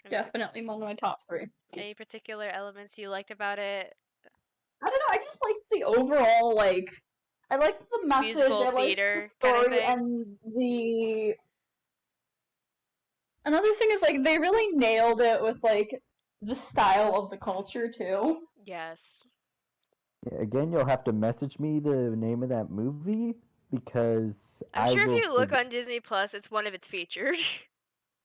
Definitely one of my top 3. Any particular elements you liked about it? I don't know. I just like the overall like. I like the message. Musical I like the theater kind of story thing? and the. Another thing is like they really nailed it with like the style of the culture too. Yes. Yeah, again, you'll have to message me the name of that movie because I'm I sure if will you look forget. on Disney Plus, it's one of its featured.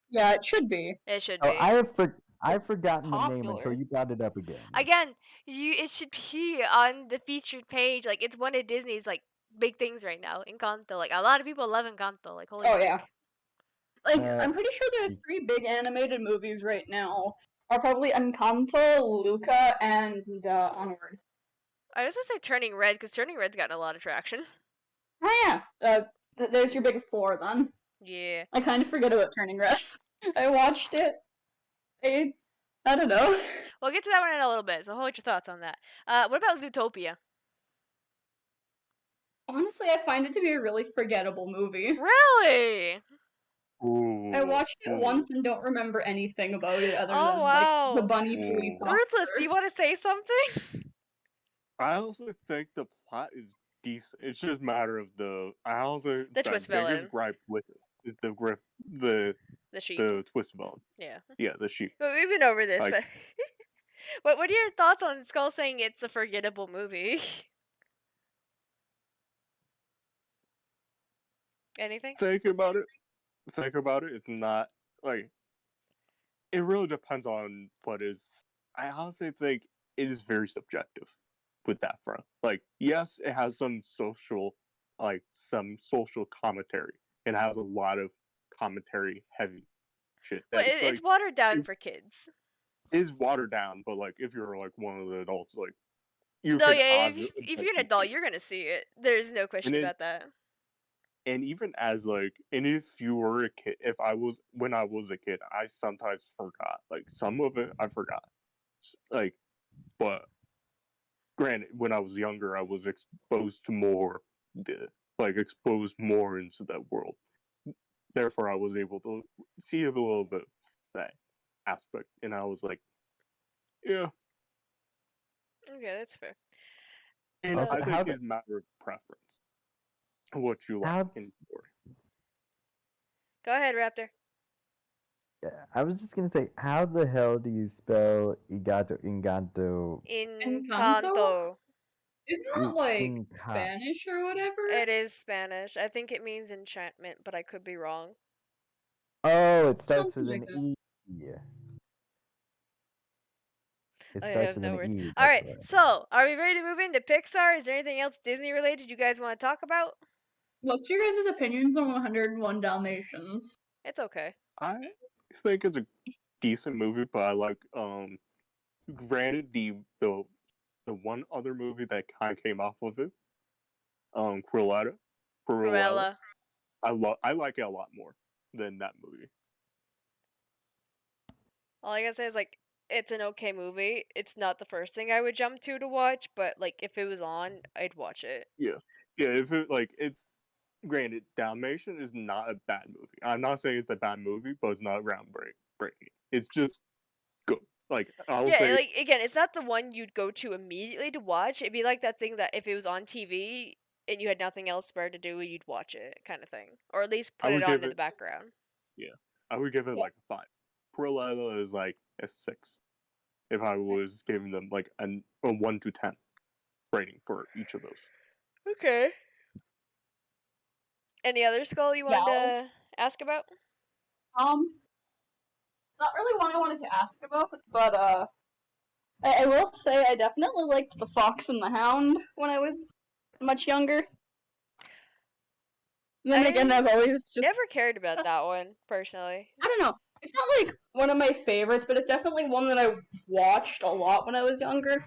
Yeah, it should be. It should Oh, be. I've forgotten the name until Popular. you brought it up again. Again, it should be on the featured page. Like it's one of Disney's like big things right now. Encanto. Like a lot of people love Encanto. Like holy Oh heck. yeah. Like Uh, I'm pretty sure there's 3 big animated movies right now. Are probably Encanto, Luca, and Onward. I was gonna say Turning Red because Turning Red's gotten a lot of traction. Oh yeah. There's your big 4 then. Yeah. I kind of forget about Turning Red. I watched it. I don't know. We'll get to that one in a little bit. So hold your thoughts on that. What about Zootopia? Honestly, I find it to be a really forgettable movie. Really? Ooh, I watched it ooh, once and don't remember anything about it other Oh than like the wow. bunny police ooh. Ruthless, do officer. you want to say something? I also think the plot is decent. It's just a matter of the. I also The the twist biggest villain. gripe with it is the The sheep. the twist villain. Yeah. Yeah, the sheep. But we've been over this, Like- but what are your thoughts on Skull saying it's a forgettable movie? Anything? Think about it. It's not like it really depends on what is. I honestly think it is very subjective with that front. Like, yes, it has some social commentary. It has a lot of commentary heavy shit. Well, That it's watered down it- for kids. is watered down, but like if you're like one of the adults, like you No, can yeah, if you're an objectively adult, see you're gonna see it. There's no question And about that. and even as like and if you were a kid, if I was when I was a kid, I sometimes forgot like some of it. I forgot like, but granted, when I was younger, I was exposed to more exposed more into that world. Therefore, I was able to see a little bit of that aspect, and I was like, yeah. Okay, that's fair. And So- I think it's a matter of preference, what you like How- in story. Go ahead, Raptor. Yeah, I was just gonna say, how the hell do you spell Encanto? Encanto. Isn't that like Encanto. Spanish or whatever? It is Spanish. I think it means enchantment, but I could be wrong. Oh, it starts Something with like an that. E. It I starts have with no an words. E. All that's right, why. so are we ready to move into Pixar? Is there anything else Disney related you guys want to talk about? What's your guys' opinions on 101 Dalmatians? It's okay. I think it's a decent movie, but I like granted the one other movie that kind of came off of it, Cruella. Cruella. I like it a lot more than that movie. All I gotta say is like it's an okay movie. It's not the first thing I would jump to watch, but like if it was on, I'd watch it. Yeah, yeah. If it like it's granted, Dalmatian is not a bad movie. I'm not saying it's a bad movie, but it's not groundbreaking. It's just good. Like I'll Yeah, say, like again, it's not the one you'd go to immediately to watch. It'd be like that thing that if it was on TV and you had nothing else better to do, you'd watch it, kind of thing, or at least I put it would on give in the it, background. yeah, I would give it Yeah. like a 5. Cruella is like a 6. If I was giving them like a 1 to 10 rating for each of those. Okay. Any other skull you wanted Valid. to ask about? Um, not really one I wanted to ask about, but I will say I definitely liked the Fox and the Hound when I was much younger. And then again, I I've always just never cared about that one personally. I don't know. It's not like one of my favorites, but it's definitely one that I watched a lot when I was younger.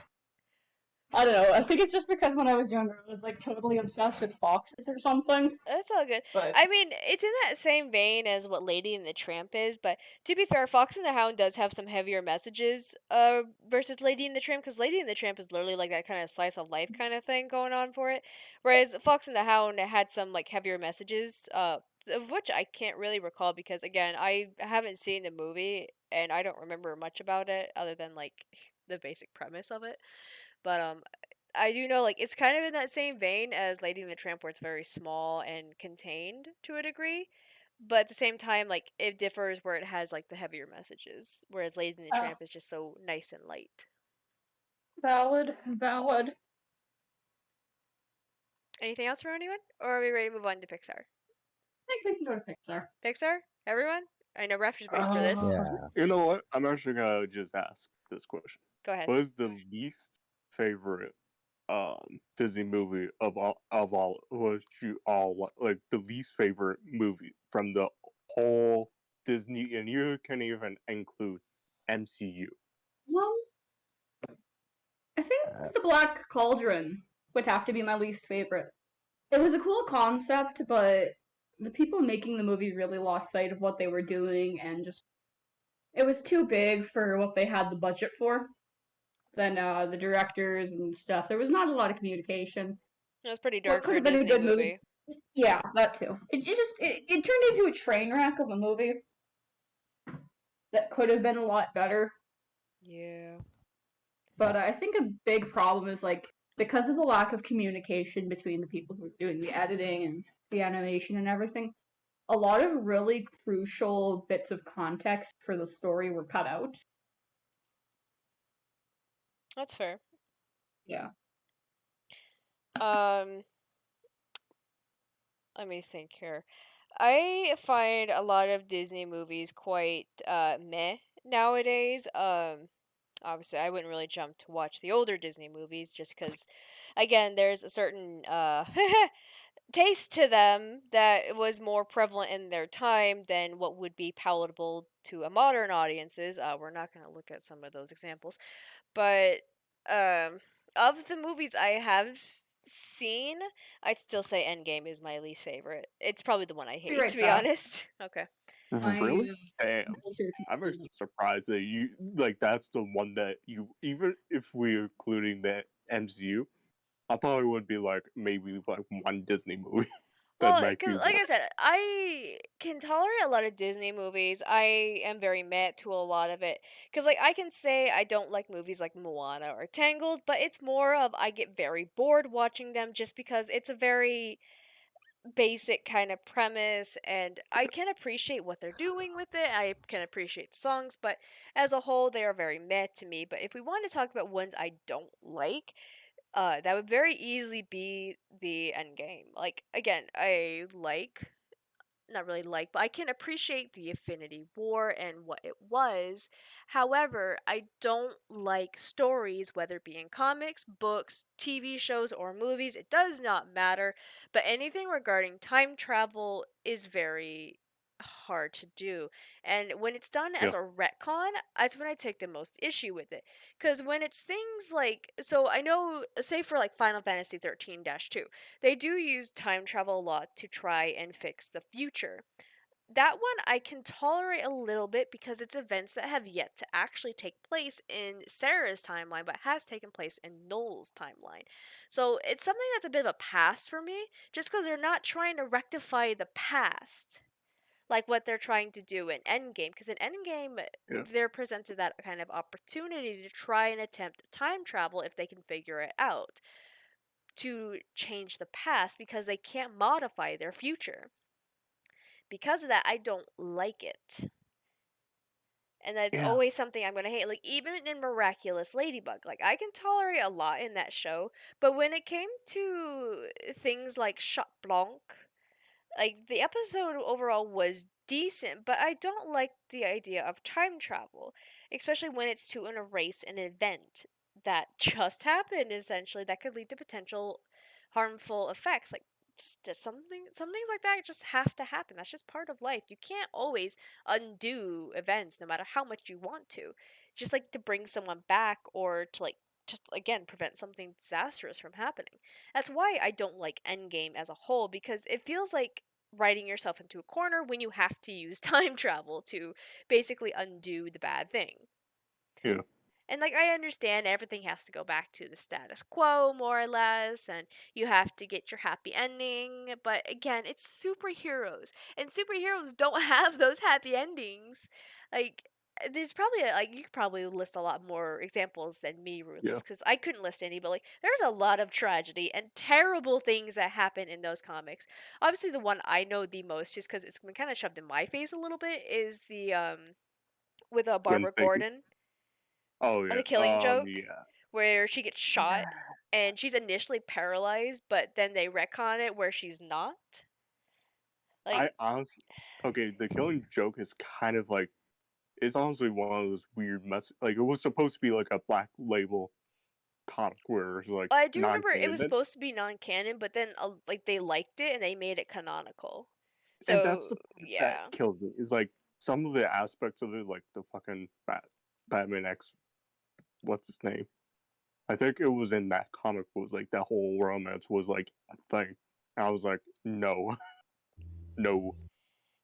I don't know. I think it's just because when I was younger, I was like totally obsessed with foxes or something. That's all good. But I mean, it's in that same vein as what Lady and the Tramp is, but to be fair, Fox and the Hound does have some heavier messages versus Lady and the Tramp, because Lady and the Tramp is literally like that kind of slice of life kind of thing going on for it, whereas Fox and the Hound had some like heavier messages, of which I can't really recall because again, I haven't seen the movie and I don't remember much about it other than like the basic premise of it. But I do know like it's kind of in that same vein as Lady and the Tramp where it's very small and contained to a degree. But at the same time, like it differs where it has like the heavier messages, whereas Lady and the uh, Tramp is just so nice and light. valid, valid. Anything else from anyone? Or are we ready to move on to Pixar? I think we can go to Pixar. Pixar? Everyone? I know Rapture's waiting for this. Yeah. You know what? I'm actually gonna just ask this question. Go ahead. What is the least favorite Disney movie of all was you all like the least favorite movie from the whole Disney, and you can even include MCU. Well, I think Uh, the Black Cauldron would have to be my least favorite. It was a cool concept, but the people making the movie really lost sight of what they were doing, and just it was too big for what they had the budget for. Then the directors and stuff, there was not a lot of communication. It was pretty What dark could for a have been a Disney good movie? movie. Yeah, that too. It turned into a train wreck of a movie that could have been a lot better. Yeah. But I think a big problem is like because of the lack of communication between the people who are doing the editing and the animation and everything, a lot of really crucial bits of context for the story were cut out. That's fair. Yeah. Um, let me think here. I find a lot of Disney movies quite meh nowadays. Obviously I wouldn't really jump to watch the older Disney movies just cuz again, there's a certain taste to them that was more prevalent in their time than what would be palatable to a modern audiences. We're not going to look at some of those examples, but um, of the movies I have seen, I'd still say Endgame is my least favorite. It's probably the one I Be hate, to right be back. honest. Okay. Really? My Damn. research I'm is actually surprised that you like that's the one that you even if we're including the MCU, I thought it would be like maybe like one Disney movie that Well, might because be like I worse. said, I can tolerate a lot of Disney movies. I am very mad to a lot of it. Because, like, I can say I don't like movies like Moana or Tangled, but it's more of I get very bored watching them just because it's a very basic kind of premise, and I can appreciate what they're doing with it. I can appreciate the songs, but as a whole, they are very meh to me. But if we want to talk about ones I don't like, that would very easily be the end game. Like again, I like not really like, but I can appreciate the Infinity War and what it was. However, I don't like stories, whether it be in comics, books, TV shows, or movies. It does not matter. But anything regarding time travel is very hard to do. And when it's done Yeah. as a retcon, that's when I take the most issue with it. Because when it's things like, so I know, say for like Final Fantasy 13 2, they do use time travel a lot to try and fix the future. that one I can tolerate a little bit because it's events that have yet to actually take place in Sarah's timeline, but has taken place in Noel's timeline. So it's something that's a bit of a pass for me, just because they're not trying to rectify the past like what they're trying to do in Endgame. Because in Endgame, Yeah. they're presented that kind of opportunity to try and attempt time travel if they can figure it out to change the past because they can't modify their future. Because of that, I don't like it. And that's Yeah. always something I'm gonna hate. Like even in Miraculous Ladybug, like I can tolerate a lot in that show, but when it came to things like Chat Blanc, like the episode overall was decent, but I don't like the idea of time travel, especially when it's to erase an event that just happened essentially that could lead to potential harmful effects. Like just some things like that just have to happen. That's just part of life. You can't always undo events no matter how much you want to. Just like to bring someone back or to like just again prevent something disastrous from happening. That's why I don't like Endgame as a whole because it feels like writing yourself into a corner when you have to use time travel to basically undo the bad thing. Yeah. And like I understand everything has to go back to the status quo more or less and you have to get your happy ending, but again, it's superheroes and superheroes don't have those happy endings. Like there's probably like you could probably list a lot more examples than me, Yeah. Ruthless, because I couldn't list any. But like, there's a lot of tragedy and terrible things that happen in those comics. Obviously, the one I know the most, just because it's been kind of shoved in my face a little bit, is the with Gwen Barbara Stacy. Gordon, Oh The yeah. Killing Joke, Yeah. where she gets shot Yeah. and she's initially paralyzed, but then they retcon it where she's not. I Like, honestly, okay, the Killing Joke is kind of like, it's honestly one of those weird mess. Like it was supposed to be like a Black Label comic where it's like I do remember it non-canon, was supposed to be non-canon, but then like they liked it and they made it canonical. and that's So the part that yeah. killed me. Is like some of the aspects of it, like the fucking Batman X, what's his name? I think it was in that comic. Was like that whole romance was like a thing. And I was like, no, no,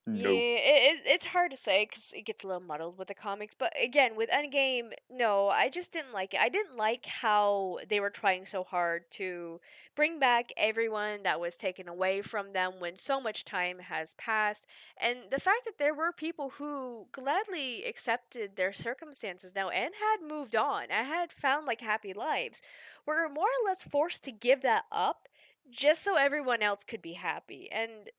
Yeah, no. it's hard to say because it gets a little muddled with the comics. But again, with Endgame, no, I just didn't like it. I didn't like how they were trying so hard to bring back everyone that was taken away from them when so much time has passed. And the fact that there were people who gladly accepted their circumstances now and had moved on and had found like happy lives were more or less forced to give that up just so everyone else could be happy. And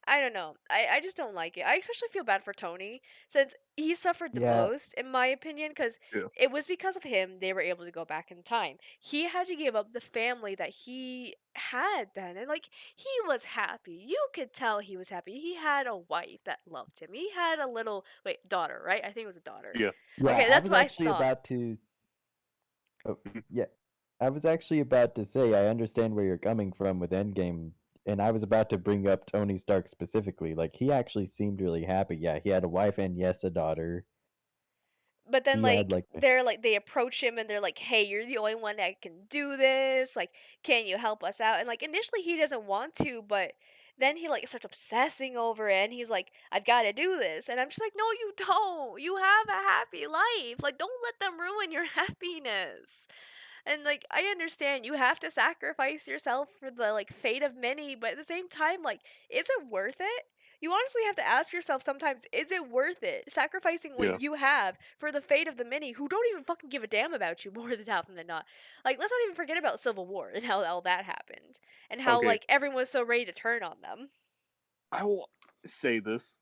I don't know. I just don't like it. I especially feel bad for Tony since he suffered the Yeah, most, in my opinion, because Yeah, it was because of him they were able to go back in time. He had to give up the family that he had then, and like he was happy. You could tell he was happy. He had a wife that loved him. He had a little daughter, right? I think it was a daughter. yeah. yeah. Okay, I that's was what I actually thought. about to. Oh, Mhm. yeah. I was actually about to say I understand where you're coming from with Endgame, and I was about to bring up Tony Stark specifically. Like he actually seemed really happy. Yeah, he had a wife and yes, a daughter. But then He had like like they approach him and they're like, "Hey, you're the only one that can do this. Like, can you help us out?" And like initially he doesn't want to, but then he like starts obsessing over it and he's like, "I've got to do this." And I'm just like, "No, you don't. You have a happy life. Like don't let them ruin your happiness." And like I understand you have to sacrifice yourself for the like fate of many, but at the same time like is it worth it? You honestly have to ask yourself sometimes, is it worth it sacrificing Yeah. what you have for the fate of the many who don't even fucking give a damn about you more than often than not? Like, let's not even forget about Civil War and how all that happened and how, Okay, like, everyone was so ready to turn on them. I will say this,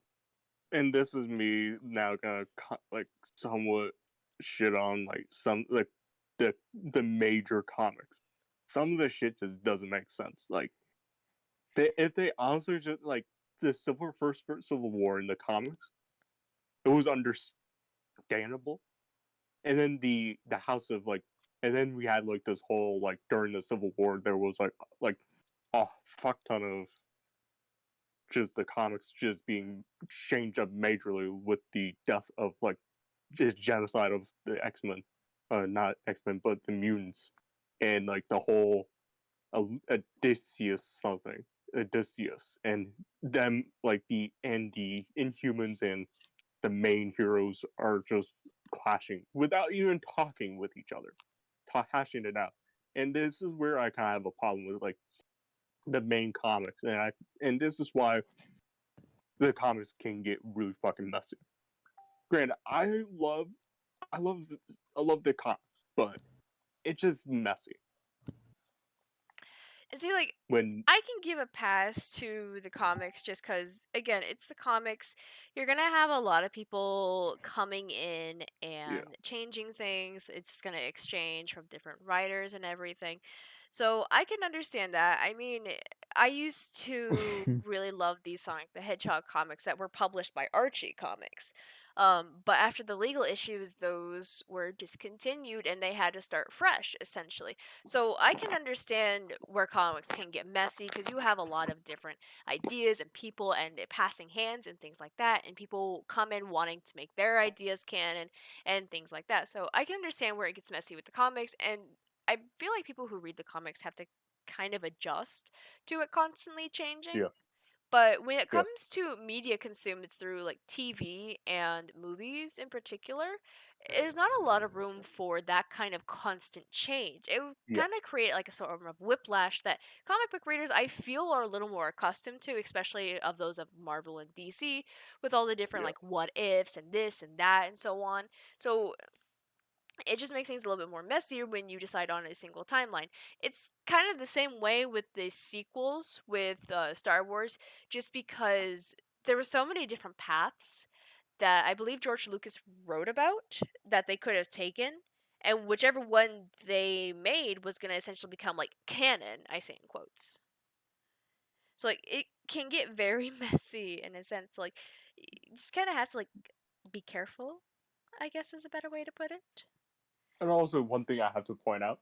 and this is me now gonna like somewhat shit on like some like the major comics. Some of the shit just doesn't make sense. Like if they honestly just like the first Civil War in the comics, it was understandable, and then the House of like, and then we had like this whole like during the Civil War there was like a fuck ton of just the comics just being changed up majorly with the death of like just genocide of the X-Men, not X-Men but the mutants, and like the whole Odysseus something. Odysseus and them like the Inhumans and the main heroes are just clashing without even talking with each other, hashing it out. And this is where I kind of have a problem with like the main comics, and this is why the comics can get really fucking messy. Granted, I love I love the comics, but it's just messy And see, like, when I can give a pass to the comics just because, again, it's the comics. You're going to have a lot of people coming in yeah and changing things. It's going to exchange from different writers and everything. So I can understand that. I mean, I used to really love these Sonic the Hedgehog comics that were published by Archie Comics. But after the legal issues, those were discontinued and they had to start fresh, essentially. So I can understand where comics can get messy because you have a lot of different ideas and people and it passing hands and things like that, and people come in wanting to make their ideas canon and things like that. So I can understand where it gets messy with the comics, and I feel like people who read the comics have to kind of adjust to it constantly changing. yeah But when it yeah comes to media consumed through like TV and movies in particular, there's not a lot of room for that kind of constant change. It would yeah kind of create like a sort of whiplash that comic book readers I feel are a little more accustomed to, especially of those of Marvel and DC, with all the different yeah like what ifs and this and that and so on. So it just makes things a little bit more messier when you decide on a single timeline. It's kind of the same way with the sequels with Star Wars, just because there were so many different paths that I believe George Lucas wrote about that they could have taken, and whichever one they made was going to essentially become like canon. I say in quotes. So like it can get very messy in a sense. Like you just kind of have to like be careful. I guess is a better way to put it. and also one thing I have to point out,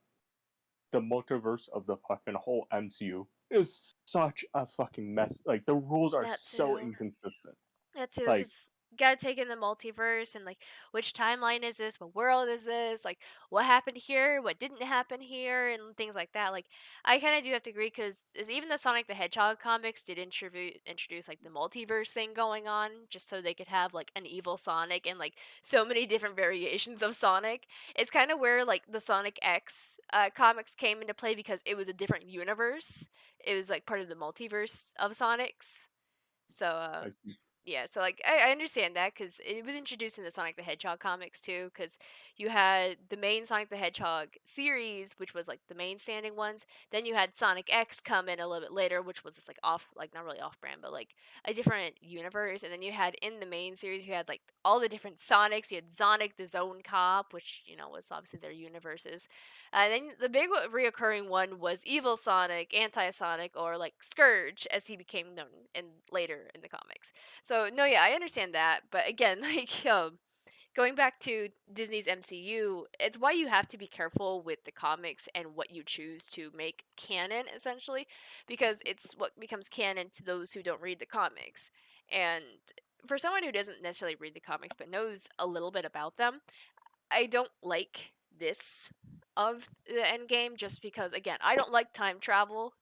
the multiverse of the fucking whole MCU is such a fucking mess. Like the rules are That so too. inconsistent. That too, Like because gotta take in the multiverse and like which timeline is this? What world is this? Like what happened here? What didn't happen here? And things like that. Like I kind of do have to agree because even the Sonic the Hedgehog comics did introduce like the multiverse thing going on, just so they could have like an evil Sonic and like so many different variations of Sonic. It's kind of where like the Sonic X comics came into play because it was a different universe. It was like part of the multiverse of Sonics. So I see. yeah, so like I understand that because it was introduced in the Sonic the Hedgehog comics too. Because you had the main Sonic the Hedgehog series, which was like the main standing ones. Then you had Sonic X come in a little bit later, which was just like off, like not really off brand, but like a different universe. And then you had in the main series, you had like all the different Sonics. You had Sonic the Zone Cop, which was obviously their universes. And then the big reoccurring one was Evil Sonic, Anti Sonic, or like Scourge, as he became known in later in the comics. So no, yeah, I understand that, but again, like going back to Disney's MCU, it's why you have to be careful with the comics and what you choose to make canon essentially, because it's what becomes canon to those who don't read the comics. And for someone who doesn't necessarily read the comics but knows a little bit about them, I don't like this of the end game just because again, I don't like time travel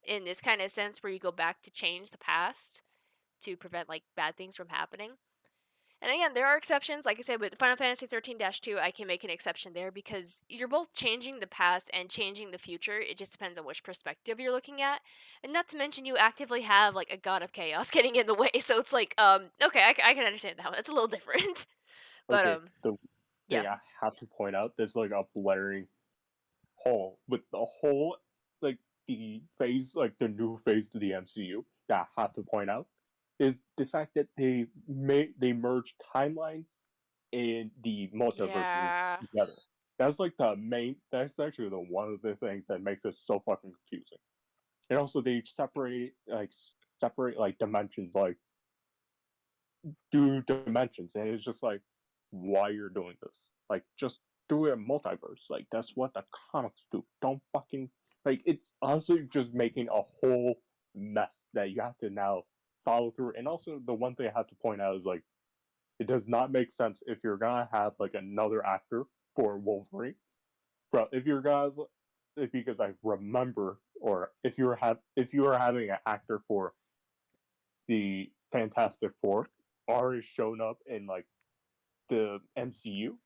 in this kind of sense where you go back to change the past to prevent like bad things from happening. And again, there are exceptions. Like I said, with Final Fantasy 13-2, I can make an exception there because you're both changing the past and changing the future. It just depends on which perspective you're looking at. And not to mention, you actively have like a god of chaos getting in the way. So it's like, okay, I can understand that one. It's a little different. But, Okay, the yeah. thing I have to point out, there's like a blaring hole with the whole like the phase, like the new phase to the MCU that I have to point out is the fact that they merge timelines and the multiverses Yeah. together. That's like the main. That's actually the one of the things that makes it so fucking confusing. And also they separate like dimensions, like do dimensions, and it's just like why you're doing this. Like just do a multiverse. Like that's what the comics do. Don't fucking like it's honestly just making a whole mess that you have to now follow through. And also the one thing I have to point out is like it does not make sense if you're gonna have like another actor for Wolverine. Bro, if you're gonna because I remember or if you were having an actor for the Fantastic Four already shown up in like the MCU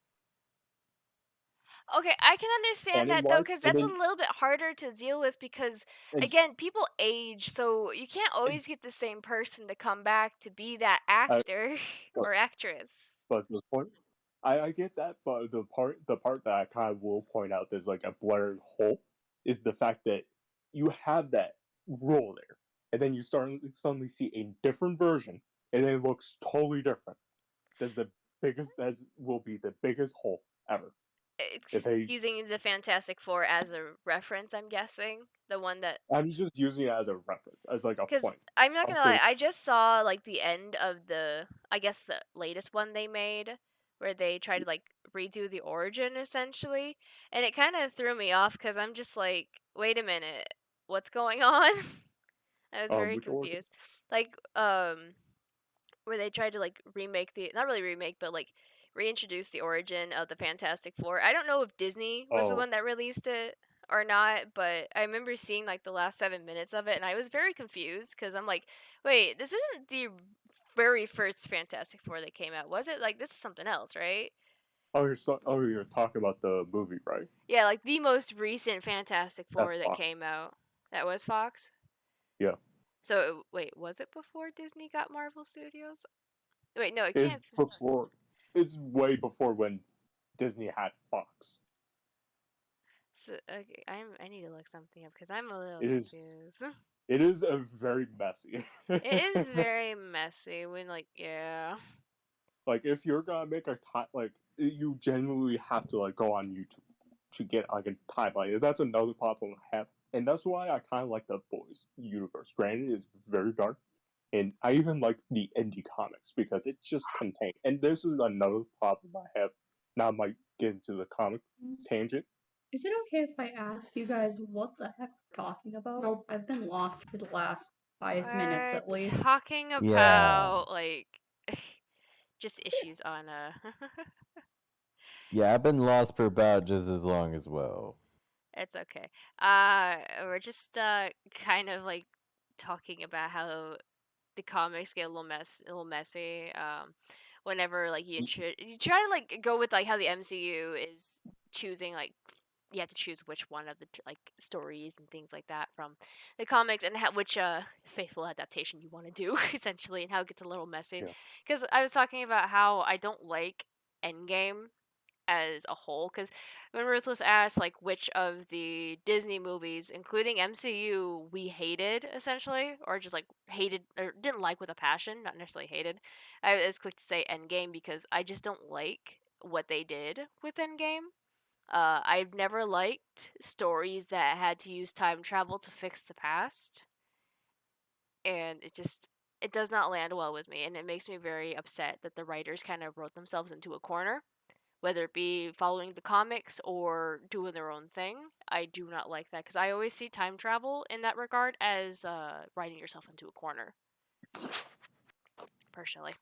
Okay, I can understand canon that though, wise, because and that's a then little bit harder to deal with because, and, again, people age, so you can't and always get the same person to come back to be that uh, actor but or actress. the point I get that, but the part that I kind of will point out is like a blaring hole is the fact that you have that role there, and then you suddenly see a different version, and it looks totally different. That's the that will be the biggest hole ever. If they, Using the Fantastic Four as a reference, I'm guessing. The one that. I'm just using it as a reference, as like a Because point. I'm not gonna lie, Also, I just saw like the end of I guess the latest one they made, where they try to like redo the origin essentially, and it kind of threw me off because I'm just like, wait a minute, what's going on? I was very which origin? confused. Like, where they tried to like remake not really remake, but like reintroduce the origin of the Fantastic Four. I don't know if Disney was the Oh, one that released it or not, but I remember seeing like the last 7 minutes of it, and I was very confused because I'm like, wait, this isn't the very first Fantastic Four that came out, was it? Like, this is something else, right? you're talking about the movie, right? Yeah, like the most recent Fantastic That's Four that Fox. came out. That was Fox. Yeah, So wait, was it before Disney got Marvel Studios? Wait, no, it it's can't. before. It's way before when Disney had Fox. So, okay, I need to look something up because I'm a little It is. confused. It is a very messy. It is very messy when, like, yeah. Like if you're gonna make a time, like you genuinely have to like go on YouTube to get like a timeline. That's another problem I have, and that's why I kind of like the Boys universe. Granted, it's very dark, and I even like the indie comics because it just contains. And this is another problem I have. Now I might get into the comic tangent. Is it okay if I ask you guys what the heck we're talking about? Nope. I've been lost for the last 5 minutes We're at least. talking Yeah. about, like, just issues on, Yeah, I've been lost for about just as long as well. It's okay. We're just, kind of, like, talking about how the comics get a little messy. Whenever like you try to like go with like how the MCU is choosing like you have to choose which one of the like stories and things like that from the comics and which faithful adaptation you want to do essentially and how it gets a little messy. Yeah, Because I was talking about how I don't like Endgame as a whole because when Ruthless asked like which of the Disney movies including MCU we hated essentially or just like hated or didn't like with a passion, not necessarily hated, I was quick to say Endgame because I just don't like what they did with Endgame. I've never liked stories that had to use time travel to fix the past, and it does not land well with me, and it makes me very upset that the writers kind of wrote themselves into a corner, whether it be following the comics or doing their own thing. I do not like that because I always see time travel in that regard as writing yourself into a corner. Personally,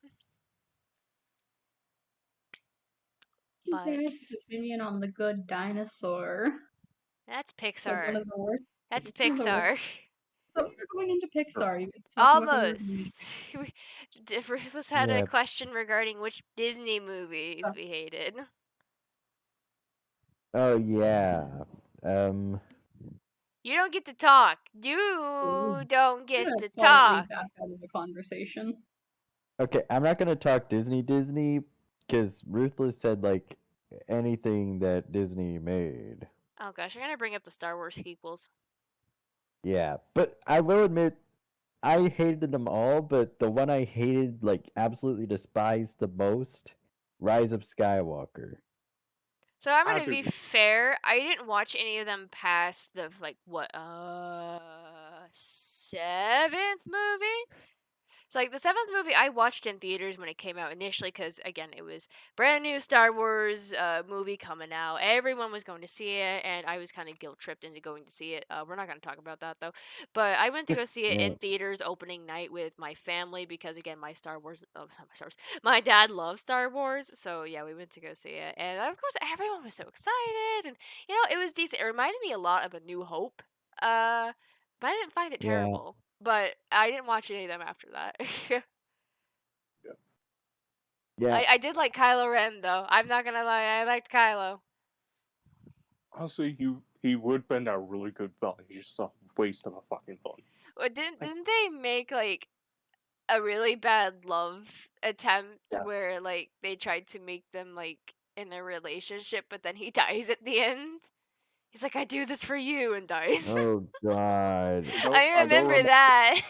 You but guys' opinion on the Good Dinosaur? that's It's like one Pixar. of the worst. That's It's one of the worst. Pixar. But we're going into sure. Pixar. You guys talking about the movie. Almost. Ruthless had a Yeah. question regarding which Disney movies we hated. Oh yeah. Um. You don't get to talk. Ooh. You don't I'm get gonna to quietly talk. back out of the conversation. Okay, I'm not gonna talk Disney because Ruthless said like anything that Disney made. Oh gosh, I'm gonna bring up the Star Wars sequels. Yeah, but I will admit I hated them all, but the one I hated, like absolutely despised the most, Rise of Skywalker. So I'm I gonna agree be with fair. I didn't watch any of them past the like what seventh movie. So like the seventh movie, I watched in theaters when it came out initially because again it was brand new Star Wars movie coming out. Everyone was going to see it, and I was kind of guilt tripped into going to see it. We're not going to talk about that though. But I went to go see it Yeah. in theaters opening night with my family because again my Star Wars, not my Star Wars, my dad loves Star Wars. So yeah, we went to go see it, and of course everyone was so excited, and you know it was decent. It reminded me a lot of A New Hope But I didn't find it Yeah. terrible. But I didn't watch any of them after that. Yeah. I did like Kylo Ren though. I'm not gonna lie, I liked Kylo. Honestly, he would have been a really good villain. He's just a waste of a fucking villain. But Like, didn't they make like a really bad love attempt yeah. where like they tried to make them like in a relationship, but then he dies at the end? He's like, I do this for you, and dies. Oh God. I remember that.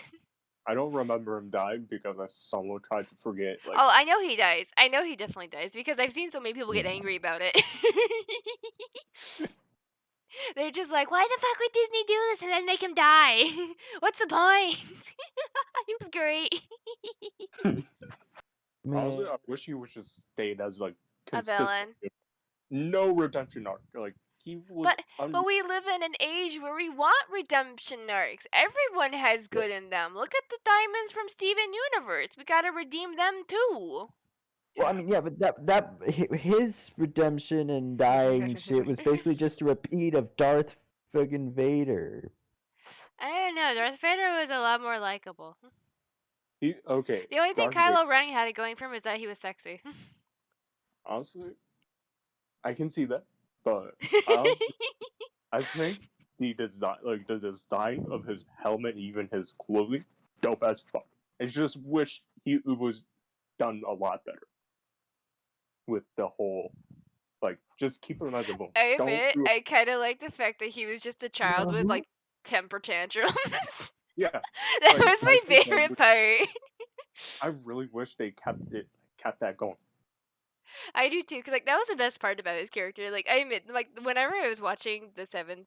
I don't remember him dying because I someone tried to forget. Like, Oh, I know he dies. I know he definitely dies because I've seen so many people get Yeah. angry about it. They're just like, why the fuck would Disney do this and then make him die? What's the point? He was great. honestly, Man. I wish he was just stayed as like A consistent, villain. no redemption arc. Like he was. But we live in an age where we want redemption arcs. Everyone has good in them. Look at the diamonds from Steven Universe. We gotta redeem them too. Well, I mean, yeah, but his redemption and dying and shit was basically just a repeat of Darth friggin' Vader. I don't know. Darth Vader was a lot more likable. Okay. The only thing Darth Vader, Kylo Ren had it going for him is that he was sexy. honestly, I can see that, but honestly, I think the design of his helmet, even his clothing, dope as fuck. I just wish it was done a lot better with the whole, like, just keep him as a boom. I Don't admit, do it. I kind of like the fact that he was just a child with like temper tantrums. Yeah, That like was my favorite part. I really wish they kept that going. I do too, because like that was the best part about his character. Like I admit, like whenever I was watching the seventh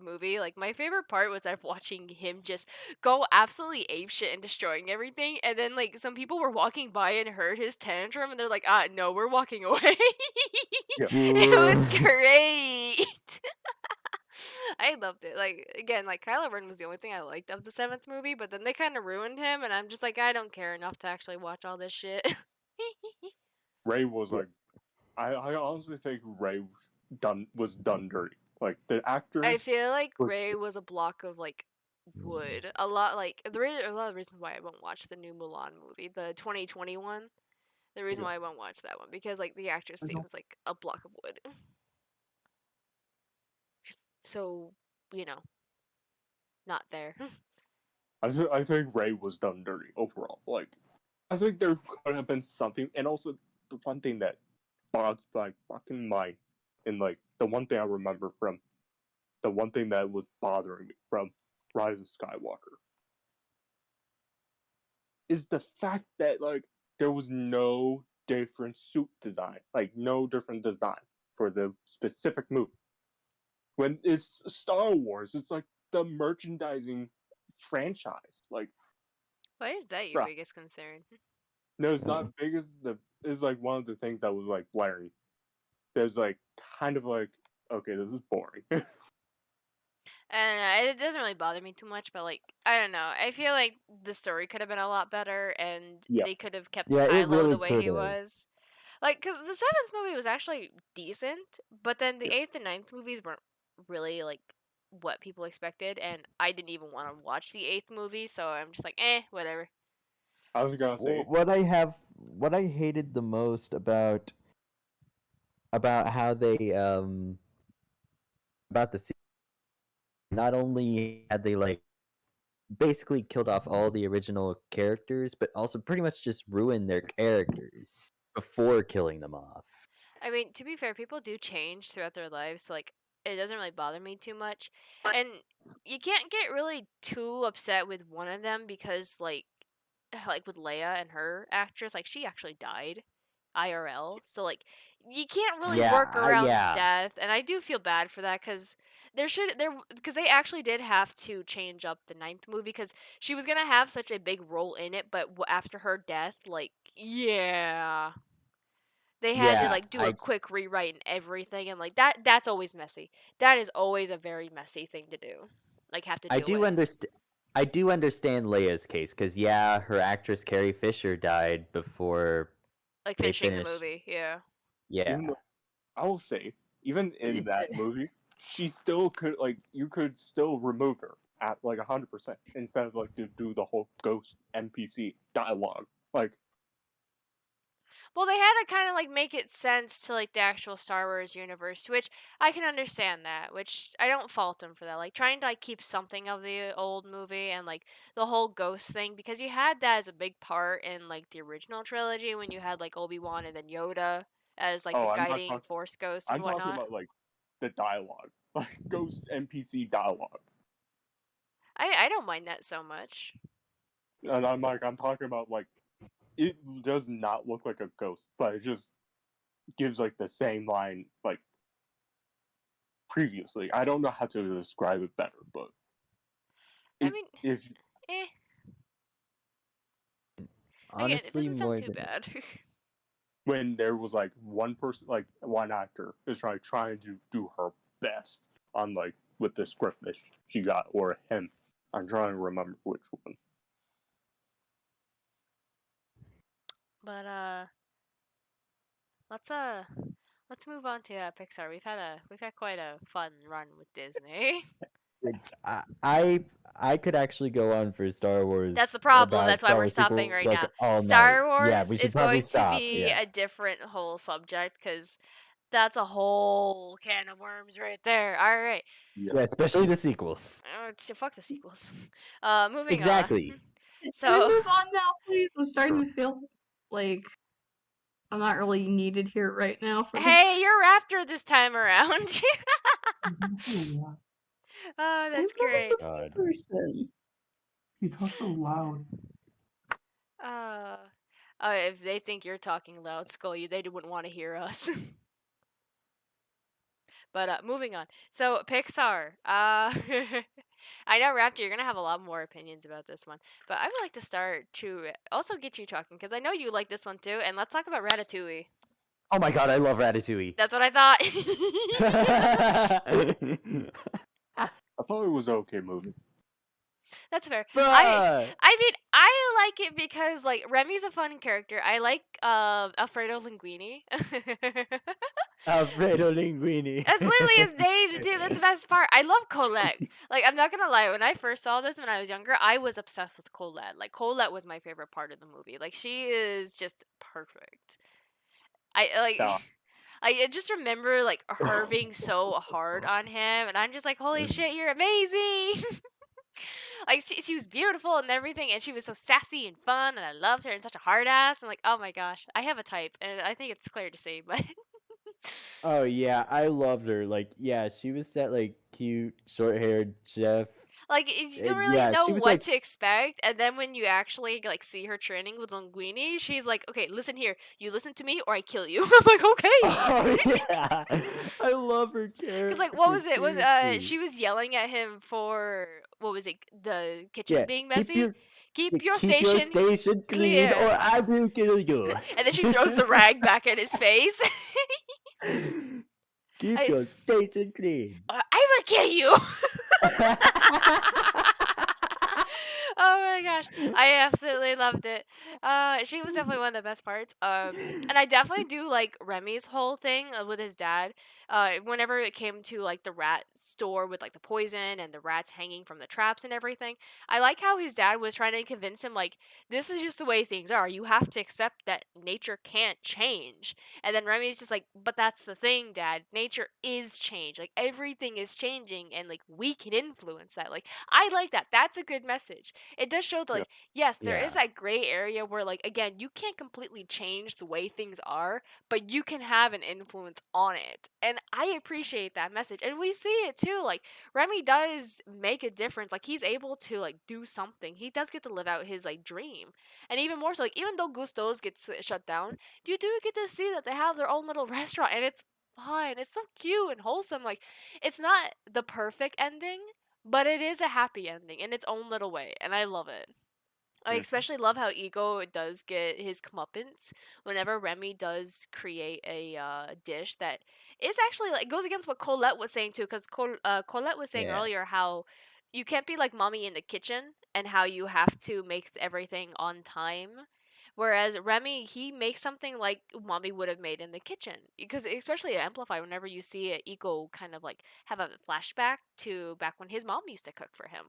movie, like my favorite part was watching him just go absolutely apeshit and destroying everything. And then like some people were walking by and heard his tantrum, and they're like, no, we're walking away." Yeah, It was great. I loved it. Like again, like Kylo Ren was the only thing I liked of the seventh movie, but then they kind of ruined him, and I'm just like, I don't care enough to actually watch all this shit. Ray was Yeah. like, I honestly think Ray was done dirty. Like the I actors feel like was Ray was a block of like wood. A lot of reasons why I won't watch the new Mulan movie, the 2021. The reason yeah. why I won't watch that one because like the actress I don't. seems like a block of wood. Just so you know, not there. I think Ray was done dirty overall. Like, I think there could have been something, and also the one thing that bogged my fucking mind, and like the one thing I remember from the one thing that was bothering me from Rise of Skywalker is the fact that like there was no different suit design, like no different design for the specific movie. When it's Star Wars, it's like the merchandising franchise. Like, Why is that your bruh, biggest concern? no, it's not big as the is like one of the things that was like blaring. There's like kind of like, okay, this is boring. And it doesn't really bother me too much, but like I don't know. I feel like the story could have been a lot better, and Yeah, they could have kept Yeah, it Kylo really the way could he have. was. Like, cause the seventh movie was actually decent, but then the yeah. eighth and ninth movies weren't really like what people expected, and I didn't even want to watch the eighth movie, so I'm just like, whatever. I was gonna say, What I hated the most about how they about the not only had they like basically killed off all the original characters, but also pretty much just ruined their characters before killing them off. I mean, to be fair, people do change throughout their lives, so like it doesn't really bother me too much, and you can't get really too upset with one of them because like with Leia and her actress, like she actually died IRL. So like you can't really work around Yeah. death, and I do feel bad for that because they actually did have to change up the ninth movie because she was gonna have such a big role in it, but after her death, like yeah. They had to Yeah, like do a quick rewrite and everything, and like that's always messy. That is always a very messy thing to do. Like have to I deal do with. understand. I do understand Leia's case because yeah, her actress Carrie Fisher died before Like they finishing the finished. movie, yeah. Yeah, even though I will say, even in that movie, she still could like you could still remove her at like 100% instead of like to do the whole ghost NPC dialogue. Like, Well, they had to kind of like make it sense to like the actual Star Wars universe, which I can understand that, which I don't fault them for that. Like trying to like keep something of the old movie and like the whole ghost thing because you had that as a big part in like the original trilogy when you had like Obi-Wan and then Yoda as like the oh, guiding force ghost and I'm talking whatnot. about like the dialogue, like ghost NPC dialogue, I don't mind that so much. and I'm talking about like it does not look like a ghost, but it just gives like the same line like previously. I don't know how to describe it better, but I mean, if eh. Again, it Honestly, doesn't sound more too than bad. when there was like one person, like one actor is trying to do her best on like with the script that she got or him. I'm trying to remember which one. But let's let's move on to Pixar. We've had quite a fun run with Disney. I could actually go on for Star That's Wars the problem. about That's why Star we're Wars stopping sequels right like now. all night. Star Yeah, Wars we should is probably going to stop. be Yeah. a different whole subject because that's a whole can of worms right there. All right. Yeah, especially the sequels. Fuck the sequels. Moving on. Exactly. Can we So, move on now, please? I'm starting to feel like I'm not really needed here right now for hey, this. you're Raptor this time around. Oh, Oh, I'm that's kind great. of God. a person. you talk so loud. Uh, if they think you're talking loud, Skull, they wouldn't want to hear us. But moving on. So Pixar. I know Raptor, you're gonna have a lot more opinions about this one, but I would like to start to also get you talking because I know you like this one too, and let's talk about Ratatouille. Oh my God, I love Ratatouille. That's what I thought. I thought it was an okay movie. That's fair. But I mean I like it because like Remy's a fun character. I like Alfredo Linguini. Alfredo Linguini. That's literally his name, dude. That's the best part. I love Colette. Like, I'm not gonna lie. When I first saw this when I was younger, I was obsessed with Colette. Like, Colette was my favorite part of the movie. Like, she is just perfect. I like. Yeah, I just remember like her being so hard on him, and I'm just like, holy shit, you're amazing. Like she was beautiful and everything, and she was so sassy and fun, and I loved her and such a hard ass. I'm like, oh my gosh, I have a type, and I think it's clear to see, but Oh yeah, I loved her. Like, yeah, she was that like cute, short-haired chef. like you don't And really yeah, know she was what like, to expect, and then when you actually like see her training with Linguini, she's like, okay, listen here, you listen to me or I kill you. I'm like, okay. oh yeah, I love her Because like, character. what was it? Was Seriously. she was yelling at him for what was it? The kitchen Yeah, being keep messy. Keep your keep your station station clean, clear. or I will kill you. And then she throws the rag back at his face. Keep I, your station clean. I will kill you. Oh my gosh, I absolutely loved it. She was definitely one of the best parts. And I definitely do like Remy's whole thing with his dad. Whenever it came to like the rat store with like the poison and the rats hanging from the traps and everything, I like how his dad was trying to convince him like this is just the way things are. You have to accept that nature can't change. And then Remy's just like, but that's the thing, Dad. Nature is change. Like everything is changing, and like we can influence that. Like I like that. That's a good message. It does show that yeah, like yes, there is Yeah, that gray area where like again you can't completely change the way things are, but you can have an influence on it. And I appreciate that message. And we see it too. Like Remy does make a difference. Like he's able to like do something. He does get to live out his like dream. And even more so, like even though Gusto's gets shut down, you do get to see that they have their own little restaurant, and it's fun. It's so cute and wholesome. Like it's not the perfect ending, but it is a happy ending in its own little way, and I love it. I mm, especially love how Ego does get his comeuppance whenever Remy does create a dish that is actually like goes against what Colette was saying too, because Colette was saying yeah, earlier how you can't be like mommy in the kitchen and how you have to make everything on time. Whereas Remy, he makes something like mommy would have made in the kitchen. Because especially at Amplify, whenever you see it, Ego kind of like have a flashback to back when his mom used to cook for him.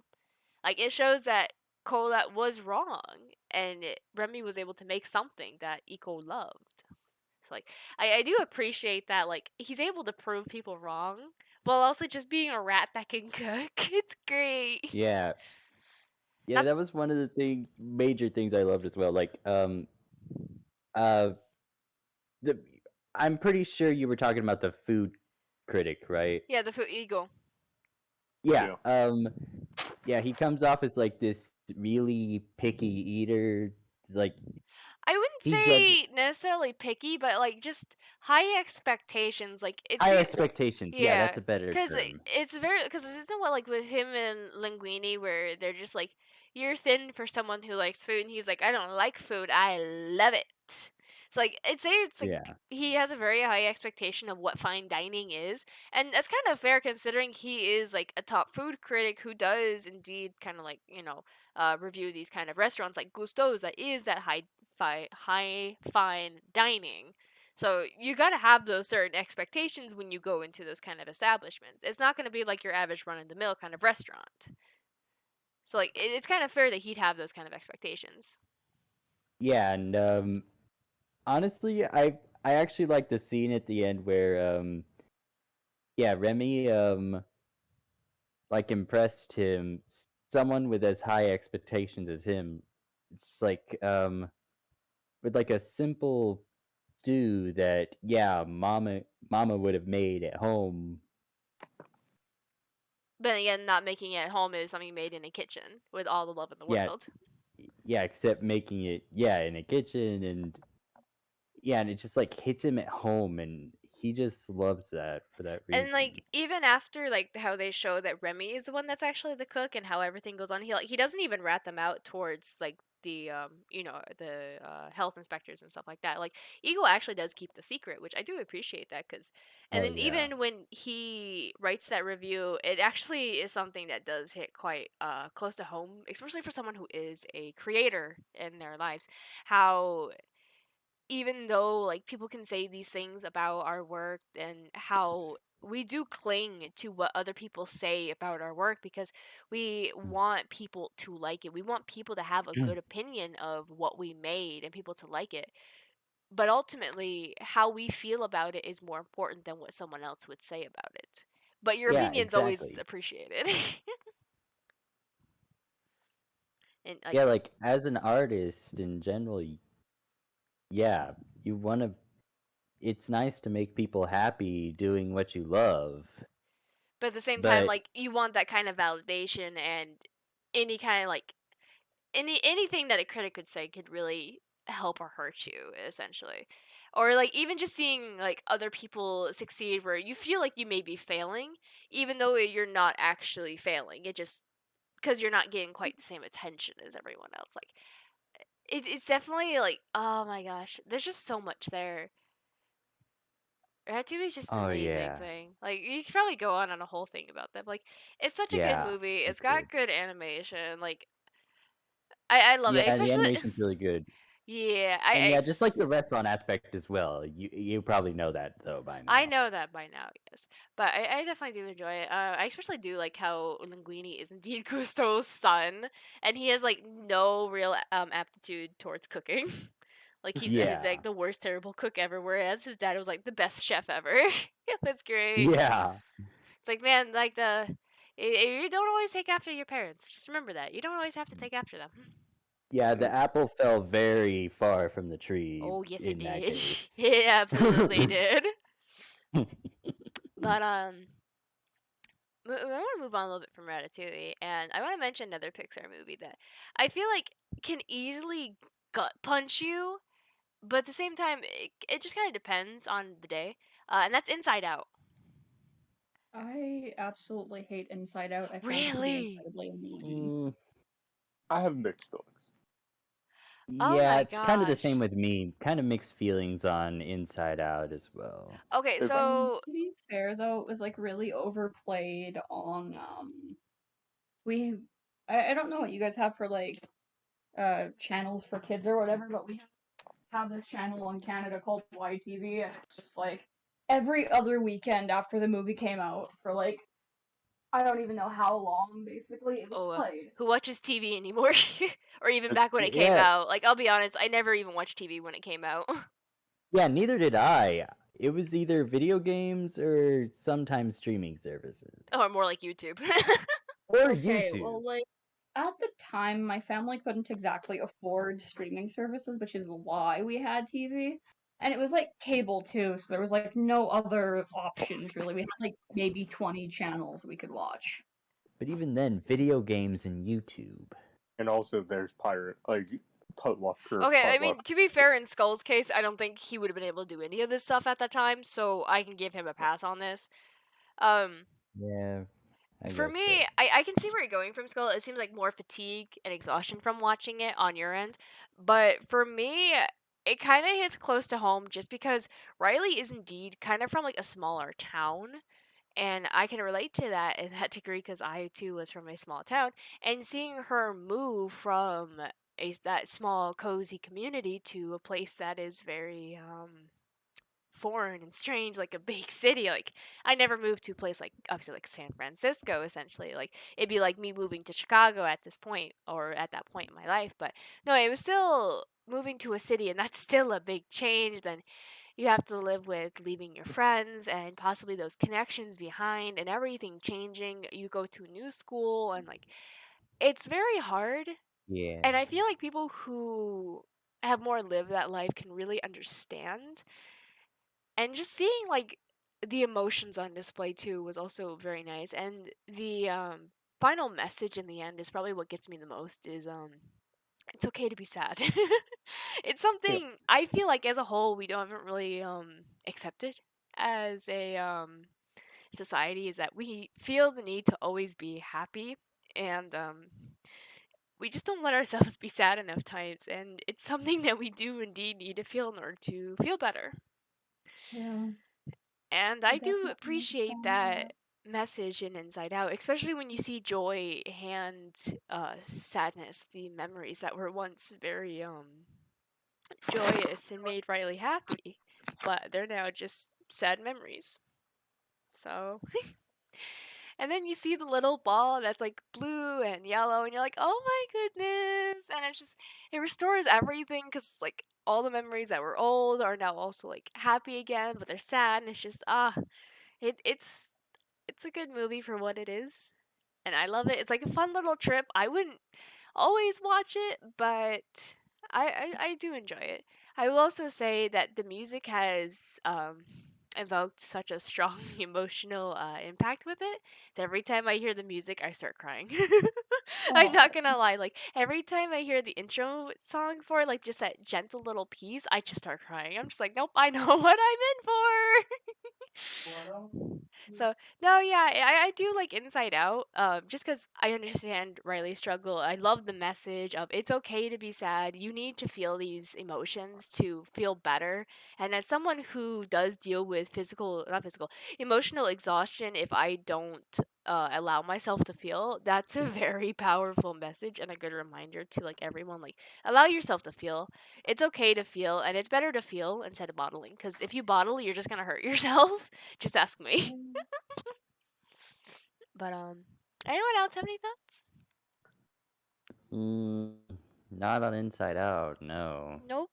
Like it shows that Colette was wrong, and Remy was able to make something that Iko loved. It's like I do appreciate that. Like he's able to prove people wrong, while also just being a rat that can cook. It's great. Yeah, yeah, Not that was one of the major things I loved as well. Like, uh, the I'm pretty sure you were talking about the food critic, right? yeah, the food ego. Yeah, Yeah. yeah, he comes off as like this really picky eater. Like I wouldn't he judges say necessarily picky, but like just high expectations. Like it's higher expectations. Yeah, yeah, that's a better because term. it's very because isn't what like with him and Linguini where they're just like you're thin for someone who likes food, and he's like I don't like food, I love it. It's like I'd say it's like Yeah, he has a very high expectation of what fine dining is, and that's kind of fair considering he is like a top food critic who does indeed kind of like review these kind of restaurants like Gusto's that is that high fine dining. So you got to have those certain expectations when you go into those kind of establishments. It's not going to be like your average run of the mill kind of restaurant. So like it's kind of fair that he'd have those kind of expectations. yeah, and honestly, I actually like the scene at the end where yeah, Remy like impressed him. Someone with as high expectations as him. It's like with like a simple stew that yeah, mama would have made at home. But again, not making it at home is something made in a kitchen with all the love in the Yeah, world. yeah, except making it yeah in a kitchen and yeah, and it just like hits him at home, and he just loves that for that And reason. like even after like how they show that Remy is the one that's actually the cook and how everything goes on, he doesn't even rat them out towards like the the health inspectors and stuff like that. Like Eagle actually does keep the secret, which I do appreciate that because and Oh then yeah. even when he writes that review, it actually is something that does hit quite close to home, especially for someone who is a creator in their lives. How even though like people can say these things about our work and how we do cling to what other people say about our work because we want people to like it. We want people to have a good opinion of what we made and people to like it. But ultimately, how we feel about it is more important than what someone else would say about it. But your Yeah, opinion's always exactly. appreciated. And Yeah, like like as an artist in general, yeah, you want to. It's nice to make people happy doing what you love, but at the same time but like you want that kind of validation and any kind of like anything that a critic could say could really help or hurt you essentially, or like even just seeing like other people succeed where you feel like you may be failing even though you're not actually failing, it just because you're not getting quite the same attention as everyone else. Like it's definitely like oh my gosh there's just so much there. Ratatouille is just an oh amazing yeah, thing. Like you could probably go on a whole thing about that. But, like it's such a good yeah, movie. you It's could. got good animation. Like I love it, Yeah, the especially animation's really good, yeah. and yeah, just like the restaurant aspect as well. You probably know that though by I now. know that by now, yes. But I definitely do enjoy it. I especially do like how Linguini is indeed Gusto's son, and he has like no real aptitude towards cooking. Like he's Yeah, like the worst terrible cook ever, whereas his dad was like the best chef ever. It was great. yeah, It's like man, like you don't always take after your parents. Just remember that you don't always have to take after them. yeah. The apple fell very far from the tree Oh yes, it in that did. case. It absolutely did. But I want to move on a little bit from Ratatouille, and I want to mention another Pixar movie that I feel like can easily gut punch you, but at the same time, it just kind of depends on the day, and that's Inside Out. I absolutely hate Inside Out. I find it to be Really? incredibly annoying. Mm, I have mixed feelings. Oh yeah, my it's kind of the same gosh. with me. Kind of mixed feelings on Inside Out as well. Okay, If so To be fair though, it was like really overplayed on we I don't know what you guys have for like channels for kids or whatever, but we have have this channel in Canada called YTV, and it's just like every other weekend after the movie came out for like I don't even know how long. Basically, it was Oh, played. who watches TV anymore? Or even It's, back when it came Yeah, out? Like, I'll be honest, I never even watched TV when it came out. yeah, neither did I. It was either video games or sometimes streaming services. Or more like YouTube. Or Okay, YouTube. well, like at the time, my family couldn't exactly afford streaming services, which is why we had TV. And it was like cable too, so there was like no other options really. We had like maybe 20 channels we could watch. But even then, video games and YouTube. and also there's pirate like Okay, I potluck. mean, to be fair, in Skull's case, I don't think he would have been able to do any of this stuff at that time, so I can give him a pass on this. Um, Yeah, I for guess so. me, I can see where you're going from Skull. It seems like more fatigue and exhaustion from watching it on your end. But for me, it kind of hits close to home just because Riley is indeed kind of from like a smaller town. And I can relate to that in that degree because I too was from a small town. And seeing her move from that small, cozy community to a place that is very foreign and strange, like a big city. Like I never moved to a place like obviously like San Francisco. Essentially, like it'd be like me moving to Chicago at this point or at that point in my life. But no, it was still moving to a city, and that's still a big change. Then you have to live with leaving your friends and possibly those connections behind and everything changing. You go to a new school and like it's very hard. Yeah. And I feel like people who have more lived that life can really understand. And just seeing like the emotions on display too was also very nice. And the final message in the end is probably what gets me the most is it's okay to be sad. It's Yeah, something I feel like as a whole we don't haven't really accepted as a society is that we feel the need to always be happy and we just don't let ourselves be sad enough times and it's something that we do indeed need to feel in order to feel better. Yeah, And I I do definitely appreciate understand that. that message in Inside Out, especially when you see joy and sadness, the memories that were once very joyous and made Riley happy, but they're now just sad memories. So, and then you see the little ball that's like blue and yellow, and you're like, oh my goodness! And it's just, it restores everything because like all the memories that were old are now also like happy again, but they're sad, and it's just, it's a good movie for what it is, and I love it. It's like a fun little trip. I wouldn't always watch it, but I do enjoy it. I will also say that the music has evoked such a strong emotional impact with it that every time I hear the music, I start crying. I'm Oh, not gonna lie. Like every time I hear the intro song for it, like just that gentle little piece, I just start crying. I'm just like, nope, I know what I'm in for. So no, yeah, I do like Inside Out. Just because I understand Riley's struggle. I love the message of it's okay to be sad. You need to feel these emotions to feel better. And as someone who does deal with not physical, emotional exhaustion, if I don't allow myself to feel, that's a very powerful message and a good reminder to like everyone. Like allow yourself to feel. It's okay to feel, and it's better to feel instead of bottling. Because if you bottle, you're just gonna hurt yourself. Just ask me. But anyone else have any thoughts? Mm, not on Inside Out, no. Nope.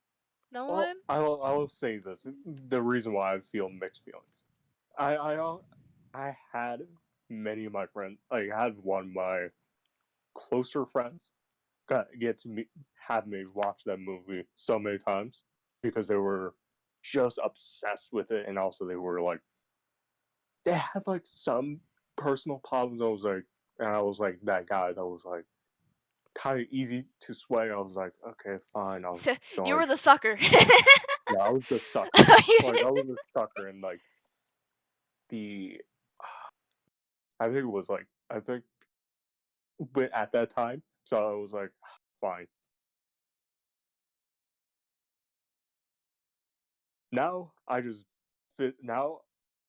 No well, one. I will say this: the reason why I feel mixed feelings. I had many of my friends. Like, I had one of my closer friends get to have me watch that movie so many times because they were just obsessed with it, and also they had like some personal problems. I was like that guy that was like kind of easy to sway. I was like, okay, fine. I was So you going, were the sucker. yeah, I was the sucker. Like, I was a sucker, and like the, I think it was like, I think, but at that time, so I was like, fine. Now I just fit. Now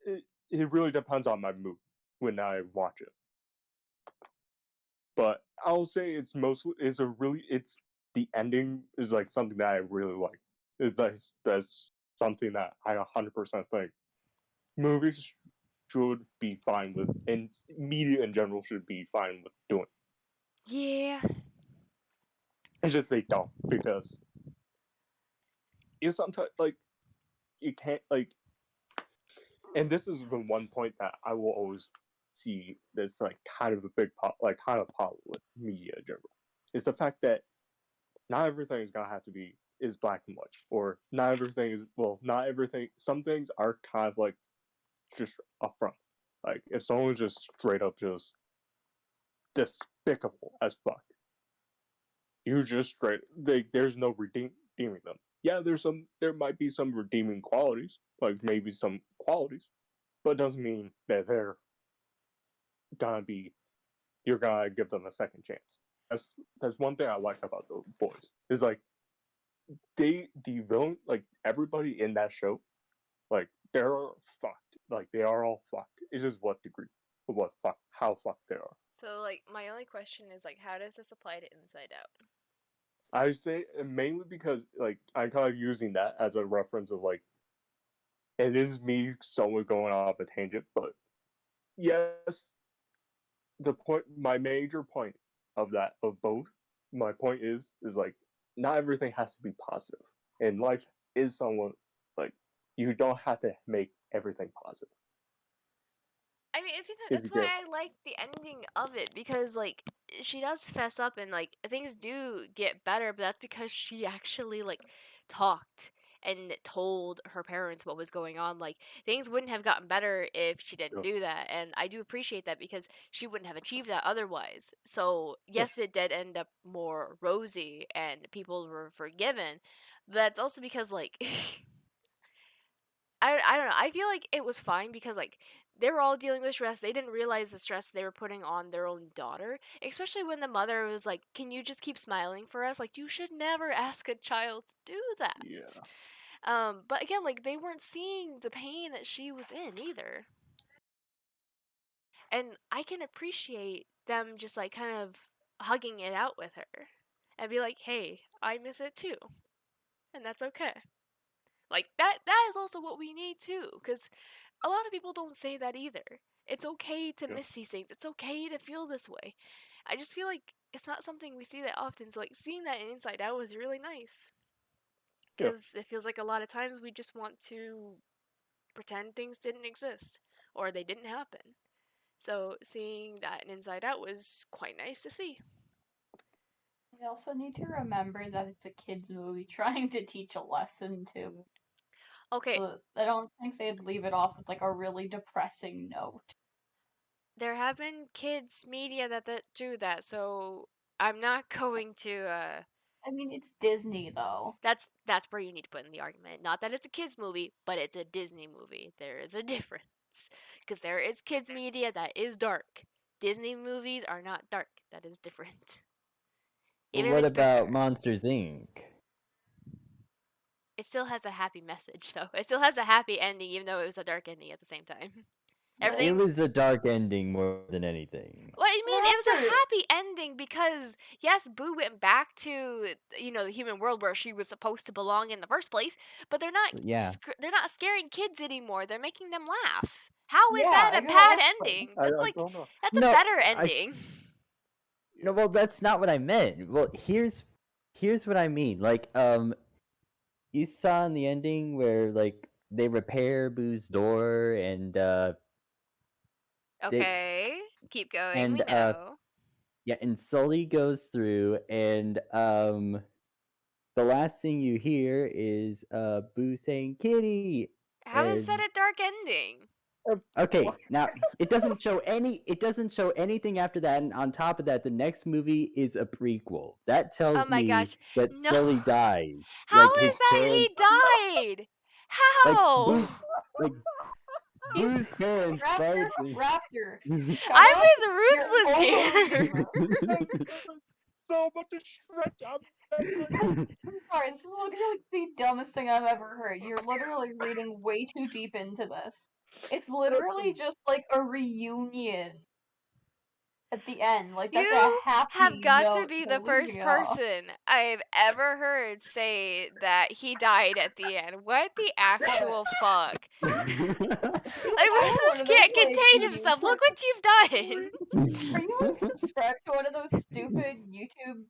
it really depends on my mood when I watch it. But I'll say it's the ending is like something that I really like. That's something that I 100% think movies should be fine with, and media in general should be fine with doing. Yeah. It's just they don't, because you sometimes you can't and this has been one point that I will always see this kind of a big kind of problem with media in general, is the fact that not everything is gonna have to be is black and white, or not everything is not everything. Some things are kind of just upfront. Like if someone's just straight up just despicable as fuck, you just there's no redeeming them. Yeah, there might be some redeeming qualities, like maybe some qualities, but it doesn't mean that they're gonna be you're gonna give them a second chance. That's one thing I like about the boys, is the villain, everybody in that show, they're fucked. They are all fucked. It's just what degree, how fucked they are. So like my only question is like how does this apply to Inside Out? I say mainly because I'm kind of using that as a reference of it is me somewhat going off a tangent, but yes, my major point of both, my point is not everything has to be positive, and life is somewhat like you don't have to make everything positive. I mean, it's even, If you that's why get I like the ending of it because like she does fess up and like things do get better, but that's because she actually like talked and told her parents what was going on. Like things wouldn't have gotten better if she didn't yeah, do that, and I do appreciate that because she wouldn't have achieved that otherwise. So yeah, yes, it did end up more rosy and people were forgiven, but that's also because like I don't know. I feel like it was fine because like they were all dealing with stress. They didn't realize the stress they were putting on their own daughter, especially when the mother was like, "Can you just keep smiling for us? Like you should never ask a child to do that." yeah, But again, like they weren't seeing the pain that she was in either. And I can appreciate them just like kind of hugging it out with her and be like, "Hey, I miss it too." And that's okay. Like that is also what we need too cuz a lot of people don't say that either. It's okay to yeah, miss these things. It's okay to feel this way. I just feel like it's not something we see that often. So like seeing that in Inside Out was really nice yeah, because it feels like a lot of times we just want to pretend things didn't exist or they didn't happen. So seeing that in Inside Out was quite nice to see. We also need to remember that it's a kids' movie trying to teach a lesson too. Okay, So I don't think they'd leave it off with like a really depressing note. there have been kids media that do that, so I'm not going to I mean, it's Disney though. that's where you need to put in the argument. Not that it's a kids movie, but it's a Disney movie. There is a difference because there is kids media that is dark. Disney movies are not dark. That is different. Well, Even if what it's about Pixar, Monsters Inc? it still has a happy message though. It still has a happy ending, even though it was a dark ending at the same time. It Everything. was a dark ending more than anything. What I mean, it was a Remember, happy ending because yes, Boo went back to the human world where she was supposed to belong in the first place. But Yeah. they're not scaring kids anymore. They're making them laugh. How is yeah, that a bad exactly. ending? I don't know. That's a No, better I ending. no. Well, that's not what I meant. Well, here's what I mean. You saw in the ending where they repair Boo's door they Okay, keep going. We and know. yeah, and Sully goes through and the last thing you hear is Boo saying "Kitty," How is that and a dark ending? okay, now it doesn't show anything after that, and on top of that, the next movie is a prequel. That Oh tells my me gosh, that no! Sully dies. How Like is his that parents he died? like How? Boo like He's Boo's parents Raptor. fight the Raptor, shut I'm up. with You're Ruthless here. overreading. So much to stretch out. I'm sorry, this is literally the dumbest thing I've ever heard. You're literally reading way too deep into this. It's literally just like a reunion. at the end. Like that's a You have happy got to note be to the leave first me off. person I've ever heard say that he died at the end. What the What? actual fuck? You Like, are this one of those can't like contain himself. Look YouTube. what you've done. Are you like subscribed to one of those stupid YouTube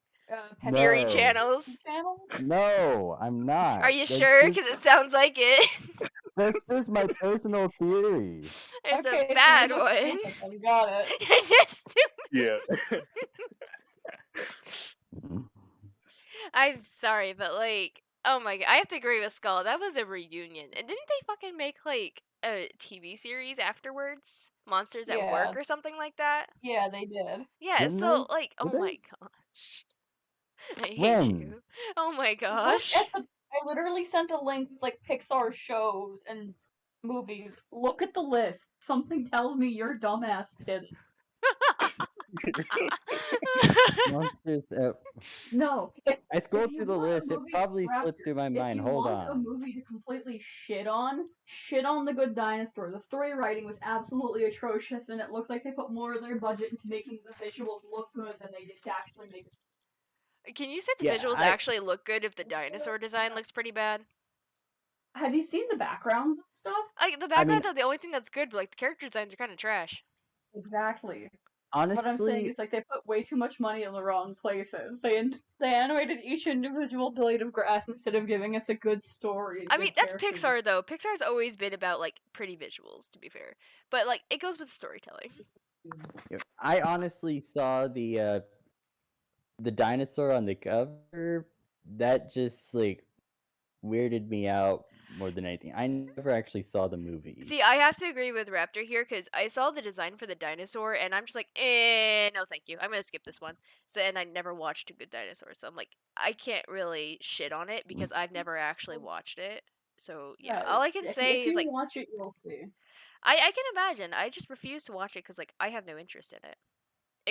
Theory pessimistic No, YouTube channels. channels? no, I'm Are not. you sure? Because it sounds like it. That's just my personal theory. It's a Okay, so you're bad just one. stupid. I got it. You're just Yeah. I'm sorry, but like, oh my god, I have to agree with Skull. That was a reunion, and didn't they fucking make like a TV series afterwards, Monsters at Yeah, Work or something like that? yeah, they did. Yeah. Didn't So they? like, Did oh they? my gosh, I hate When? you. Oh my Look at gosh. the. I literally sent a link with like Pixar shows and movies. Look at the list. Something tells me your dumbass didn't. Monsters at... No, I if scrolled you through the want a list. It movie, probably slipped Raptor, through my if mind. you Hold want a on. movie to completely shit on The Good Dinosaur. The story writing was absolutely atrocious, and it looks like they put more of their budget into making the visuals look good than they did to actually make Can you say the Yeah, visuals I actually look good if the dinosaur design looks pretty bad? it. Have you seen the backgrounds and stuff? Like the I mean, backgrounds are the only thing that's good, but like the character designs are kind of trash. Exactly. What I'm saying honestly, is like they put way too much money in the wrong places. They animated each individual blade of grass instead of giving us a good story and I mean, good that's character Pixar though. Pixar's always been about like pretty visuals, to be fair. But like it goes with storytelling. I honestly saw the dinosaur on the cover. That just like weirded me out more than anything. I never actually saw the movie. See, I have to agree with Raptor here because I saw the design for the dinosaur and I'm just like, no, thank you. I'm gonna skip this one. So, and I never watched A Good Dinosaur, so I'm like, I can't really shit on it because I've never actually watched it. So yeah, Yeah, all I can say if is you like, watch it, you'll see. I can imagine. I just refuse to watch it because like I have no interest in it,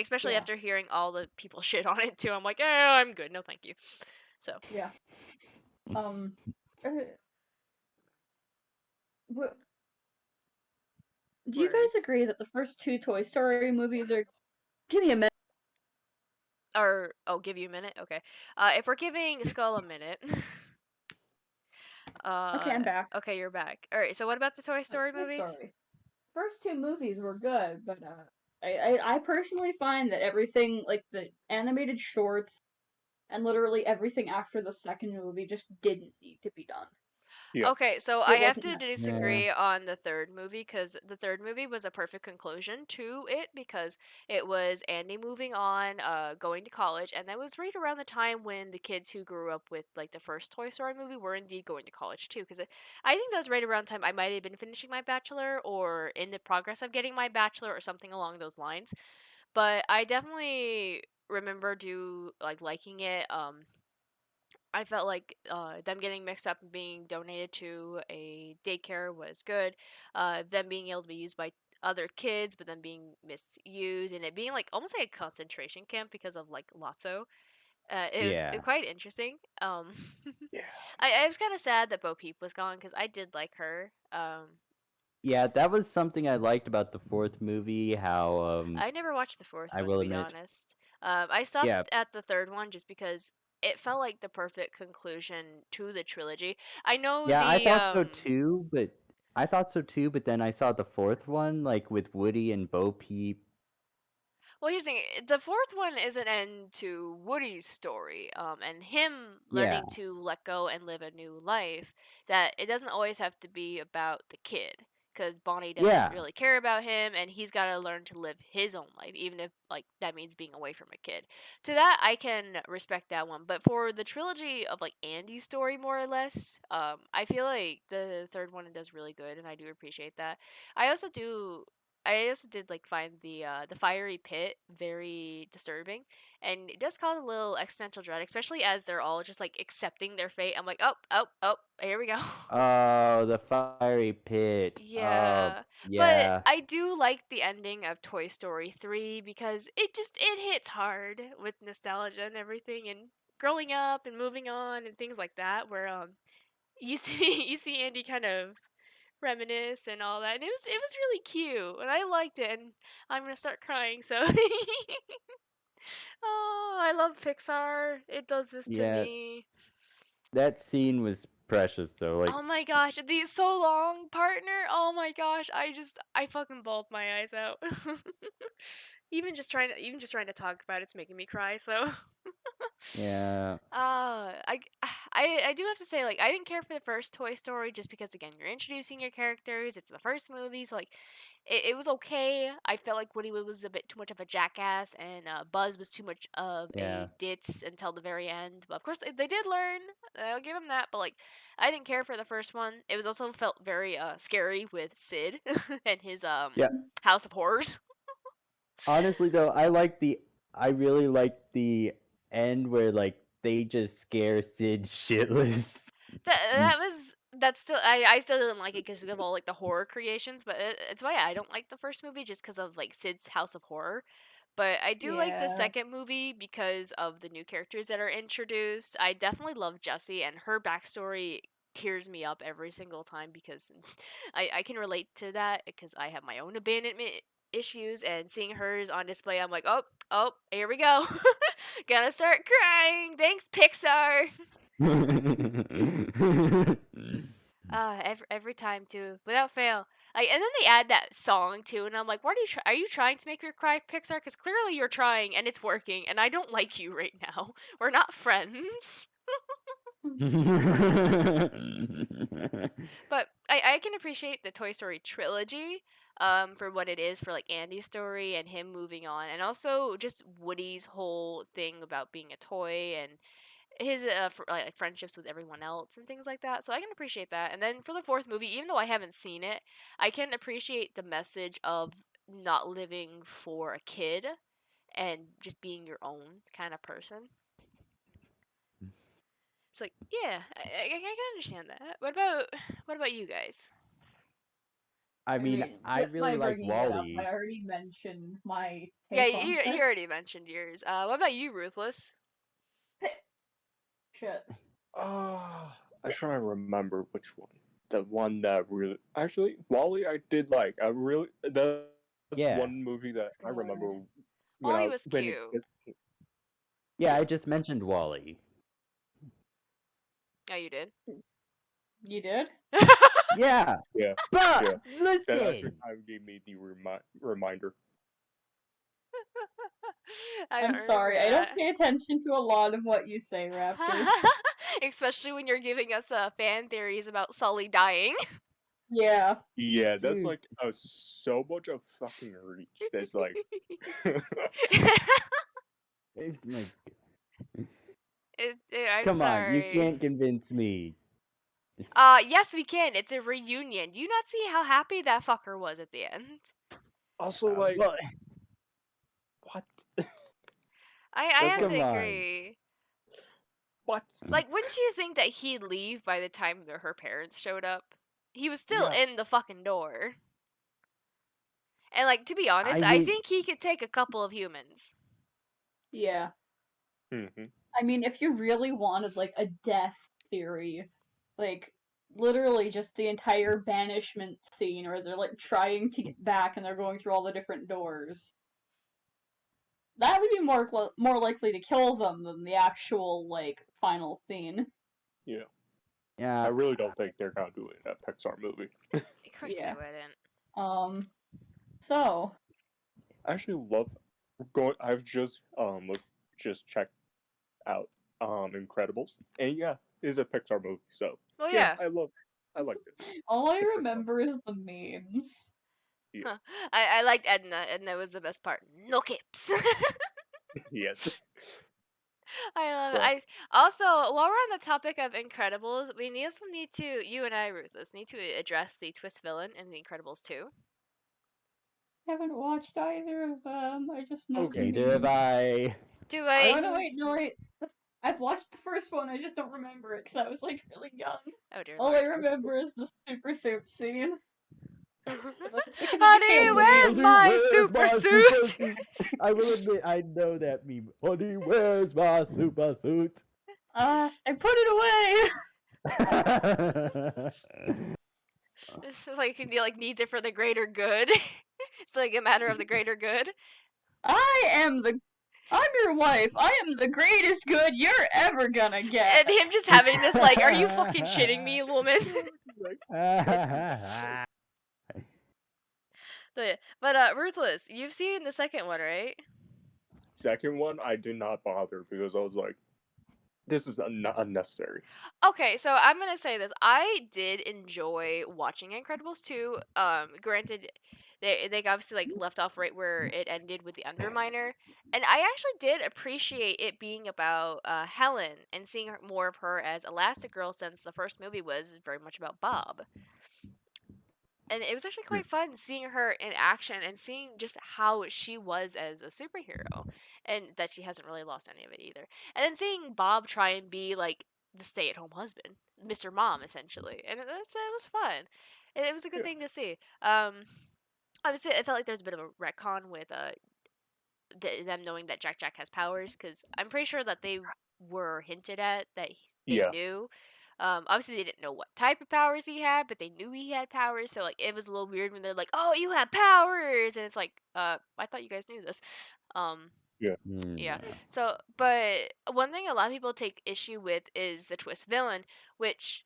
especially Yeah, after hearing all the people shit on it too. I'm like, I'm good. No, thank you. So yeah. Um, uh, wh- do you guys words agree that the first two Toy Story movies are? Give me a minute. or oh, give you a minute. Okay, if we're giving Skull a minute. Okay, I'm back. Okay, you're back. All right. So what about the Toy Story Toy movies? Story. First two movies were good, but I personally find that everything like the animated shorts and literally everything after the second movie just didn't need to be done. Yeah. Okay, so I It have wasn't to necessary. Yeah. disagree on the third movie because the third movie was a perfect conclusion to it because it was Andy moving on, going to college, and that was right around the time when the kids who grew up with like the first Toy Story movie were indeed going to college too. Because I think that was right around the time I might have been finishing my bachelor or in the progress of getting my bachelor or something along those lines. But I definitely remember do like liking it. I felt like them getting mixed up and being donated to a daycare was good. Them being able to be used by other kids, but then being misused, and it being like almost like a concentration camp because of like Lotso. It was Yeah. quite interesting. Yeah. I was kind of sad that Bo Peep was gone because I did like her. Yeah, that was something I liked about the fourth movie, how I never watched the fourth I one to will be admit, honest. I stopped yeah. at the third one just because it felt like the perfect conclusion to the trilogy. I know Yeah, I the thought so too, but then I saw the fourth one like with Woody and Bo Peep. well, here's the thing. The fourth one is an end to Woody's story, and him Yeah. learning to let go and live a new life. That it doesn't always have to be about the kid, because Bonnie doesn't Yeah. really care about him, and he's got to learn to live his own life, even if like that means being away from a kid. To that, I can respect that one. But for the trilogy of like Andy's story, more or less, I feel like the third one does really good, and I do appreciate that. I also do I also did like find the fiery pit very disturbing, and it does cause a little existential dread, especially as they're all just like accepting their fate. I'm like, oh, oh, oh, here we go. Oh, the fiery pit. Yeah, but Yeah. I do like the ending of Toy Story 3 because it hits hard with nostalgia and everything, and growing up and moving on and things like that. Where you see Andy kind of reminisce and all that. And it was really cute, and I liked it. And I'm gonna start crying. So, oh, I love Pixar. It does this to Yeah, me. that scene was precious though. Like, Oh my gosh, the so long partner. Oh my gosh, I fucking bawled my eyes out. Even just trying to talk about it's making me cry. So. yeah, I do have to say, like, I didn't care for the first Toy Story just because, again, you're introducing your characters. It's the first movie, so like, it was okay. I felt like Woody was a bit too much of a jackass, and Buzz was too much of yeah. a ditz until the very end. But of course, they did learn. I'll give them that. But like, I didn't care for the first one. It was also felt very scary with Sid and his Yeah. House of Horrors. Honestly though, I really like the end where like they just scare Sid shitless. That's still I still didn't like it because of all like the horror creations, but it's why I don't like the first movie just because of like Sid's House of Horror. But I do like the Yeah. second movie because of the new characters that are introduced. I definitely love Jessie, and her backstory tears me up every single time because I can relate to that because I have my own abandonment issues, and seeing hers on display, I'm like, oh, here we go. Gonna start crying. Thanks, Pixar. Every time too, without fail. Like, and then they add that song too, and I'm like, "What are you trying to make me cry, Pixar? Because clearly you're trying, and it's working, and I don't like you right now. We're not friends." But I can appreciate the Toy Story trilogy, for what it is for like Andy's story and him moving on, and also just Woody's whole thing about being a toy and his like friendships with everyone else and things like that. So I can appreciate that. And then for the fourth movie, even though I haven't seen it, I can appreciate the message of not living for a kid and just being your own kind of person. It's like, yeah, I can understand that. What about you guys? I I mean, mean, I just by really like bringing it up, I Wally. already mentioned my Yeah, take on you this. already mentioned yours. What about you, Ruthless? Shit. I try to remember which one. The one that really actually Wally I did like. I really that's Yeah, one movie that It's I good. remember Wally was when it cute. gets yeah. I yeah just mentioned Wally. Oh, you did. You did? Yeah, yeah but yeah that actually listen. kind of gave me the reminder. I don't I'm remember sorry, I don't that. pay attention to a lot of what you say, Raptor. Especially when you're giving us fan theories about Sully dying. Yeah. Yeah, that's Dude, like so much of fucking reach. That's like like, I'm come on, you sorry. can't convince me. Yes, we can. It's a reunion. Do you not see how happy that fucker was at the end? also like Well, what? I That's have like to come on. agree. what? Like, wouldn't you think that he'd leave by the time that her parents showed up? He was still Yeah. in the fucking door. And, like, to be honest, I I mean, think he could take a couple of humans. Yeah. Hmm. I mean, if you really wanted, like, a death theory, like, literally just the entire banishment scene where they're, like, trying to get back and they're going through all the different doors. That would be more likely to kill them than the actual, like, final scene. Yeah. I yeah, really don't think they're gonna do it in a Pixar movie. Of course they Yeah. wouldn't. So, I actually love going. I've just checked out Incredibles, and yeah, it's a Pixar movie. So Well, yeah, yeah. I liked it. all I The first one. remember is the memes. Yeah. Huh. I liked Edna. Edna was the best part. No capes. Yes. I love it. Well, I also, while we're on the topic of Incredibles, we also need to, you and I, Rufus, need to address the twist villain in the Incredibles 2. Haven't watched either of them. I just know the okay. neither have memes. I. Do I I? Oh no, wait, no, wait. I've watched the first one. I just don't remember it because I was like really young. Oh dear All I lord. remember is the super suit scene. But that's because it Honey, became the where's meme. Honey, my where's super my super suit? suit? I will admit, I know that meme. Honey, where's my super suit? I put it away. It's like he needs it for the greater good. It's like a matter of the greater good. I'm your wife. I am the greatest good you're ever gonna get. And him just having this like, are you fucking shitting me, woman? But Ruthless, you've seen the second one, right? Second one, I did not bother because I was like, this is unnecessary. Okay, so I'm gonna say this. I did enjoy watching Incredibles 2. Granted, they obviously like left off right where it ended with the Underminer, and I actually did appreciate it being about Helen and seeing more of her as Elastigirl, since the first movie was very much about Bob. And it was actually Yeah. quite fun seeing her in action and seeing just how she was as a superhero, and that she hasn't really lost any of it either. And then seeing Bob try and be like the stay-at-home husband, Mr. Mom, essentially, and it was fun. It was a good Yeah. thing to see. Obviously, I felt like there's a bit of a retcon with them knowing that Jack has powers, because I'm pretty sure that they were hinted at that they Yeah. knew. Obviously, they didn't know what type of powers he had, but they knew he had powers. So like, it was a little weird when they're like, "Oh, you have powers," and it's like, I thought you guys knew this. Um, Yeah. yeah. Yeah. So, but one thing a lot of people take issue with is the twist villain, which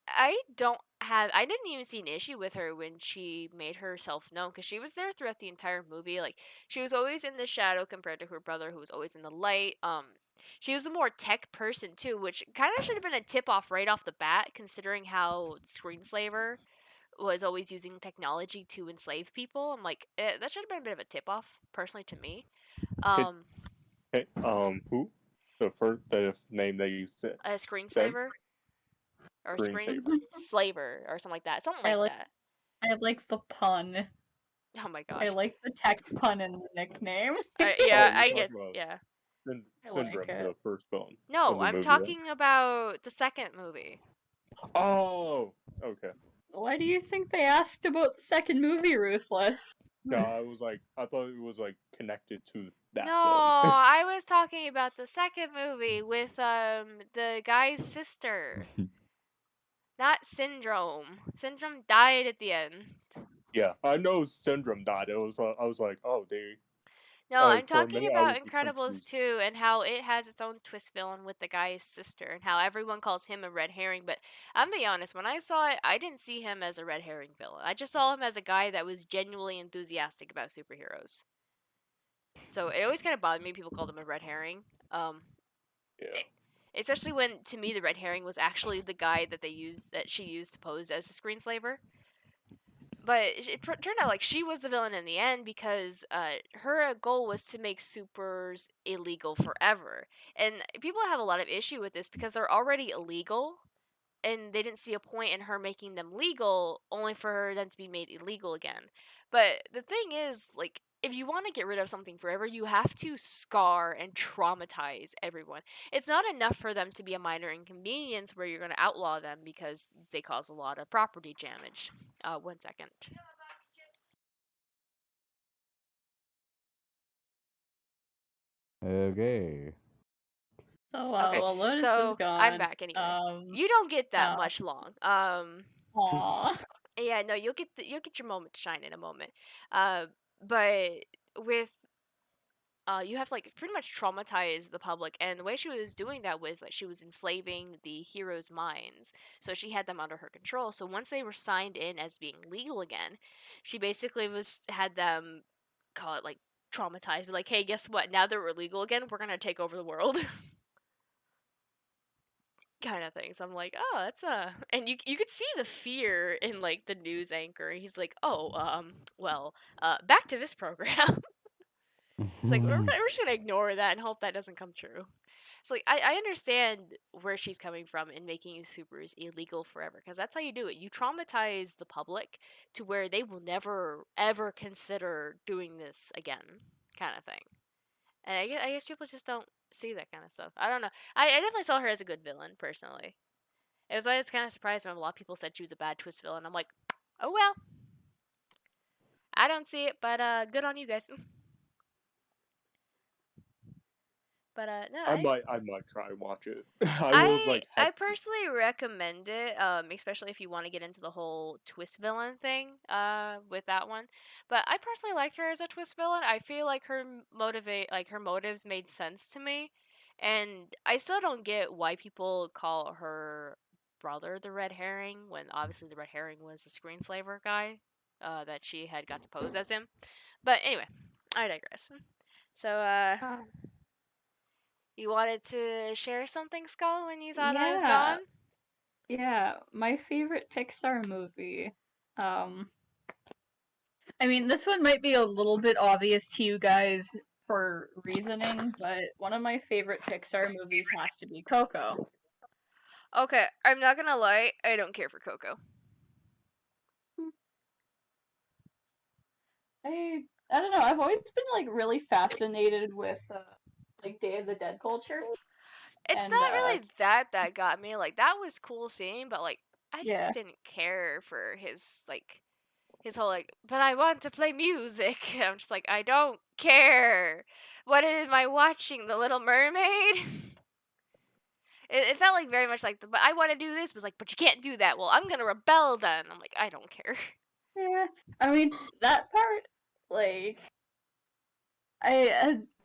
I didn't even see an issue with her when she made herself known, because she was there throughout the entire movie. Like, she was always in the shadow compared to her brother, who was always in the light. She was the more tech person too, which kind of should have been a tip off right off the bat, considering how Screenslaver was always using technology to enslave people. I'm like, that should have been a bit of a tip off, personally, to me. Kid, Um, who? The first the name that you a said? screenslaver or screen Screensaver. slaver or something like that. Something I like like that. I like the pun. Oh my I gosh. like the tech pun in the nickname. Oh, Yeah, you're I talking get. about Yeah. I like Syndrome, it. the first villain of No, the I'm movie, right? talking about the second movie. Oh, okay. Why do you think they asked about the second movie, Ruthless? No, I thought it was like connected to No, that villain. I was talking about the second movie with the guy's sister. Not Syndrome. Syndrome died at the end. Yeah, I know Syndrome died. I was like, oh, they. No, I'm For a talking minute, I about was Incredibles confused. 2 and how it has its own twist villain with the guy's sister and how everyone calls him a red herring. But I'm gonna be honest, when I saw it, I didn't see him as a red herring villain. I just saw him as a guy that was genuinely enthusiastic about superheroes. So it always kind of bothered me people called him a red herring. Um, Yeah. Especially when, to me, the red herring was actually the guy that she used to pose as a screenslaver. But it turned out like she was the villain in the end, because her goal was to make supers illegal forever. And people have a lot of issue with this because they're already illegal, and they didn't see a point in her making them legal only for her then to be made illegal again. But the thing is, like, if you want to get rid of something forever, you have to scar and traumatize everyone. It's not enough for them to be a minor inconvenience where you're going to outlaw them because they cause a lot of property damage. 1 second. Okay. So, Okay, well, Lotus is so I'm gone. back anyway. You don't get that Uh, much long. aw. Yeah, no, you'll get your moment to shine in a moment. But with you have to like pretty much traumatize the public, and the way she was doing that was like she was enslaving the heroes' minds, so she had them under her control. So once they were signed in as being legal again, she basically was had them call it like traumatized, be like, hey, guess what? Now that we're legal again, we're gonna take over the world. Kind of thing. So I'm like, oh, that's and you could see the fear in like the news anchor. He's like, oh, well, back to this program. It's like we're just gonna ignore that and hope that doesn't come true. It's like I understand where she's coming from in making supers illegal forever, because that's how you do it. You traumatize the public to where they will never ever consider doing this again, kind of thing. And I guess people just don't see that kind of stuff. I don't know. I definitely saw her as a good villain personally. It was always kind of surprised when a lot of people said she was a bad twist villain. I'm like, oh well, I don't see it, but good on you guys. But no, I might try and watch it. I was I like I hesitant. personally recommend it, especially if you want to get into the whole twist villain thing, with that one. But I personally liked her as a twist villain. I feel like her motives made sense to me, and I still don't get why people call her brother the red herring when obviously the red herring was the screenslaver guy, that she had got to pose as him. But anyway, I digress. So, you wanted to share something, Skull, when you thought I was Yeah, gone? yeah. My favorite Pixar movie. Um, I mean, this one might be a little bit obvious to you guys for reasoning, but one of my favorite Pixar movies has to be Coco. Okay, I'm not gonna lie, I don't care for Coco. I don't know. I've always been like really fascinated with like Day of the Dead culture, It's and not really that got me. Like that was cool seeing, but like I just yeah, didn't care for his whole like. But I want to play music. I'm just like I don't care. What am I watching? The Little Mermaid. It felt like very much like, but I want to do this. Was like, but you can't do that. Well, I'm gonna rebel then. I'm like, I don't care. yeah. I mean that part, like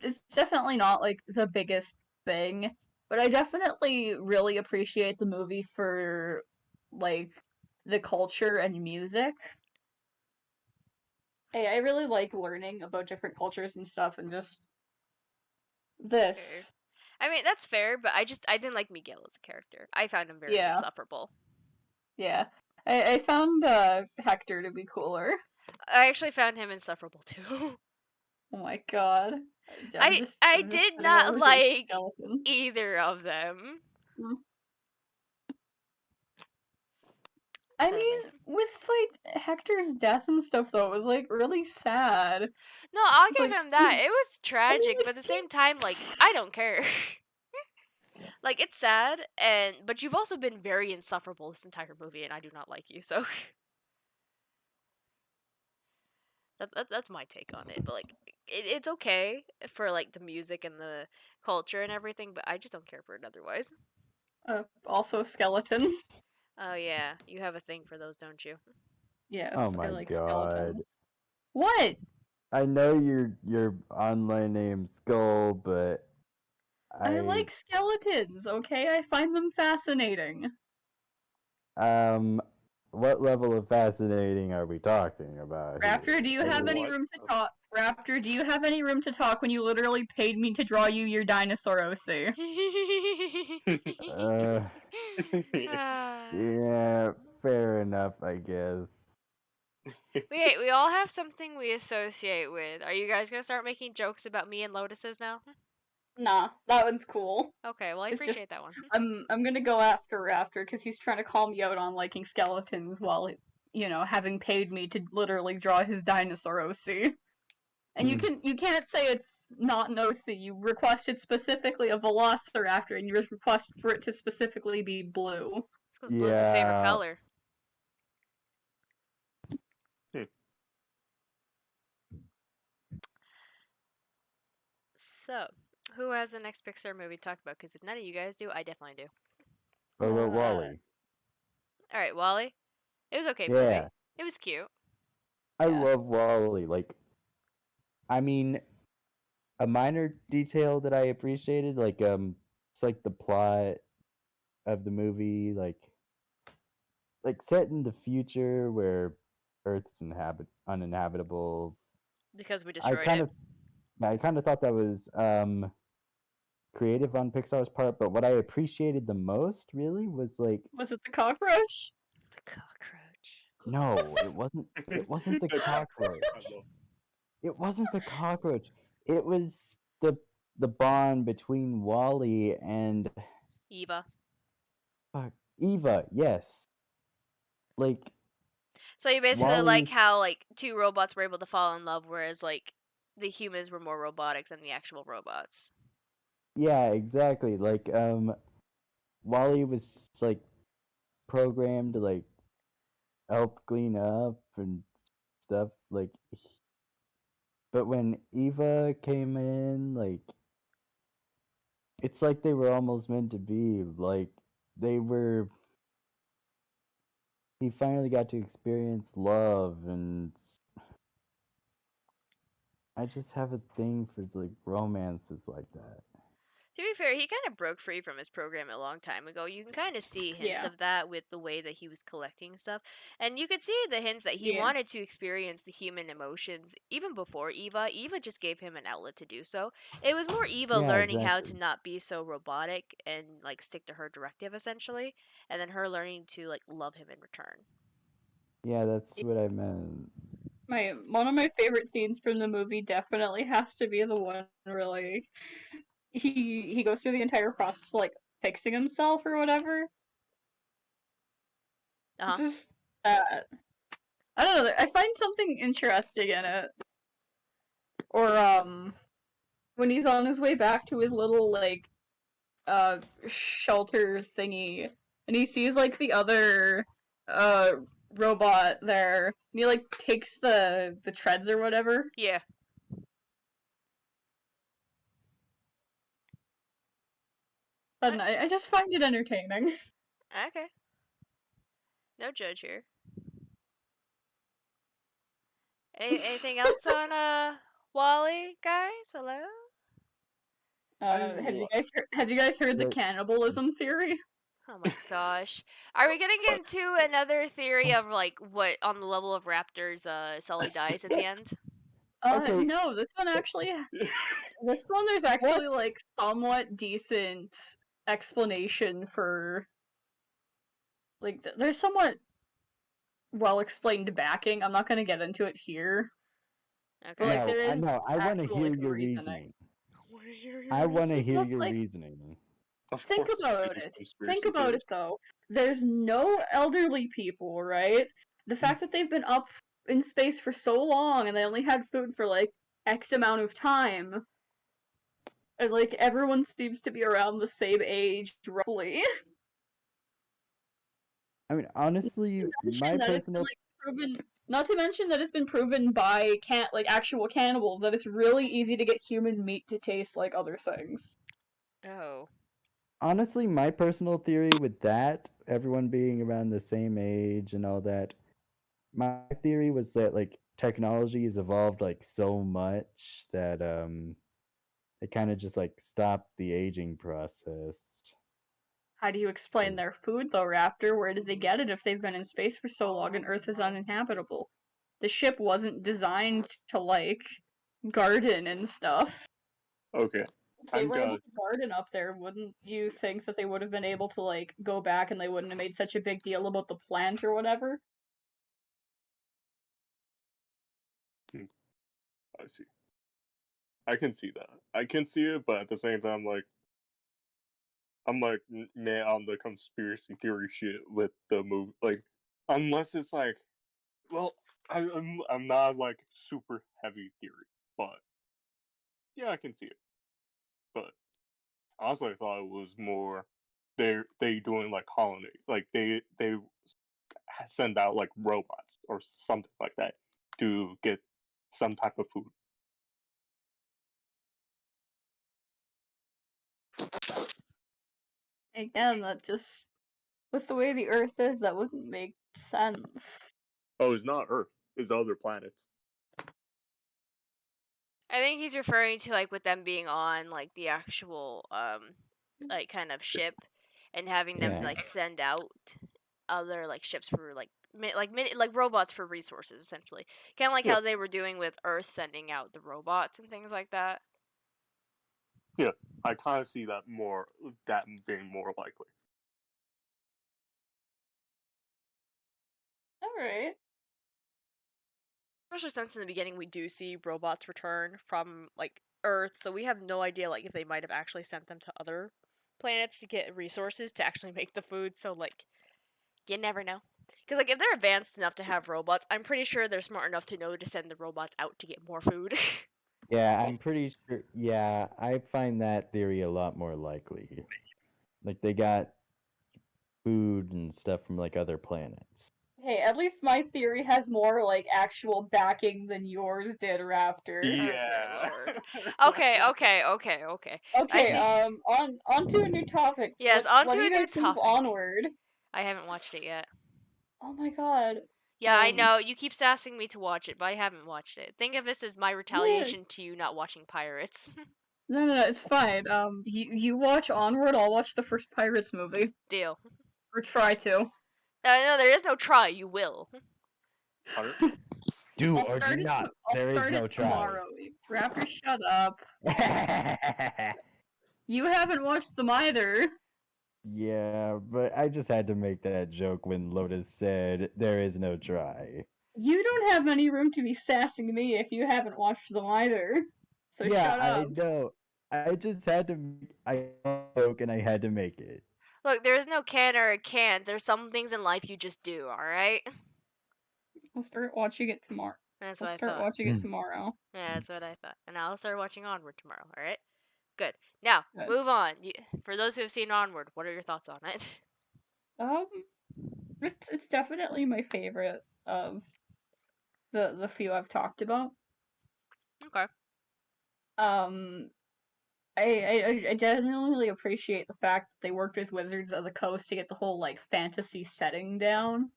it's definitely not like the biggest thing, but I definitely really appreciate the movie for like the culture and music. I really like learning about different cultures and stuff, and just Fair. this. I mean, that's fair, but I didn't like Miguel as a character. I found him very Yeah, insufferable. yeah. I found Hector to be cooler. I actually found him insufferable too. Oh my god. I I'm just did sitting not over here with like skeletons. either of them. Mm. I mean, Sadly. with like Hector's death and stuff though, it was like really sad. No, I'll It's give like him that. It was I mean tragic, but at the same time, like, I don't care. Like, it's sad, but you've also been very insufferable this entire movie, and I do not like you, so that's my take on it. But like, it's okay for like the music and the culture and everything, but I just don't care for it otherwise. also skeletons. Oh yeah, you have a thing for those, don't you? Yeah, Oh I my like god. skeletons. What? I know your online name's Skull, but I I like skeletons, okay? I find them fascinating. um what level of fascinating are we talking about Raptor, here? do you Like have any What? room to talk? Raptor, do you have any room to talk when you literally paid me to draw you your dinosaur OC? uh Ah. yeah, fair enough, I guess. Wait, we all have something we associate with. Are you guys gonna start making jokes about me and lotuses now? Nah, that one's cool. Okay, well I It's just appreciate that one. I'm gonna go after Raptor because he's trying to call me out on liking skeletons while having paid me to literally draw his dinosaur OC. And Hmm. you can't say it's not an OC. You requested specifically a Velociraptor, and you request for it to specifically be blue. It's because blue's his favorite Yeah. color. So, who has the next Pixar movie to talk about? Because if none of you guys do, I definitely do. What about Uh, Wally? All right, Wally. It was okay movie. Yeah. It was cute. I yeah. love Wally. Like, I mean, a minor detail that I appreciated, like, it's like the plot of the movie, like set in the future where Earth's uninhabitable. Because we I destroyed kind it. of, I kind of thought that was creative on Pixar's part, but what I appreciated the most, really, was like, Was it the cockroach? The cockroach. no, it wasn't. It wasn't the That's cockroach. I love. It wasn't the cockroach. It was the bond between Wally and Eva. fuck, Eva. Yes, like So you basically like Wally's. how like two robots were able to fall in love, whereas like the humans were more robotic than the actual robots. Yeah, exactly. Like Wally was just, like programmed to like help clean up and stuff. Like, but when Eva came in, like it's like they were almost meant to be. Like they were. He finally got to experience love, and I just have a thing for like romances like that. To be fair, he kind of broke free from his program a long time ago. You can kind of see hints Yeah. of that with the way that he was collecting stuff. And you could see the hints that he Yeah. wanted to experience the human emotions even before Eva. Eva just gave him an outlet to do so. It was more Eva Yeah, learning how to exactly. not be so robotic and like stick to her directive essentially, and then her learning to like love him in return. Yeah, that's what I meant. One of my favorite scenes from the movie definitely has to be the one where like he goes through the entire process like fixing himself or whatever. Uh-huh. Just that. I don't know. I find something interesting in it. Or when he's on his way back to his little like shelter thingy, and he sees like the other uh robot there, and he like takes the treads or whatever. Yeah. And I just find it entertaining. Okay. No judge here. Anything else on Wally, guys? Hello? I Have you guys heard the But cannibalism theory? Oh my gosh. Are we getting into another theory of like what on the level of raptors Sully dies at the end? okay, No, this one there's actually what? like somewhat decent explanation for like there's somewhat well explained backing. I'm not gonna get into it here, but Okay. like No, there I is know. I want to actual hear like your reasoning. reasoning. I want to hear your I want to reasoning. hear Just your like reasoning. of think course about reading it. Think conspiracy about theories. it though. There's no elderly people, right? The fact that they've been up in space for so long and they only had food for like X amount of time, and like everyone seems to be around the same age roughly. I mean, honestly, my Mention that it's been personal like proven. Not to mention that it's been proven by like actual cannibals that it's really easy to get human meat to taste like other things. Oh. honestly, my personal theory with that, everyone being around the same age and all that, my theory was that like technology has evolved like so much that it kind of just like stopped the aging process. How do you explain their food though, Raptor? Where did they get it if they've been in space for so long and Earth is uninhabitable? The ship wasn't designed to like garden and stuff. Okay, If they I'm were able gonna to garden up there, wouldn't you think that they would have been able to like go back and they wouldn't have made such a big deal about the plant or whatever? I see. I can see that. I can see it, but at the same time, like I'm like man on the conspiracy theory shit with the movie. Like, unless it's like, well, I'm not like super heavy theory, but yeah, I can see it. But honestly, I thought it was more they doing like colony, like they send out like robots or something like that to get some type of food. Again, that just with the way the Earth is, that wouldn't make sense. Oh, it's not Earth. It's other planets. I think he's referring to like with them being on like the actual like kind of ship and having them Yeah. like send out other like ships for like like robots for resources essentially. Kind of like Yeah, how they were doing with Earth sending out the robots and things like that. yeah. I kind of see that more. That being more likely. Alright. Especially since in the beginning we do see robots return from like Earth, so we have no idea like if they might have actually sent them to other planets to get resources to actually make the food. So like you never know. Because like if they're advanced enough to have robots, I'm pretty sure they're smart enough to know to send the robots out to get more food. Yeah, I'm pretty sure. Yeah, I find that theory a lot more likely. Like they got food and stuff from like other planets. Hey, at least my theory has more like actual backing than yours did, Raptor. Oh dear Yeah. lord. Okay, okay, okay, okay. I Okay, think on to a new topic. yes, on What to do a you new guys think of topic. Onward? I haven't watched it yet. Oh my god. Yeah, I know. You keep asking me to watch it, but I haven't watched it. Think of this as my Yeah. retaliation to you not watching Pirates. No, it's fine. You watch Onward, I'll watch the first Pirates movie. Deal. Or try to. No, there is no try. You will. Hunter? Do I'll or do start it. not. I'll There is start no it try. tomorrow. Raptor, shut up. You haven't watched them either. Yeah, but I just had to make that joke when Lotus said there is no try. You don't have any room to be sassing me if you haven't watched them either. So Yeah, shut I up. know. I just had to I joke and I had to make it. Look, there is no can or a can't. There's some things in life you just do. All right. I'll start watching it tomorrow. That's I'll what I start thought. watching it tomorrow. Yeah, that's what I thought. And I'll start watching Onward tomorrow. All right. Good. Now Good. move on. For those who have seen Onward, what are your thoughts on it? Um, it's definitely my favorite of the few I've talked about. Okay. Um, I genuinely appreciate the fact that they worked with Wizards of the Coast to get the whole like fantasy setting down.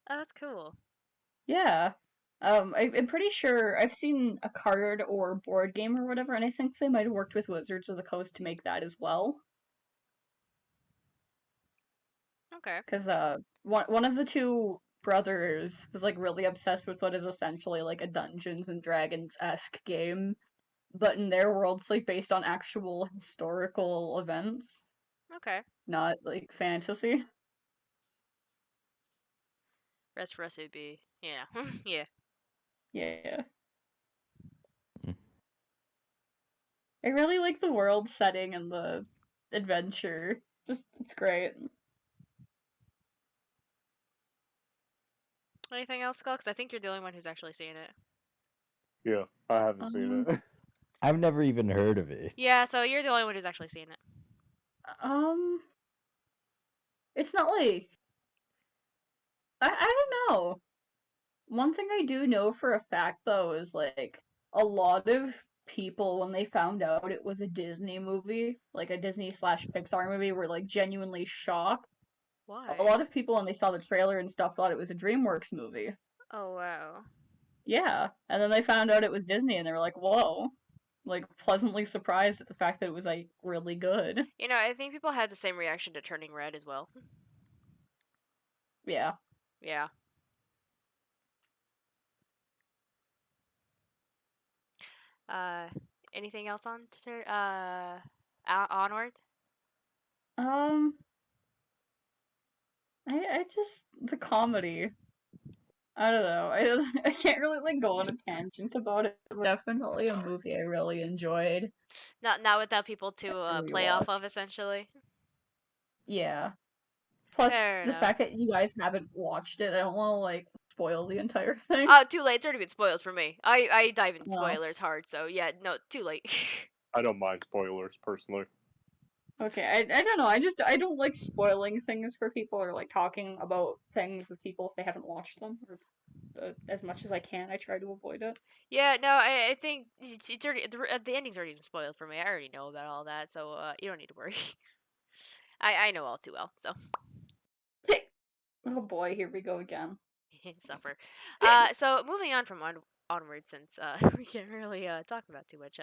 Oh, that's cool. Yeah. I'm pretty sure I've seen a card or board game or whatever, and I think they might have worked with Wizards of the Coast to make that as well. Okay. Because one of the two brothers was like really obsessed with what is essentially like a Dungeons and Dragons-esque game, but in their world it's like based on actual historical events, Okay. not like fantasy. Rest for us would be yeah. Yeah. Yeah. Mm. I really like the world setting and the adventure. Just it's great. Anything else, Skull? 'Cause I think you're the only one who's actually seen it. Yeah, I haven't seen Um, it. I've never even heard of it. Yeah, so you're the only one who's actually seen it. um, it's not like I don't know. One thing I do know for a fact though is like a lot of people when they found out it was a Disney movie, like a Disney slash Pixar movie, were like genuinely shocked. A Why? lot of people when they saw the trailer and stuff thought it was a DreamWorks movie. Oh wow. Yeah, and then they found out it was Disney and they were like, "Whoa." Like pleasantly surprised at the fact that it was like really good. You know, I think people had the same reaction to Turning Red as well. Yeah. Yeah. Uh, anything else on Onward? Um, I just the comedy. I don't know. I can't really like go on a tangent about it. But definitely a movie I really enjoyed Not without people to to play off rewatch. of, essentially. Yeah. Plus Fair the enough. fact that you guys haven't watched it, I don't want to like spoil the entire thing. Oh, too late. It's already been spoiled for me. I dive in No. spoilers hard, so yeah, no, too late. I don't mind spoilers personally. Okay, I don't know. I don't like spoiling things for people or like talking about things with people if they haven't watched them. Or, as much as I can, I try to avoid it. Yeah, no, I think it's already the ending's already been spoiled for me. I already know about all that, so you don't need to worry. I know all too well, so Oh boy, here we go again. suffer. So moving on from onward, since we can't really talk about too much.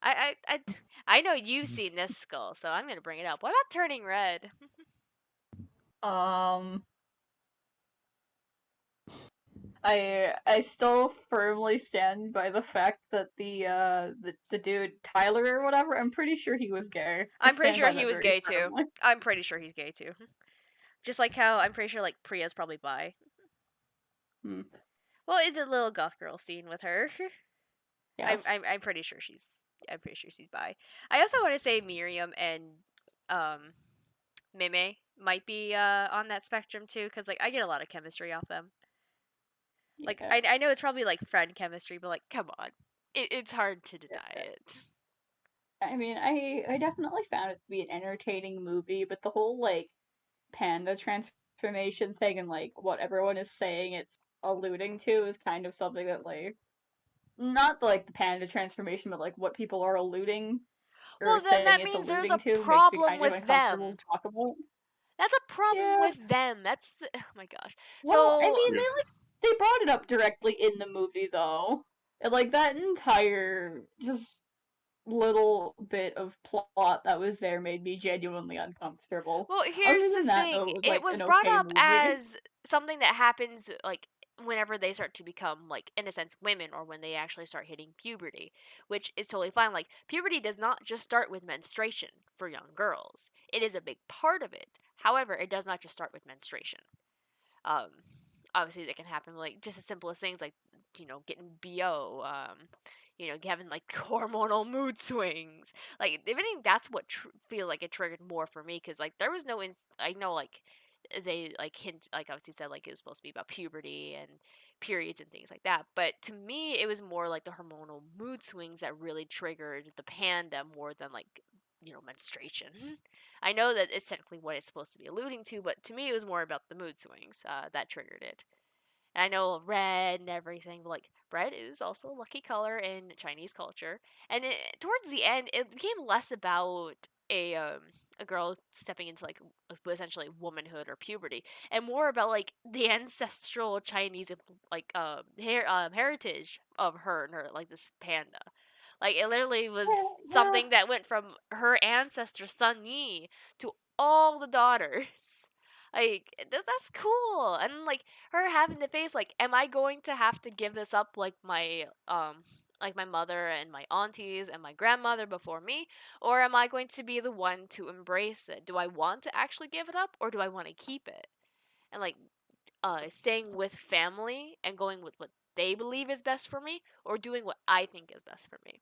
I know you've seen this, Skull, so I'm gonna bring it up. What about Turning Red? Um, I still firmly stand by the fact that the dude Tyler or whatever, I'm pretty sure he was gay. I I'm pretty stand sure by he that was very gay too. firmly. I'm pretty sure he's gay too. Just like how I'm pretty sure like Priya's probably bi. Hmm. Well, in the little goth girl scene with her, Yes. I'm pretty sure she's bi. I also want to say Miriam and um Meme might be on that spectrum too, because like I get a lot of chemistry off them. Like Yeah. I know it's probably like friend chemistry, but like come on, it's hard to deny it. I mean, I definitely found it to be an entertaining movie, but the whole like panda transformation thing and like what everyone is saying it's alluding to is kind of something that like not like the panda transformation, but like what people are alluding or Well, then saying that it's means there's alluding a to makes me problem kind of with uncomfortable them. to talk about. That's a problem Yeah. with them. That's the, oh my gosh. Well, I So mean, Yeah. they brought it up directly in the movie though. And, like that entire just little bit of plot that was there made me genuinely uncomfortable. well, Other here's the than that, thing. though, it was It like was an brought okay up movie. as something that happens like whenever they start to become like in a sense women or when they actually start hitting puberty, which is totally fine. Like puberty does not just start with menstruation for young girls. It is a big part of it. However, it does not just start with menstruation. Um, obviously that can happen like just as simple as things like getting bo, having like hormonal mood swings. Like if anything, that's what feel like it triggered more for me because like there was no I know like they like hint like obviously said like it was supposed to be about puberty and periods and things like that, but to me it was more like the hormonal mood swings that really triggered the panda more than like menstruation. I know that it's technically what it's supposed to be alluding to, but to me it was more about the mood swings that triggered it. And I know red and everything, but like red is also a lucky color in Chinese culture. And towards the end, it became less about a girl stepping into like essentially womanhood or puberty, and more about like the ancestral Chinese like heritage of her and her like this panda. Like it literally was Yeah. something that went from her ancestor Sun Yi to all the daughters. Like that's cool, and like her having to face like, am I going to have to give this up like my mother and my aunties and my grandmother before me, or am I going to be the one to embrace it? Do I want to actually give it up, or do I want to keep it? And like staying with family and going with what they believe is best for me, or doing what I think is best for me.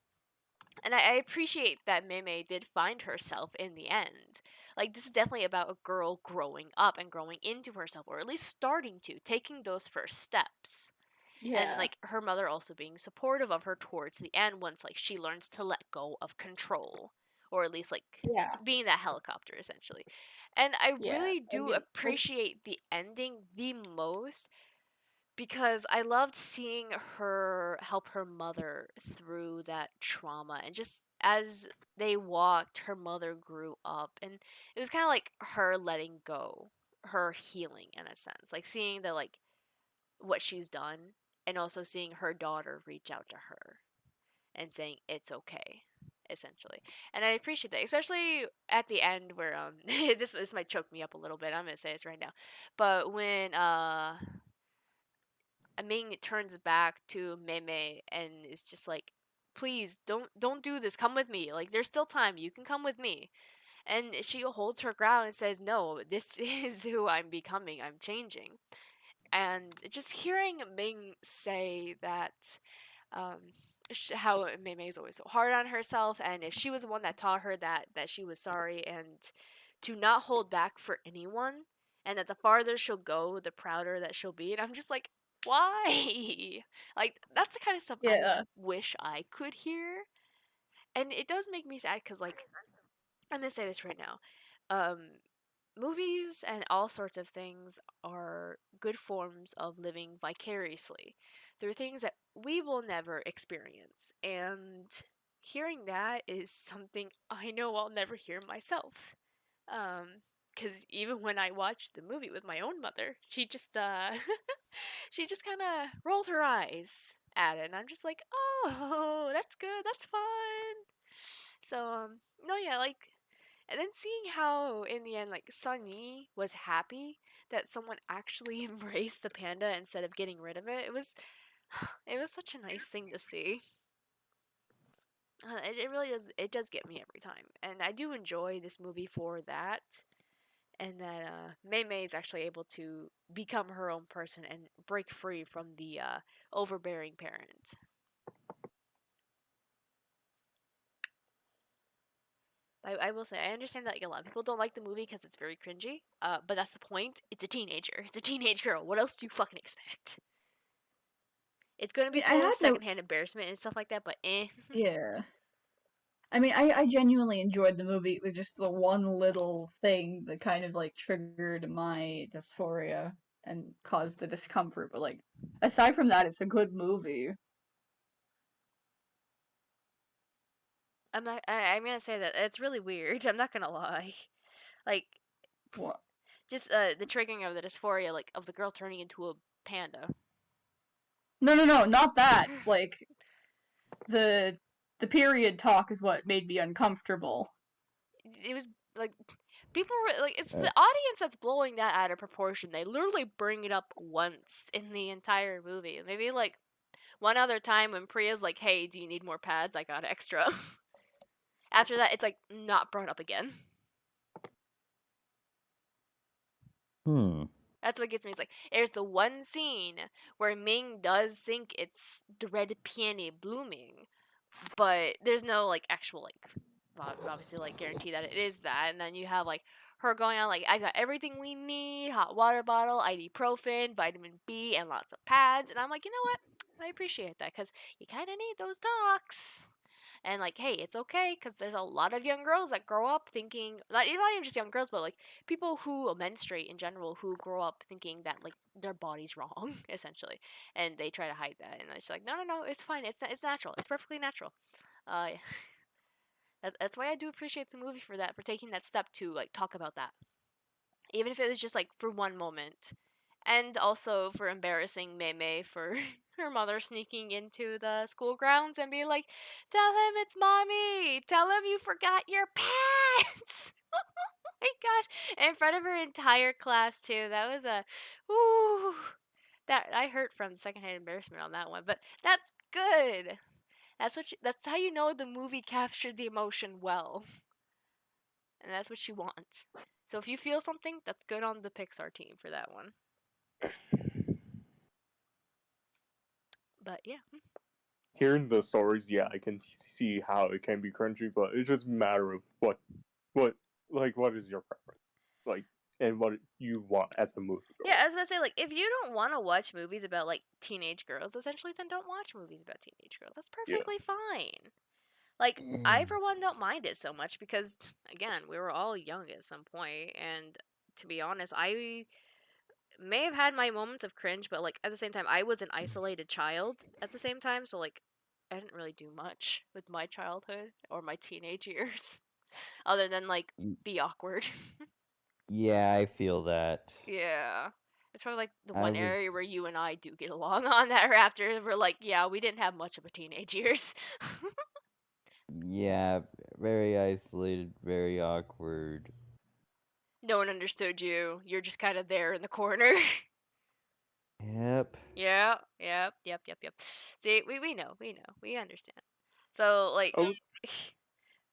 And I appreciate that Meme did find herself in the end. Like, this is definitely about a girl growing up and growing into herself, or at least starting to, taking those first steps. And, Yeah. like, her mother also being supportive of her towards the end once, like, she learns to let go of control. Or at least, like, Yeah. being that helicopter, essentially. And I Yeah. really I do mean, well, appreciate the ending the most because I loved seeing her help her mother through that trauma. And just as they walked, her mother grew up. And it was kind of like her letting go, her healing in a sense. Like seeing the, like, what she's done, and also seeing her daughter reach out to her and saying, it's okay. Essentially, and I appreciate that, especially at the end where this might choke me up a little bit. I'm gonna say this right now, but when Ming turns back to Mei and is just like, "Please don't do this. Come with me. Like there's still time. You can come with me." And she holds her ground and says, "No, this is who I'm becoming. I'm changing." And just hearing Ming say that, um, how Mei Mei is always so hard on herself, and if she was the one that taught her that she was sorry, and to not hold back for anyone, and that the farther she'll go, the prouder that she'll be. And I'm just like, why? Like that's the kind of stuff I yeah. wish I could hear, and it does make me sad because like I'm gonna say this right now. Um, movies and all sorts of things are good forms of living vicariously through things that we will never experience. And hearing that is something I know I'll never hear myself. Because even when I watched the movie with my own mother, she just, she just kind of rolled her eyes at it. And I'm just like, oh, that's good, that's fun. So, no, yeah, like, and then seeing how in the end, like Sunny was happy that someone actually embraced the panda instead of getting rid of it. It was such a nice thing to see. It really does. It does get me every time, and I do enjoy this movie for that. And that Mei Mei is actually able to become her own person and break free from the overbearing parent. I will say I understand that like, a lot of people don't like the movie because it's very cringy. But that's the point. It's a teenager. It's a teenage girl. What else do you fucking expect? It's going to I be mean, I full of had no. secondhand embarrassment and stuff like that. But eh. Yeah. I mean, I genuinely enjoyed the movie. It was just the one little thing that kind of like triggered my dysphoria and caused the discomfort. But like, aside from that, it's a good movie. I'm gonna say that it's really weird. I'm not gonna lie. Like, What? just the triggering of the dysphoria, like of the girl turning into a panda. No, no, no, not that. Like the period talk is what made me uncomfortable. It was like people were like, it's Uh, the audience that's blowing that out of proportion. They literally bring it up once in the entire movie. Maybe like one other time when Priya's like, "Hey, do you need more pads? I got extra." After that, it's like not brought up again. hmm. That's what gets me. It's like there's the one scene where Ming does think it's the red peony blooming, but there's no like actual like obviously like guarantee that it is that. And then you have like her going on like, I got everything we need: hot water bottle, ibuprofen, vitamin B, and lots of pads. And I'm like, you know what? I appreciate that because you kind of need those talks. And like, hey, it's okay because there's a lot of young girls that grow up thinking, not even just young girls, but like people who menstruate in general who grow up thinking that like their body's wrong essentially, and they try to hide that. And it's like, no, no, no, it's fine. It's natural. It's perfectly natural. Uh, that's why I do appreciate the movie for that, for taking that step to like talk about that, even if it was just like for one moment, and also for embarrassing Mei for her mother sneaking into the school grounds and be like, "Tell him it's mommy. Tell him you forgot your pants." Oh my gosh! In front of her entire class too. That was a, ooh, that I hurt from secondhand embarrassment on that one. But that's good. That's how you know the movie captured the emotion well, and that's what you want. So if you feel something, that's good on the Pixar team for that one. But yeah, Hearing the stories, yeah, I can see how it can be cringy, but it's just a matter of what, like, what is your preference, like, and what you want as a movie yeah. goer. I was gonna say, like, if you don't want to watch movies about like teenage girls, essentially, then don't watch movies about teenage girls. That's Yeah, perfectly fine. Like, I for one don't mind it so much because, again, we were all young at some point, and to be honest, I may have had my moments of cringe, but like at the same time, I was an isolated child at the same time, so like I didn't really do much with my childhood or my teenage years other than like be awkward. Yeah, I feel that. Yeah. It's probably like the I one area was, where you and I do get along on that Raptor. We're like, yeah, we didn't have much of a teenage years. yeah, very isolated, very awkward. No one understood you. You're just kind of there in the corner. Yep. Yeah, yep. See, we know, we understand. So, like, oh yeah,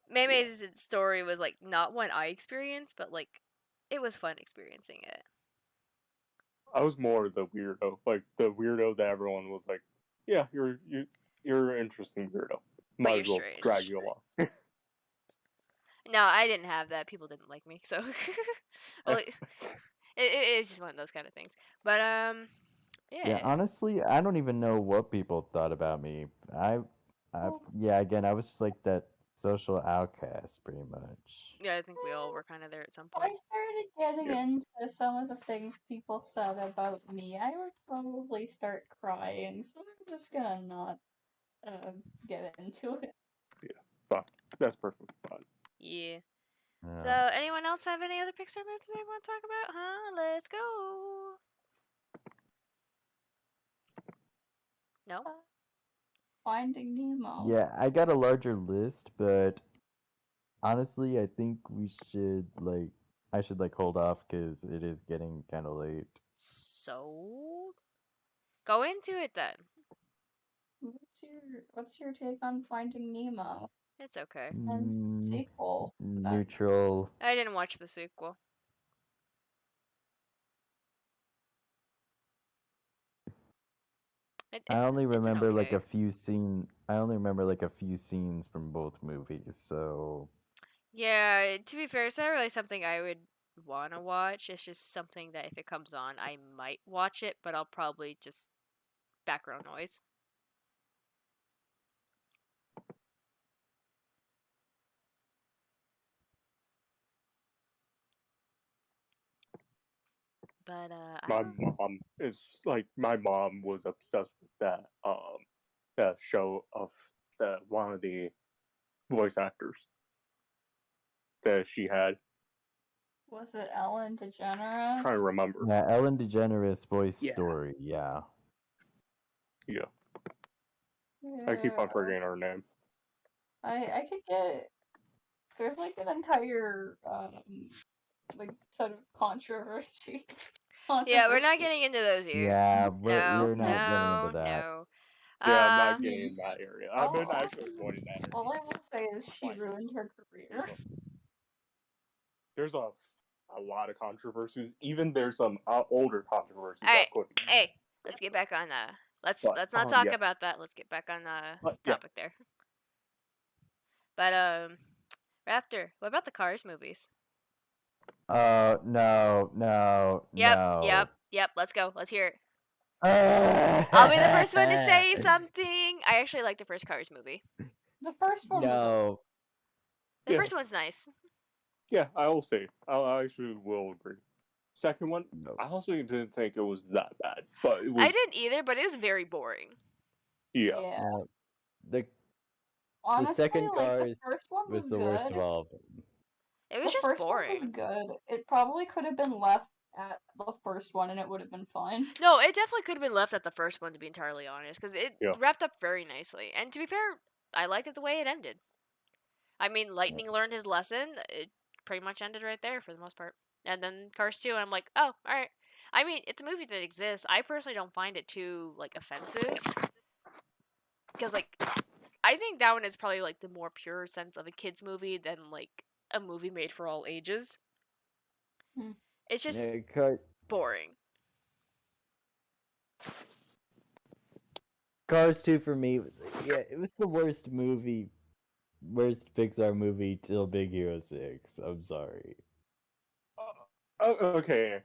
Maymay's story was like not one I experienced, but like it was fun experiencing it. I was more the weirdo, like the weirdo that everyone was like, yeah, you're an interesting weirdo. But Might you're as well drag strange. you along. No, I didn't have that. People didn't like me, so well, it's just one of those kind of things. But Yeah, yeah, honestly, I don't even know what people thought about me. Well, Yeah, again, I was just like that social outcast, pretty much. yeah, I think we all were kind of there at some I point. started getting Yeah, into some of the things people said about me. I would probably start crying, so I'm just gonna not uh, get into it. yeah, fine. That's perfectly fine. Yeah. So, Yeah. anyone else have any other Pixar movies they want to talk about? Huh? Let's go. No. Uh, Finding Nemo. Yeah, I got a larger list, but honestly, I think we should like I should like hold off because it is getting kind of late. So, go into it then. What's your take on Finding Nemo It's okay. and Mm, sequel? That neutral. I didn't watch the sequel. It, I it's only it's an remember like okay. a few scene. I only remember like a few scenes from both movies. So Yeah, to be fair, it's not really something I would want to watch. It's just something that if it comes on, I might watch it, but I'll probably just background noise. But I My don't. mom is like my mom was obsessed with that show of the one of the voice actors that she had. Was it Ellen I'm DeGeneres? trying to remember. Yeah, Ellen DeGeneres voice Yeah. story. Yeah. Yeah. I keep on Yeah. forgetting her name. I could get. There's like an entire like sort of controversy. Yeah, we're not getting into those here. Yeah, No, we're not getting into no, that. no. Yeah, I'm Uh, not getting in that area. I've been actually avoiding that all area. I will say is she ruined her career. There's a lot of controversies. Even there's some older controversies all right. that could. Hey, let's get back on. Let's But not talk yeah, about that. Let's get back on yeah. topic there. But Raptor, what about the Cars movies? No, no, Yep, no. Let's go. Let's hear it. I'll be the first one to say something. I actually like the first Cars movie. The first one was No. The Yeah. first one's nice. Yeah, I will say. I actually will agree. Second one, No. I also didn't think it was that bad, but it was. I didn't either, but it was very boring. Yeah. yeah. No. The Honestly, second like the Cars first one was was the worst good. of all of them. It was The just first one was boring. good. It probably could have been left at the first one and it would have been fine. No, it definitely could have been left at the first one, to be entirely honest, because it Yeah. wrapped up very nicely. And to be fair, I liked it the way it ended. I mean, Lightning learned his lesson. It pretty much ended right there for the most part. And then Cars 2, and I'm like, oh, alright. I mean, it's a movie that exists. I personally don't find it too, like, offensive. Because, like, I think that one is probably, like, the more pure sense of a kid's movie than, like, a movie made for all ages. Hmm. It's just Yeah, boring. Cars 2 for me, yeah, it was the worst Pixar movie till Big Hero 6. I'm sorry. Oh, okay.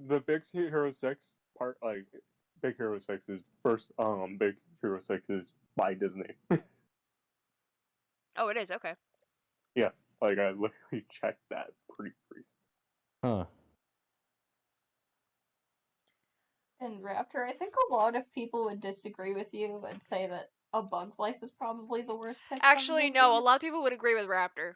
The Big Hero 6 part, like, Big Hero 6 is first, Big Hero 6 is by Disney. Oh, it is? Okay. Yeah, like, I literally checked that pretty recently. Huh. And Raptor, I think a lot of people would disagree with you and say that A Bug's Life is probably the worst Pixar Actually, movie. no, a lot of people would agree with Raptor.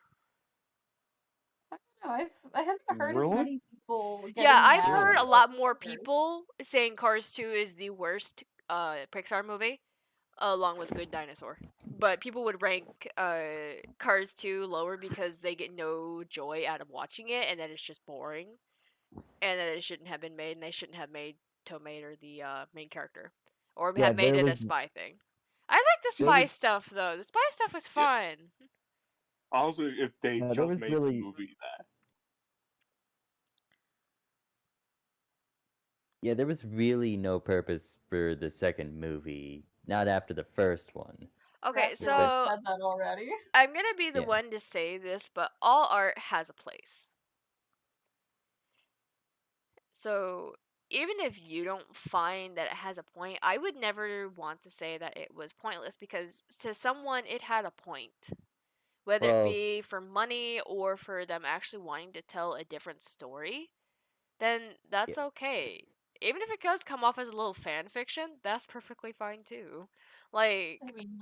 I don't know, I haven't heard as Really? many people Yeah, getting I've mad heard a about lot more Cars. people saying Cars 2 is the worst Pixar movie, along with Good Dinosaur. But people would rank Cars 2 lower because they get no joy out of watching it, and that it's just boring, and that it shouldn't have been made, and they shouldn't have made Tomater the main character, or Yeah, have made there it a was spy thing. I like the there spy was stuff though. The spy stuff was Yeah. fun. Also, if they there just was made really the movie that. yeah, there was really no purpose for the second movie. Not after the first one. Okay, Raptor so said that already. I'm gonna be the Yeah. one to say this, but all art has a place. So even if you don't find that it has a point, I would never want to say that it was pointless because to someone it had a point. Whether it Well, be for money or for them actually wanting to tell a different story, then yeah, that's okay. Even if it does come off as a little fan fiction, that's perfectly fine too. I Like, mean,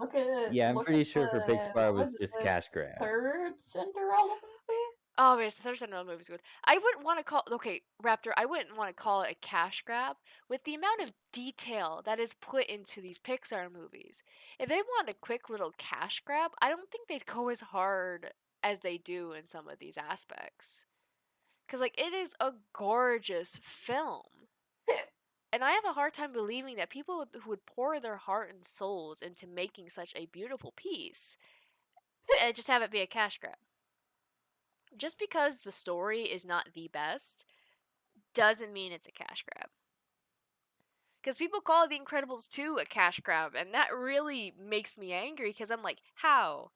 yeah, I'm look at pretty sure for the Pixar it what was was it, just the cash grab. third Cinderella movie? oh, yes, the third Cinderella movie's good. I wouldn't want to call okay, Raptor. I wouldn't want to call it a cash grab with the amount of detail that is put into these Pixar movies. If they want a quick little cash grab, I don't think they'd go as hard as they do in some of these aspects. Cause like it is a gorgeous film, and I have a hard time believing that people who would pour their heart and souls into making such a beautiful piece and just have it be a cash grab. Just because the story is not the best doesn't mean it's a cash grab. Because people call The Incredibles 2 a cash grab, and that really makes me angry because I'm like, how?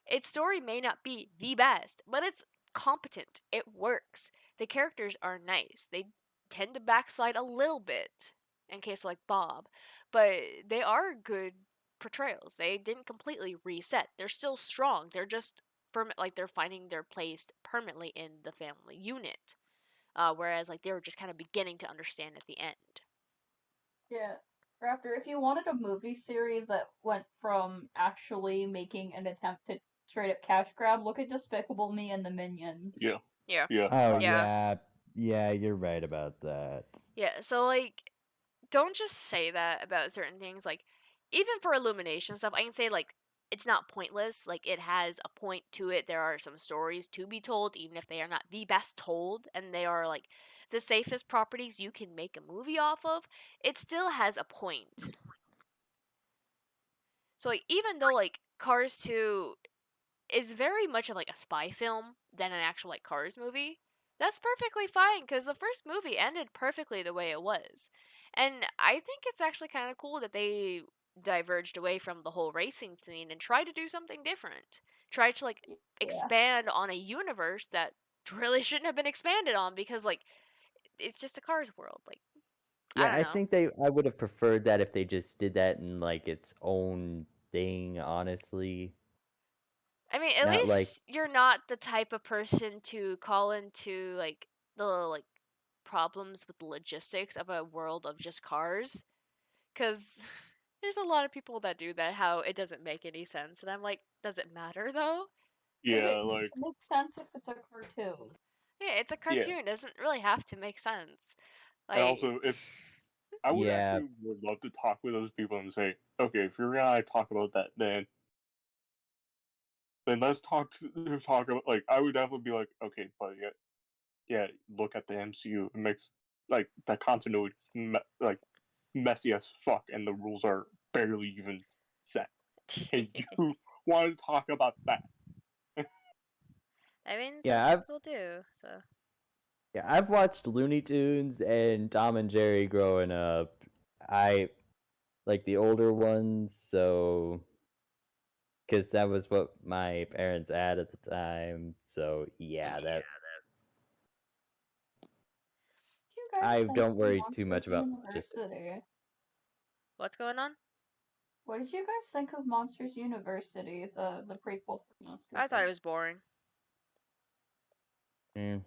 Its story may not be the best, but it's competent. It works. The characters are nice. They tend to backslide a little bit, in case like Bob, but they are good portrayals. They didn't completely reset. They're still strong. They're just like they're finding their place permanently in the family unit. Whereas like they were just kind of beginning to understand at the end. Yeah. Raptor, if you wanted a movie series that went from actually making an attempt to straight up cash grab. Look at Despicable Me and the Minions. Yeah. Yeah. Yeah. Oh Yeah. yeah, you're right about that. Yeah, so like don't just say that about certain things. Like even for Illumination stuff, I can say like it's not pointless. Like it has a point to it. There are some stories to be told, even if they are not the best told, and they are like the safest properties you can make a movie off of. It still has a point. So like even though like Cars 2 is very much of like a spy film than an actual like Cars movie, that's perfectly fine because the first movie ended perfectly the way it was. And I think it's actually kind of cool that they diverged away from the whole racing scene and tried to do something different. Tried to like Yeah. expand on a universe that really shouldn't have been expanded on because like it's just a Cars world. Like I Yeah, don't I know. think I would have preferred that if they just did that in like its own thing, honestly. I mean, at Not like least you're not the type of person to call into like the like problems with the logistics of a world of just cars cuz there's a lot of people that do that how it doesn't make any sense and I'm like, does it matter though? Yeah. Like It makes sense if it's a cartoon. Yeah, it's a yeah. cartoon. It doesn't really have to make sense. And Like also, if I would yeah, actually would love to talk with those people and say, okay, if you're gonna talk about that, then let's talk about like I would definitely be like, okay, but yeah, look at the MCU. It makes like the continuity like messy as fuck, and the rules are barely even set. And you want to talk about that? I mean, some yeah, people do. So I've watched Looney Tunes and Tom and Jerry growing up. I like the older ones, so because that was what my parents had at the time. So yeah, that What do you guys I think don't of worry too much Monsters about just University? what's going on? What did you guys think of Monsters University, the prequel for Monsters I thought Inc? it was boring. mm,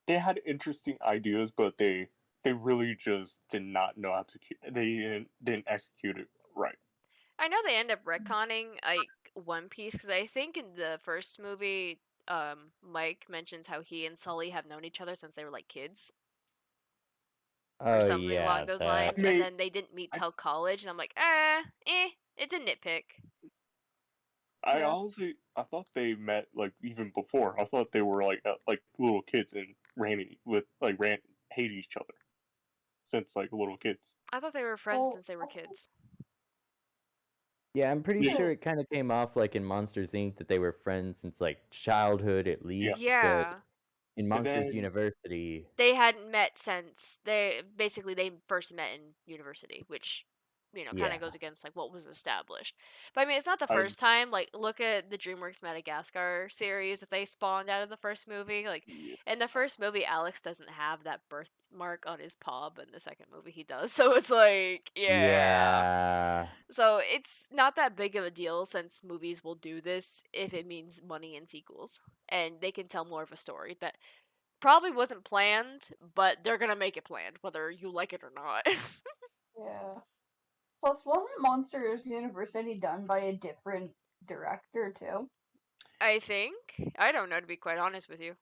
They had interesting ideas, but they really just did not know how to. They didn't execute it right. I know they end up retconning like One Piece because I think in the first movie, Mike mentions how he and Sully have known each other since they were like kids or oh something along yeah, those that I lines, and mean, then they didn't meet I till college, and I'm like, it's a nitpick. I Yeah. honestly I thought they met like even before. I thought they were like little kids and ran hate each other since like little kids. I thought they were friends Well, since they were also, kids. yeah, I'm pretty Yeah, sure it kind of came off like in Monsters Inc. that they were friends since like childhood at yeah. least, but Yeah, in And Monsters then University, they hadn't met since they first met in university, which kind yeah, of goes against like what was established. But I mean, it's not the I first time. Like, look at the DreamWorks Madagascar series that they spawned out of the first movie. Like, yeah, in the first movie, Alex doesn't have that birthmark on his paw, but in the second movie, he does. So it's like, yeah. yeah, So it's not that big of a deal since movies will do this if it means money and sequels, and they can tell more of a story that probably wasn't planned, but they're gonna make it planned, whether you like it or not. yeah. Plus, wasn't Monsters University done by a different director too? I think. I don't know, to be quite honest with you.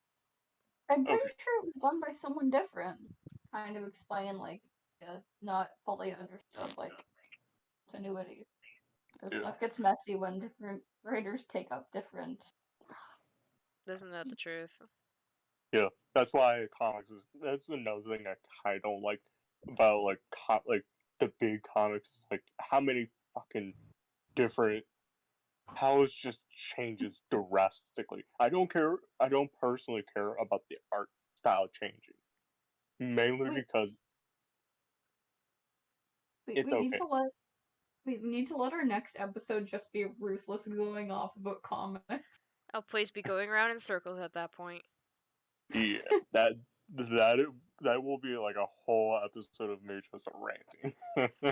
I'm pretty okay, sure it was done by someone different. Kind of explain like not fully understood like continuity. Because yeah, stuff gets messy when different writers take up different. Isn't that the truth? yeah. That's why comics is that's another thing I don't like about like the big comics. Like how many fucking different how it just changes drastically. I don't care. I don't personally care about the art style changing, mainly We because we, it's we need okay. to let we need to let our next episode just be ruthless going off about comics. I'll please be going around in circles at that point. Yeah, that that that will be like a whole episode of me just ranting.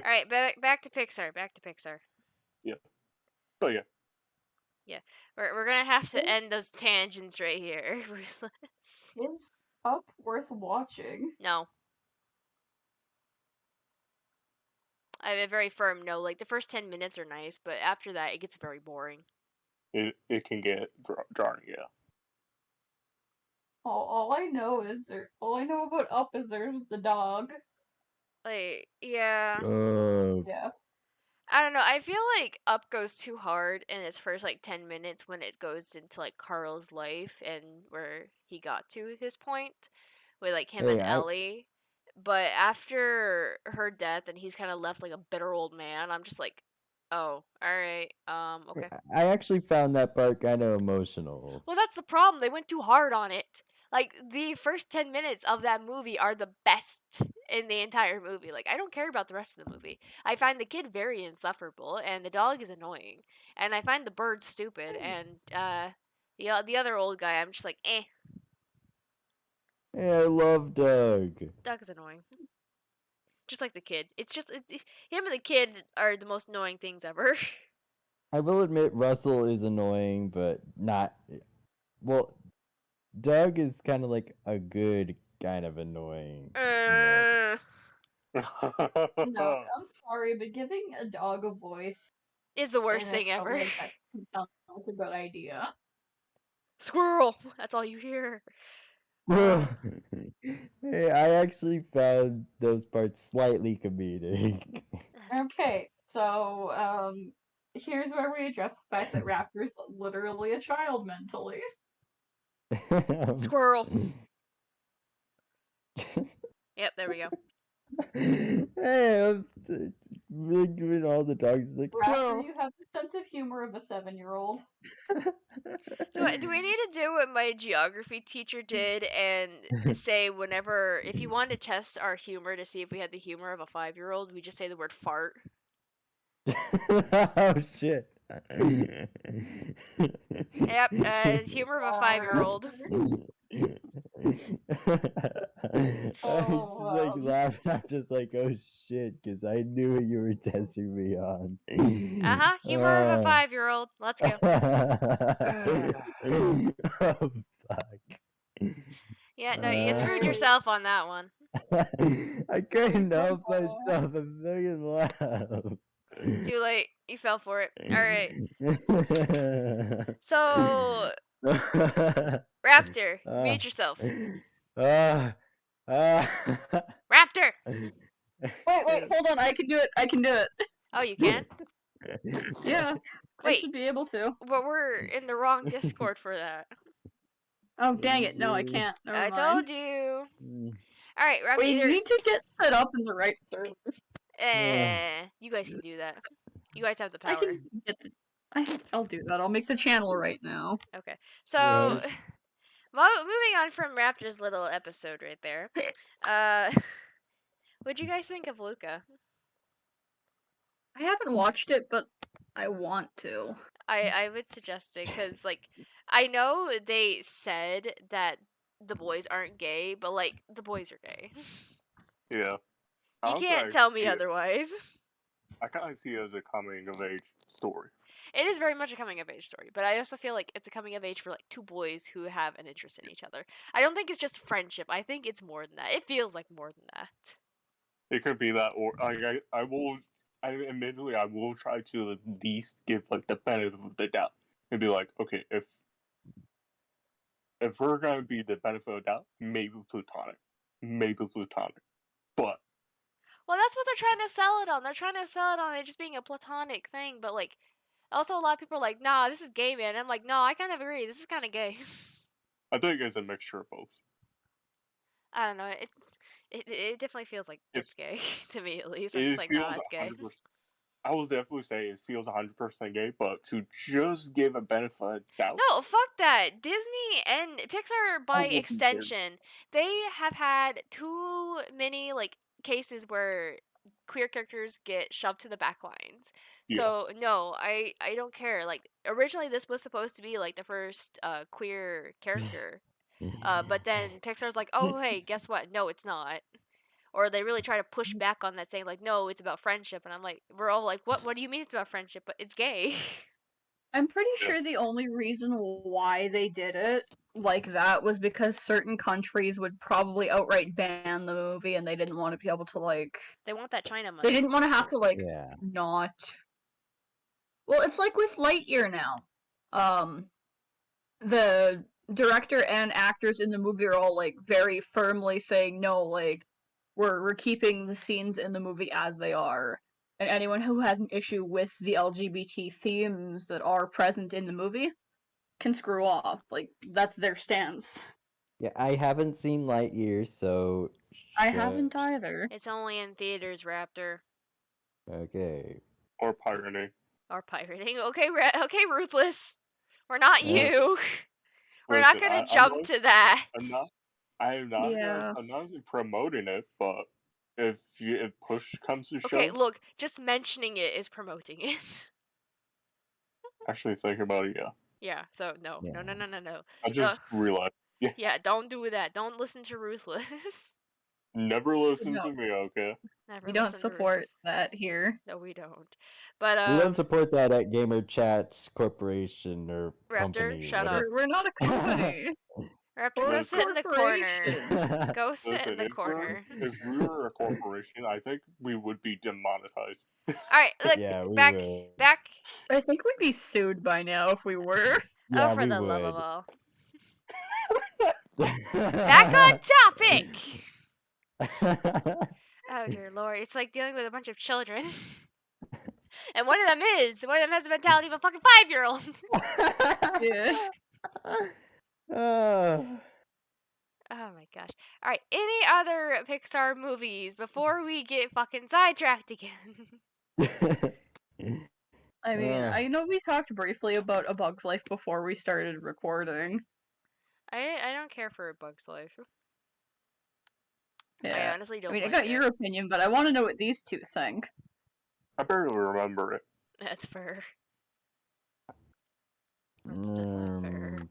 Alright, back to Pixar. Back to Pixar. Yeah, but yeah, Yeah. We're gonna have to Is end those tangents right here. Ruthless. is Up worth watching? No. I have a very firm no. Like, the first 10 minutes are nice, but after that, it gets very boring. it can get jarring. Yeah. All I know about Up is there's the dog. Like, yeah. Yeah. I don't know. I feel like Up goes too hard in its first like 10 minutes when it goes into like Carl's life and where he got to his point with like him Hey, and Ellie. But after her death and he's kind of left like a bitter old man, I'm just like, oh, all right. Okay. I actually found that part kind of emotional. Well, that's the problem. They went too hard on it. Like the first 10 minutes of that movie are the best in the entire movie. Like I don't care about the rest of the movie. I find the kid very insufferable and the dog is annoying. And I find the bird stupid and the other old guy I'm just like, "Eh, Hey, I love Doug. dog is annoying." Just like the kid. It's just him and the kid are the most annoying things ever. I will admit Russell is annoying, but not. Well, Doug is kind of like a good kind of annoying in that. No, I'm sorry, but giving a dog a voice is the in worst a thing show ever. like that sounds like a good idea. Squirrel. That's all you hear. Hey, I actually found those parts slightly comedic. That's Okay, so here's where we address the fact that Raptor's literally a child mentally. Squirrel. Yep, there we go. Hey, I'm really giving all the dogs like Raptor, squirrel. you have the sense of humor of a 7-year-old. Do we need to do what my geography teacher did and say whenever if you wanted to test our humor to see if we had the humor of a 5-year-old, we just say the word fart. Oh shit. Yep, humor of a 5-year-old. I was just like laughing. I'm just like, oh shit, because I knew what you were testing me on. Humor of a 5-year-old. Let's go. Oh fuck. Yeah, no, you screwed yourself on that one. I couldn't help myself. I'm fucking laugh. Too late. You fell for it. Alright. So, Raptor, mute yourself. Ah, Raptor! Wait, hold on, I can do it. Oh, you can? Yeah, I Wait, should be able to. but we're in the wrong Discord for that. Oh, dang it, no, I can't. Never I mind. told you. Alright, Raptor, We either... need to get set up in the right server. You guys can do that. You guys have the I power. can get the... I'll do that. I'll make the channel right now. Okay. So, Yes. moving on from Raptor's little episode right there. What'd you guys think of Luca? I haven't watched it, but I want to. I would suggest it because, like, I know they said that the boys aren't gay, but, like, the boys are gay. Yeah. You can't tell me otherwise. I kind of see it as a coming of age story. It is very much a coming of age story, but I also feel like it's a coming of age for, like, two boys who have an interest in each other. I don't think it's just friendship. I think it's more than that. It feels like more than that. It could be that, or I will. Admittedly, I will try to at least give like the benefit of the doubt and be like, okay, if we're gonna be the benefit of the doubt, maybe platonic, but Well, that's what they're trying to sell it on. They're trying to sell it on it just being a platonic thing, but, like, also a lot of people are like, nah, this is gay, man. I'm like, no, I kind of agree. This is kind of gay. I think it's a mixture of both. I don't know. It definitely feels like it's gay to me, at least. I'm It just like, feels nah, it's gay. 100%. I will definitely say it feels 100% gay, but to just give a benefit of doubt. No, fuck that. Disney and Pixar, by will be extension, they have had too many like cases where queer characters get shoved to the back lines. Yeah. So no, I don't care. Like originally, this was supposed to be like the first queer character, but then Pixar's like, oh hey, guess what? No, it's not. Or they really try to push back on that, saying like, no, it's about friendship, and I'm like, we're all like, what? What do you mean it's about friendship? But it's gay. I'm pretty sure the only reason why they did it like that was because certain countries would probably outright ban the movie and they didn't want to be able to like They want that China money. they didn't want to have to like Yeah. not. Well, it's like with Lightyear now. the director and actors in the movie are all like very firmly saying no, like we're keeping the scenes in the movie as they are. And anyone who has an issue with the LGBT themes that are present in the movie can screw off. Like that's their stance. Yeah, I haven't seen Lightyear, so I shush. haven't either. It's only in theaters, Raptor. Okay. Or pirating. Or pirating. Okay, okay, Ruthless. We're not Uh, you. We're not Listen, gonna I'm jump not, to that. Yeah. I'm not promoting it, but if push comes to Okay, shove, look, just mentioning it is promoting it. actually think about it, yeah. Yeah, so no. yeah. No. I just realized, yeah, Yeah, don't do that. Don't listen to Ruthless. never listen No, to me, okay? Never we don't listen to support Ruthless. that here. No, we don't. But We don't support that at Gamer Chats Corporation or Raptor, company, shut up. whatever. We're not a company. Raptor, We're go a sit in the corner. corporation. Go sit in Listen, the corner. if we were a corporation, I think we would be demonetized. Alright, look, Yeah, we back, would. back. I think we'd be sued by now if we were. Oh, Yeah, for we the love of would. all. Back on topic! Oh dear lord, it's like dealing with a bunch of children. And one of them has the mentality of a fucking 5-year-old. Yeah. Oh. Oh my gosh. Alright, any other Pixar movies before we get fucking sidetracked again? I mean, Uh, I know we talked briefly about A Bug's Life before we started recording. I don't care for A Bug's Life. I Yeah. honestly I don't mean, I like got it. your opinion, but I want to know what these two think. I barely remember it. That's fair. That's definitely fair.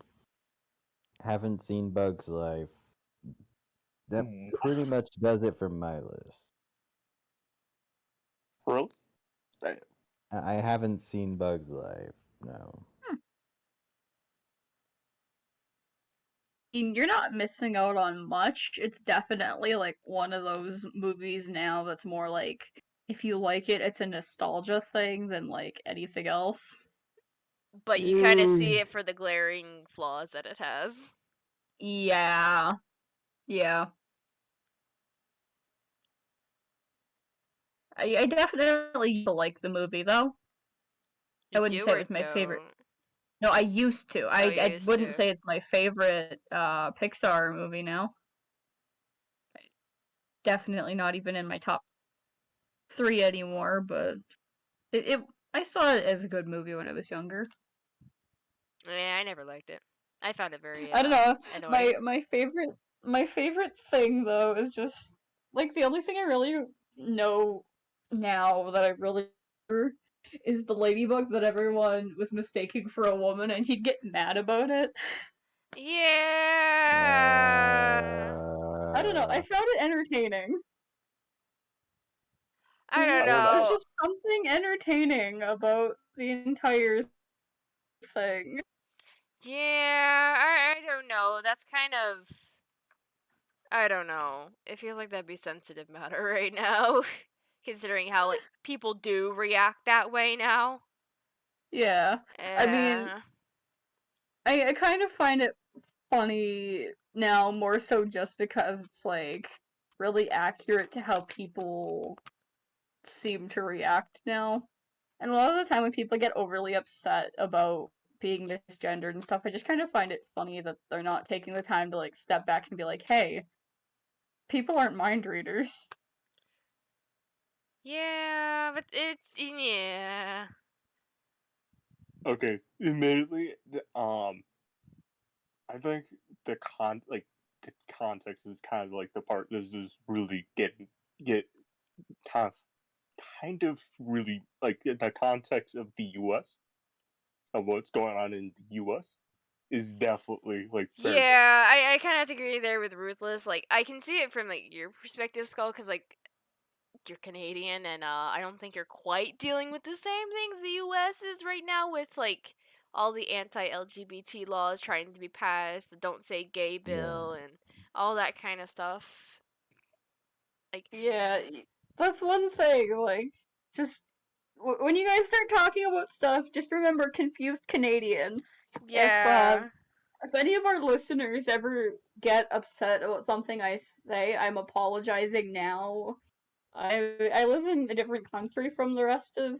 haven't seen Bug's Life. That pretty What? much does it for my list. Really? Damn. I haven't seen Bug's Life. No. I mean, you're not missing out on much. It's definitely like one of those movies now that's more like if you like it, it's a nostalgia thing than like anything else. But you kind of see it for the glaring flaws that it has. Yeah. Yeah. I definitely like the movie though. I You wouldn't do say it or was my favorite. don't? No, I used to. Oh, I you used wouldn't to. say it's my favorite Pixar movie now. Definitely not even in my top 3 anymore, but it I saw it as a good movie when I was younger. Yeah, I never liked it. I found it very I don't know. annoying. My favorite thing though is just like the only thing I really know now that I really remember is the ladybug that everyone was mistaking for a woman and he'd get mad about it. Yeah. I don't know. I Uh, found it entertaining. I don't I don't know. There's know. just something entertaining about the entire thing. Yeah, I don't know. That's kind of I don't know. It feels like that'd be sensitive matter right now, considering how like people do react that way now. Yeah. I mean, Yeah. I kind of find it funny now more so just because it's like really accurate to how people seem to react now. And a lot of the time when people get overly upset about being misgendered and stuff, I just kind of find it funny that they're not taking the time to like step back and be like, "Hey, people aren't mind readers." Yeah, but it's yeah. Okay, admittedly, I think the context is kind of like the part that is really get kind of really like the context of the U.S. of what's going on in the U.S. is definitely like very different. Yeah, I kind of have to agree there with Ruthless. Like, I can see it from like your perspective, Skull, because like you're Canadian, and I don't think you're quite dealing with the same things the U.S. is right now with like all the anti-LGBT laws trying to be passed, the "Don't Say Gay" yeah. bill, and all that kind of stuff. Like, Yeah, that's one thing. Like, just when you guys start talking about stuff, just remember confused Canadian. Yeah. If any of our listeners ever get upset about something I say, I'm apologizing now. I live in a different country from the rest of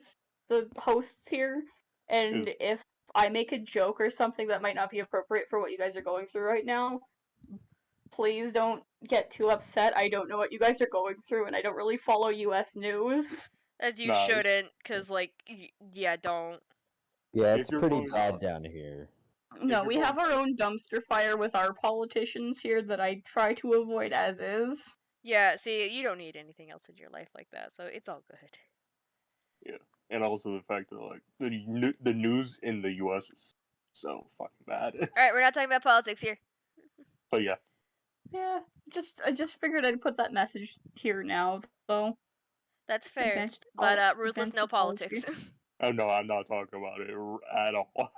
the hosts here, and Is if I make a joke or something that might not be appropriate for what you guys are going through right now, please don't get too upset. I don't know what you guys are going through, and I don't really follow US news. As you nah. shouldn't, cause like, yeah, don't. Yeah, If it's you're pretty going, bad down here. No, you're we going, have our own dumpster fire with our politicians here that I try to avoid as is. Yeah, see, you don't need anything else in your life like that, so it's all good. yeah, and also the fact that like the news in the U.S. is so fucking bad. Alright, we're not talking about politics here. But yeah, Yeah, I just figured I'd put that message here now, though. That's fair. Against But, ruthless against no apology. politics. oh no, I'm not talking about it at all.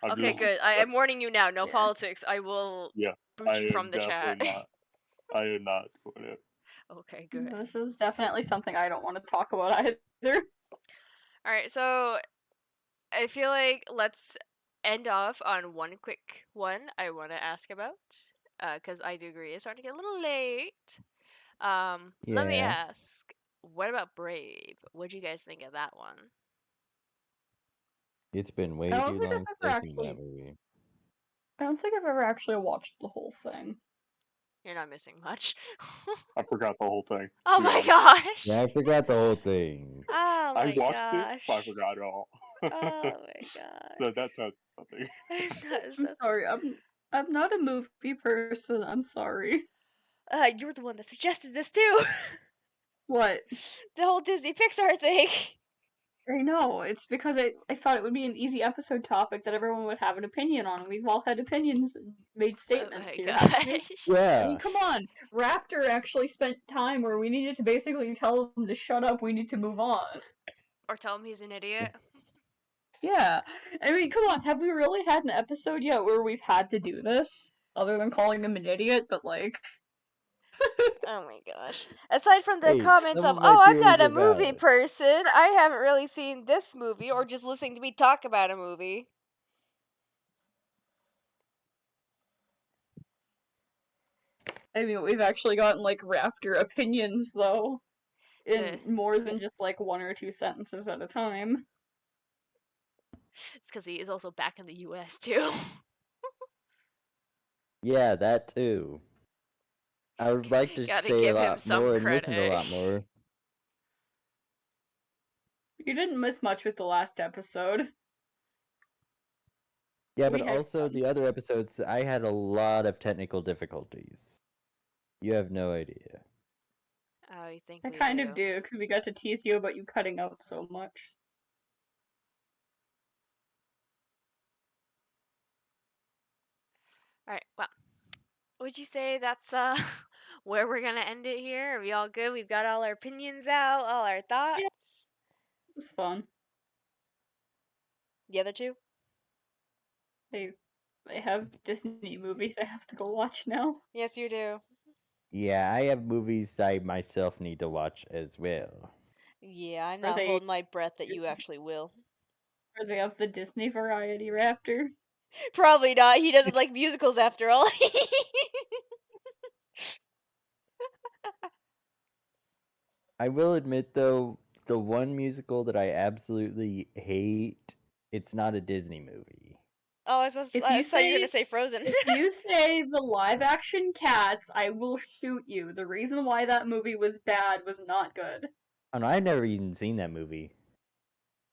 I'm Okay, just good. I am warning you now, no Yeah. politics. I will yeah, boot I you from am the chat. definitely not. I am not doing it. Okay, good. This is definitely something I don't want to talk about either. Alright, so I feel like let's end off on one quick one I want to ask about. Because I do agree it's starting to get a little late. Let me Yeah, ask, what about Brave? What'd you guys think of that one? it's been I way don't too think long I've since ever I've seen that actually movie. I don't think I've ever actually watched the whole thing. You're not missing much. I forgot the whole thing. Oh To be my honest, gosh! Yeah, I forgot the whole thing. Oh I my watched it, but I gosh! forgot it all. Oh my gosh! So that tells me something. That is I'm sorry. I'm not a movie person. I'm sorry. you were the one that suggested this too. What? The whole Disney Pixar thing. I know. It's because I thought it would be an easy episode topic that everyone would have an opinion on. We've all had opinions and made Oh statements my here, haven't we? gosh! I mean, Yeah. come on. Raptor actually spent time where we needed to basically tell him to shut up, we need to move on. Or tell him he's an idiot. Yeah. I mean, come on. Have we really had an episode yet where we've had to do this? Other than calling him an idiot, but like. Oh my gosh. Aside from the Hey, comments some of, of my oh, I'm theories not a are movie valid. person, I haven't really seen this movie, or just listening to me talk about a movie. I mean, we've actually gotten like Raptor opinions, though. In Good. more than just like one or two sentences at a time. It's because he is also back in the US too. Yeah, that too. I would like to Gotta say a give him lot some more and listen to a credit. lot more. You didn't miss much with the last episode. Yeah, but We had also fun. the other episodes, I had a lot of technical difficulties. You have no idea. Oh, you think I we kind of do? do, because we got to tease you about you cutting out so much. Alright, well. Would you say that's where we're gonna end it here? Are we all good? We've got all our opinions out, all our Yeah, thoughts. it was fun. The other two? I, I have Disney movies I have to go watch now. Yes, you do. Yeah, I have movies I myself need to watch as well. Yeah, I'm Are not they holding my breath that you actually will. are they of the Disney variety Raptor? Probably not. He doesn't like musicals after all. I will admit though, the one musical that I absolutely hate, it's not a Disney movie. Oh, If I you thought you were say gonna say Frozen. if you say the live action Cats, I will shoot you. The reason why that movie was bad was not good. And I've never even seen that movie.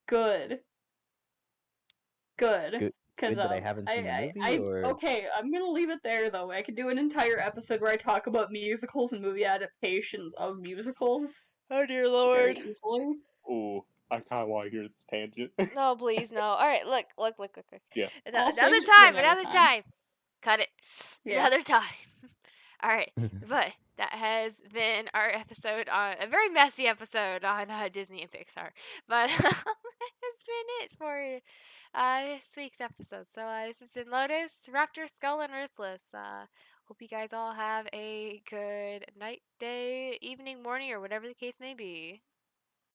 Good. Good. Good, Cause good that I haven't seen the movie, I or okay, I'm gonna leave it there though. I could do an entire episode where I talk about musicals and movie adaptations of musicals Oh dear very lord. easily. Oh, I kind of want to hear this tangent. No, please, no. Alright, look. Yeah. I'll save Another it for time, another another time. time. Cut it. Yeah. Another time. Alright, but that has been our episode on a very messy episode on Disney and Pixar. But that's been it for this week's episode. So this has been Lotus, Raptor, Skull, and Ruthless. Hope you guys all have a good night, day, evening, morning, or whatever the case may be.